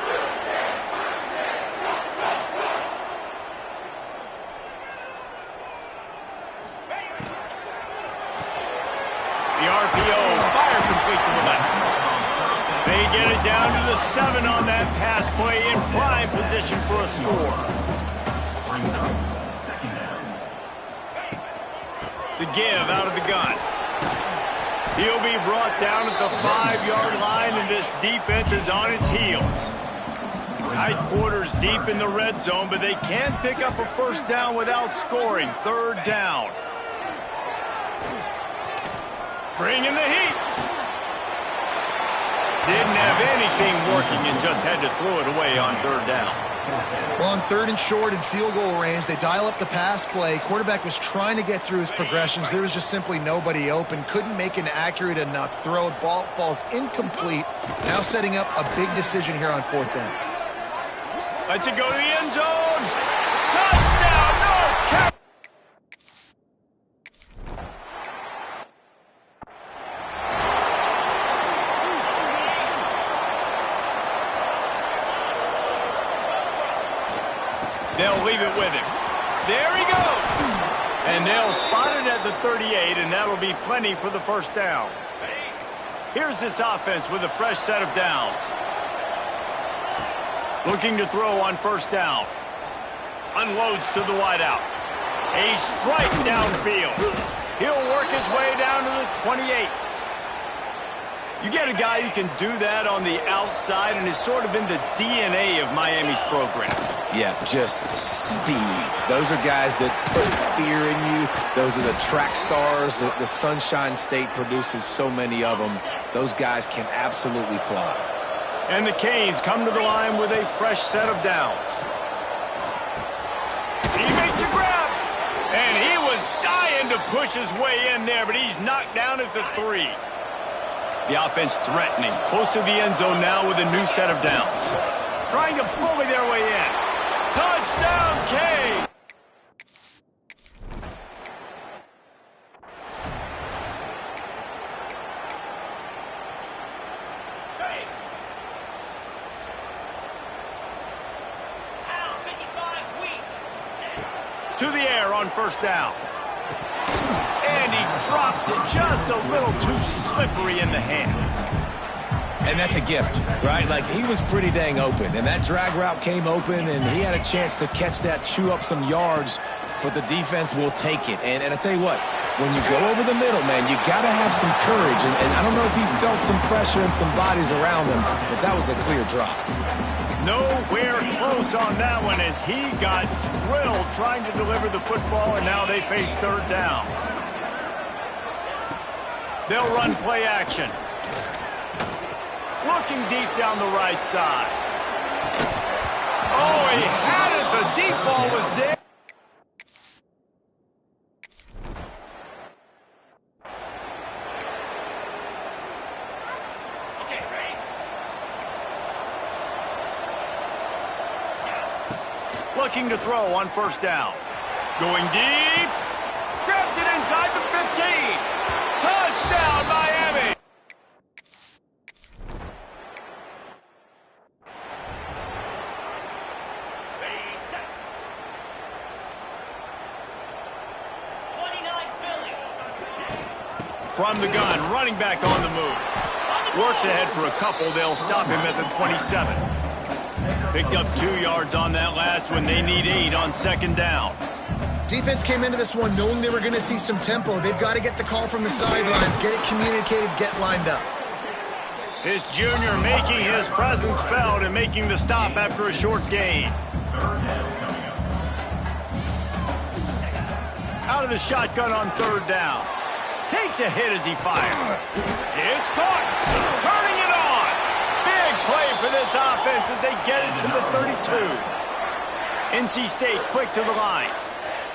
They get it down to the 7 on that pass play in prime position for a score. Brings up second down. The give out of the gun. He'll be brought down at the 5-yard line, and this defense is on its heels. Tight quarters deep in the red zone, but they can pick up a first down without scoring. Third down. Bringing the heat. Didn't have anything working and just had to throw it away on third down. Well, on third and short and field goal range, they dial up the pass play. Quarterback was trying to get through his progressions. There was just simply nobody open. Couldn't make an accurate enough throw. Ball falls incomplete. Now setting up a big decision here on fourth down. Let's it go to the end zone. Touchdown, North Carolina. They'll leave it with him. There he goes. And they'll spot it at the 38, and that'll be plenty for the first down. Here's this offense with a fresh set of downs. Looking to throw on first down. Unloads to the wideout. A strike downfield. He'll work his way down to the 28. You get a guy who can do that on the outside and is sort of in the DNA of Miami's program. Yeah, just speed. Those are guys that put fear in you. Those are the track stars. The Sunshine State produces so many of them. Those guys can absolutely fly. And the Canes come to the line with a fresh set of downs. He makes a grab. And he was dying to push his way in there, but he's knocked down at the 3. The offense threatening. Close to the end zone now with a new set of downs. Trying to bully their way in. Touchdown, Canes! To the air on first down. And he drops it just a little too slippery in the hands. And that's a gift, right? Like, he was pretty dang open, and that drag route came open, and he had a chance to catch that, chew up some yards, but the defense will take it. And I tell you what, when you go over the middle, man, you got to have some courage. And I don't know if he felt some pressure and some bodies around him, but that was a clear drop. Nowhere close on that one as he got drilled trying to deliver the football, and now they face third down. They'll run play action. Looking deep down the right side. Oh, he had it. The deep ball was there. Looking to throw on first down. Going deep. Grabs it inside the 15. Touchdown, Miami. From the gun, running back on the move. Works ahead for a couple. They'll stop him at the 27. Picked up 2 yards on that last one. They need 8 on second down. Defense came into this one knowing they were going to see some tempo. They've got to get the call from the sidelines, get it communicated, get lined up. This junior making his presence felt and making the stop after a short gain. Out of the shotgun on third down. Takes a hit as he fires. It's caught. Turning it on. Big play for this offense as they get it to the 32. NC State quick to the line.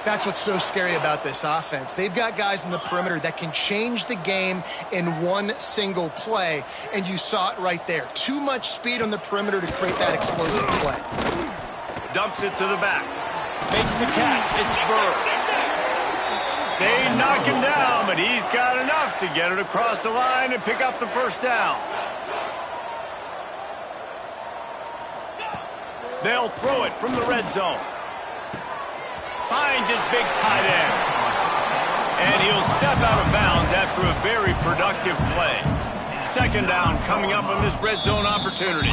That's what's so scary about this offense. They've got guys in the perimeter that can change the game in one single play, and you saw it right there. Too much speed on the perimeter to create that explosive play. Dumps it to the back. Makes the catch. It's Bird. They knock him down, but he's got enough to get it across the line and pick up the first down. They'll throw it from the red zone. Finds his big tight end. And he'll step out of bounds after a very productive play. Second down coming up on this red zone opportunity.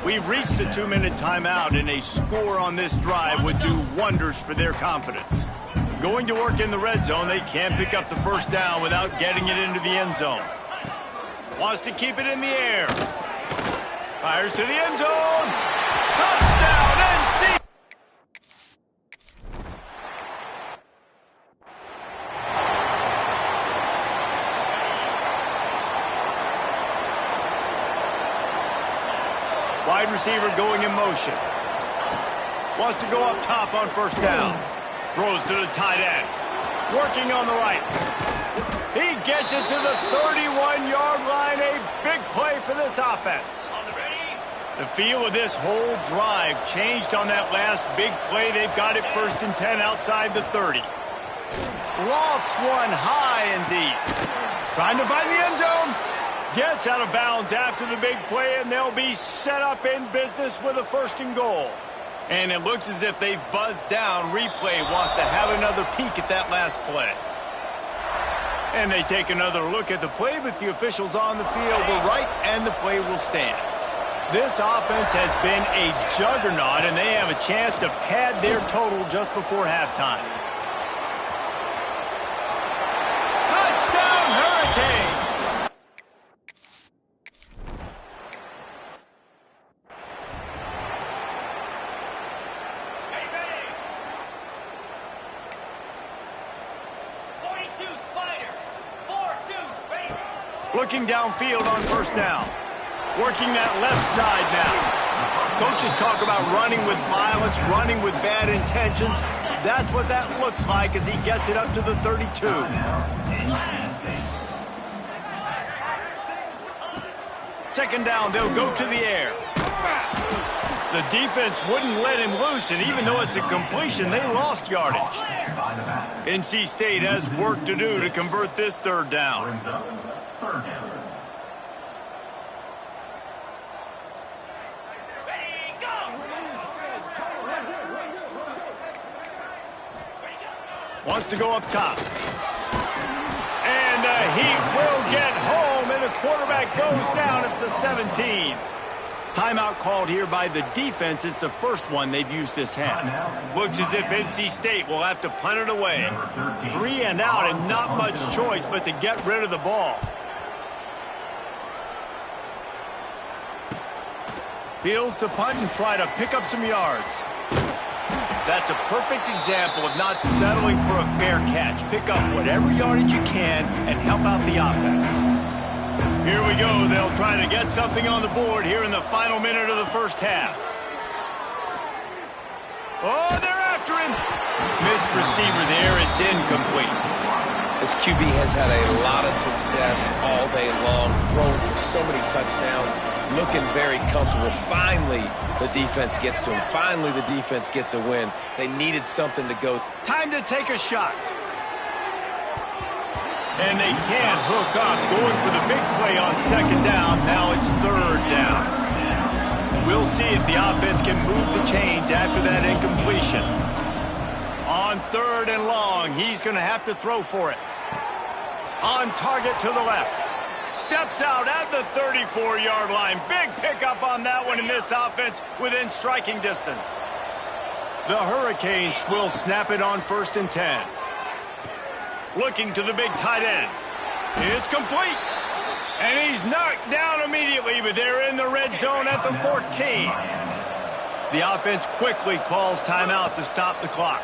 We've reached the 2-minute timeout, and a score on this drive would do wonders for their confidence. Going to work in the red zone, they can't pick up the first down without getting it into the end zone. Wants to keep it in the air. Fires to the end zone. Touchdown, NC! Wide receiver going in motion. Wants to go up top on first down. Throws to the tight end. Working on the right. He gets it to the 31-yard line. A big play for this offense. The feel of this whole drive changed on that last big play. They've got it 1st and 10 outside the 30. Lofts one high and deep. Trying to find the end zone. Gets out of bounds after the big play, and they'll be set up in business with a 1st and goal. And it looks as if they've buzzed down. Replay wants to have another peek at that last play. And they take another look at the play, but the officials on the field were right, and the play will stand. This offense has been a juggernaut, and they have a chance to pad their total just before halftime. Touchdown, Hurricanes! Looking downfield on first down. Working that left side now. Coaches talk about running with violence, running with bad intentions. That's what that looks like as he gets it up to the 32. Second down, they'll go to the air. The defense wouldn't let him loose, and even though it's a completion, they lost yardage. NC State has work to do to convert this third down. Wants to go up top. And the Heat will get home, and the quarterback goes down at the 17. Timeout called here by the defense. It's the first one they've used this half. Looks as if NC State will have to punt it away. 3 and out, and not much choice but to get rid of the ball. Fields to punt and try to pick up some yards. That's a perfect example of not settling for a fair catch. Pick up whatever yardage you can and help out the offense. Here we go. They'll try to get something on the board here in the final minute of the first half. Oh, they're after him. Missed receiver there. It's incomplete. This QB has had a lot of success all day long, throwing for so many touchdowns, looking very comfortable. Finally, the defense gets to him. Finally, the defense gets a win. They needed something to go. Time to take a shot. And they can't hook up, going for the big play on second down. Now it's third down. We'll see if the offense can move the chains after that incompletion. On third and long, he's going to have to throw for it. On target to the left. Steps out at the 34-yard line. Big pickup on that one in this offense within striking distance. The Hurricanes will snap it on 1st and 10. Looking to the big tight end. It's complete. And he's knocked down immediately, but they're in the red zone at the 14. The offense quickly calls timeout to stop the clock.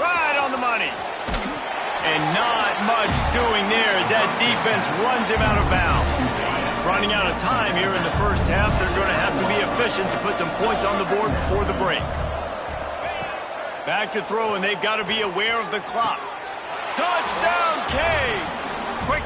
Right on the money. And not much doing there as that defense runs him out of bounds. Running out of time here in the first half. They're going to have to be efficient to put some points on the board before the break. Back to throw, and they've got to be aware of the clock. Touchdown, Canes! Quick.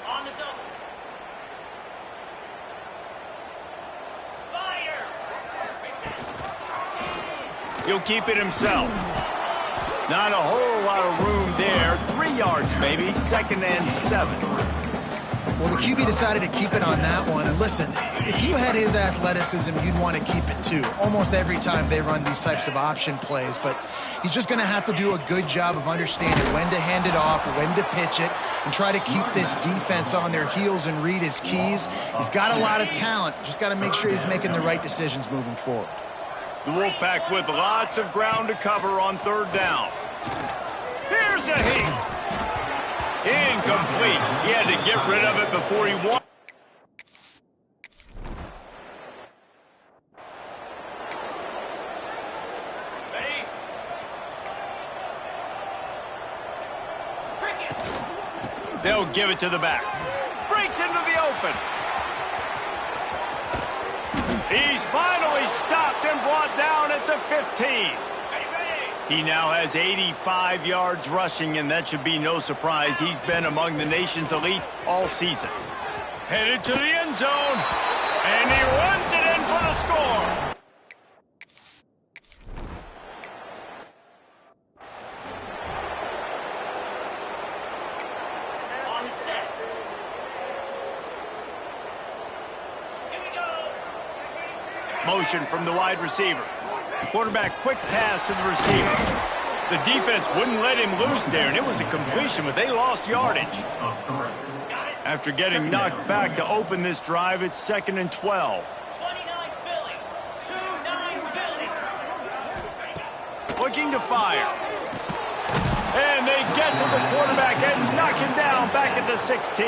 On the double. Spire! He'll keep it himself. Not a whole lot of room there. 3 yards maybe, 2nd and 7. Well, the QB decided to keep it on that one. And listen, if you had his athleticism, you'd want to keep it too. Almost every time they run these types of option plays. But he's just going to have to do a good job of understanding when to hand it off, when to pitch it, and try to keep this defense on their heels and read his keys. He's got a lot of talent. Just got to make sure he's making the right decisions moving forward. The Wolfpack with lots of ground to cover on 3rd down. Here's a heat. Incomplete. He had to get rid of it before he won. They'll give it to the back. Breaks into the open. He's finally stopped and brought down at the 15. He now has 85 yards rushing, and that should be no surprise. He's been among the nation's elite all season. Headed to the end zone, and he runs it in for the score. Motion from the wide receiver. Quarterback quick pass to the receiver. The defense wouldn't let him loose there, and it was a completion, but they lost yardage. After getting knocked back to open this drive, it's 2nd and 12. 29 Philly. 2-9 Philly. Looking to fire. And they get to the quarterback and knock him down back at the 16.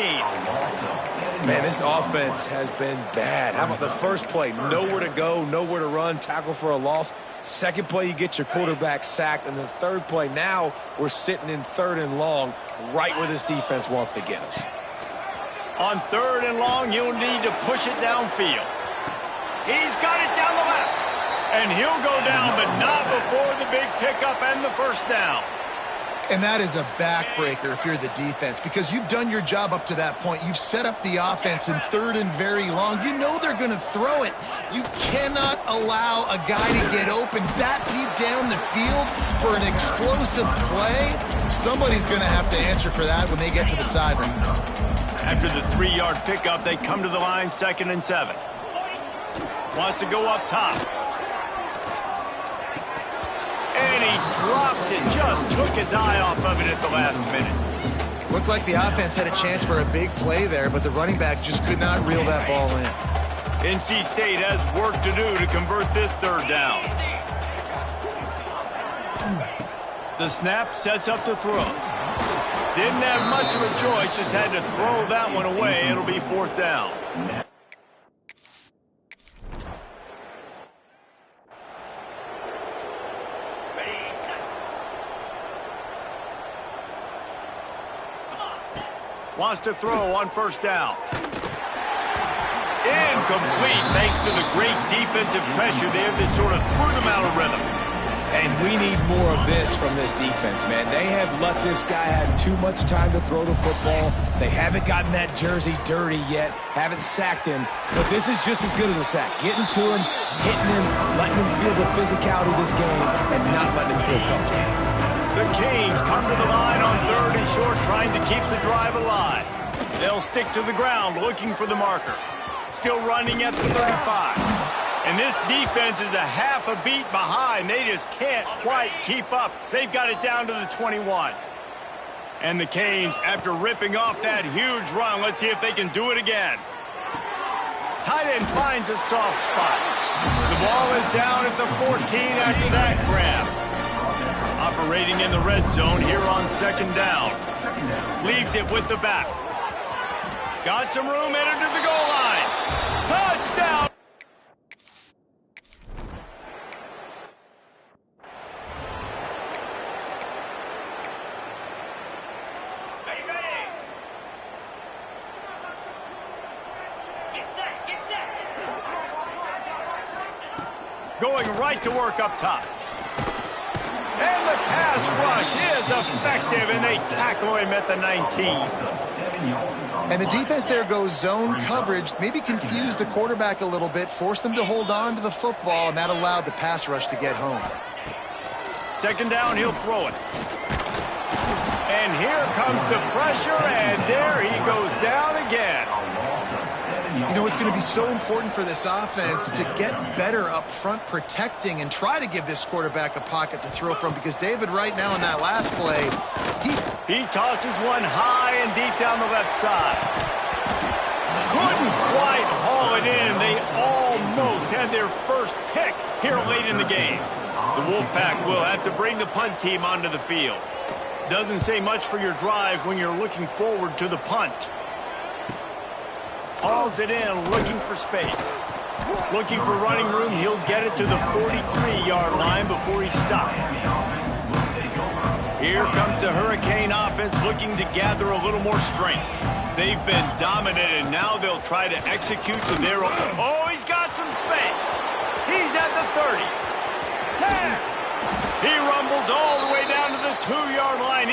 Man, this offense has been bad. How about the first play? Nowhere to go, nowhere to run, tackle for a loss. Second play, you get your quarterback sacked. And the third play, now we're sitting in 3rd and long, right where this defense wants to get us. On 3rd and long, you'll need to push it downfield. He's got it down the left. And he'll go down, but not before the big pickup and the first down. And that is a backbreaker if you're the defense, because you've done your job up to that point. You've set up the offense in 3rd and very long. You know they're going to throw it. You cannot allow a guy to get open that deep down the field for an explosive play. Somebody's going to have to answer for that when they get to the sideline. After the 3-yard pickup, they come to the line, 2nd and 7. Wants to go up top. And he drops it. Just took his eye off of it at the last minute. Looked like the offense had a chance for a big play there, but the running back just could not reel that ball in. NC State has work to do to convert this 3rd down. The snap sets up to throw. Didn't have much of a choice, just had to throw that one away. It'll be 4th down. Wants to throw on 1st down. Incomplete, thanks to the great defensive pressure there that sort of threw them out of rhythm. And we need more of this from this defense, man. They have let this guy have too much time to throw the football. They haven't gotten that jersey dirty yet, haven't sacked him. But this is just as good as a sack. Getting to him, hitting him, letting him feel the physicality of this game, and not letting him feel comfortable. The Canes come to the line on 3rd and short, trying to keep the drive alive. They'll stick to the ground, looking for the marker. Still running at the 35. And this defense is a half a beat behind. They just can't quite keep up. They've got it down to the 21. And the Canes, after ripping off that huge run, let's see if they can do it again. Tight end finds a soft spot. The ball is down at the 14 after that grab. Operating in the red zone here on 2nd down. Leaves it with the back. Got some room, headed to the goal line. Touchdown! Going right to work up top. And the pass rush is effective, and they tackle him at the 19. And the defense there goes zone coverage, maybe confused the quarterback a little bit, forced him to hold on to the football, and that allowed the pass rush to get home. Second down, he'll throw it. And here comes the pressure, and there he goes down again. You know, it's going to be so important for this offense to get better up front protecting and try to give this quarterback a pocket to throw from, because David right now in that last play, he tosses one high and deep down the left side. Couldn't quite haul it in. They almost had their first pick here late in the game. The Wolfpack will have to bring the punt team onto the field. Doesn't say much for your drive when you're looking forward to the punt. Hauls it in, looking for space. Looking for running room, he'll get it to the 43-yard line before he's stopped. Here comes the Hurricane offense looking to gather a little more strength. They've been dominated, and now they'll try to execute to their own. Oh, he's got some space. He's at the 30. 10. He rumbles all the way down to the 2-yard line.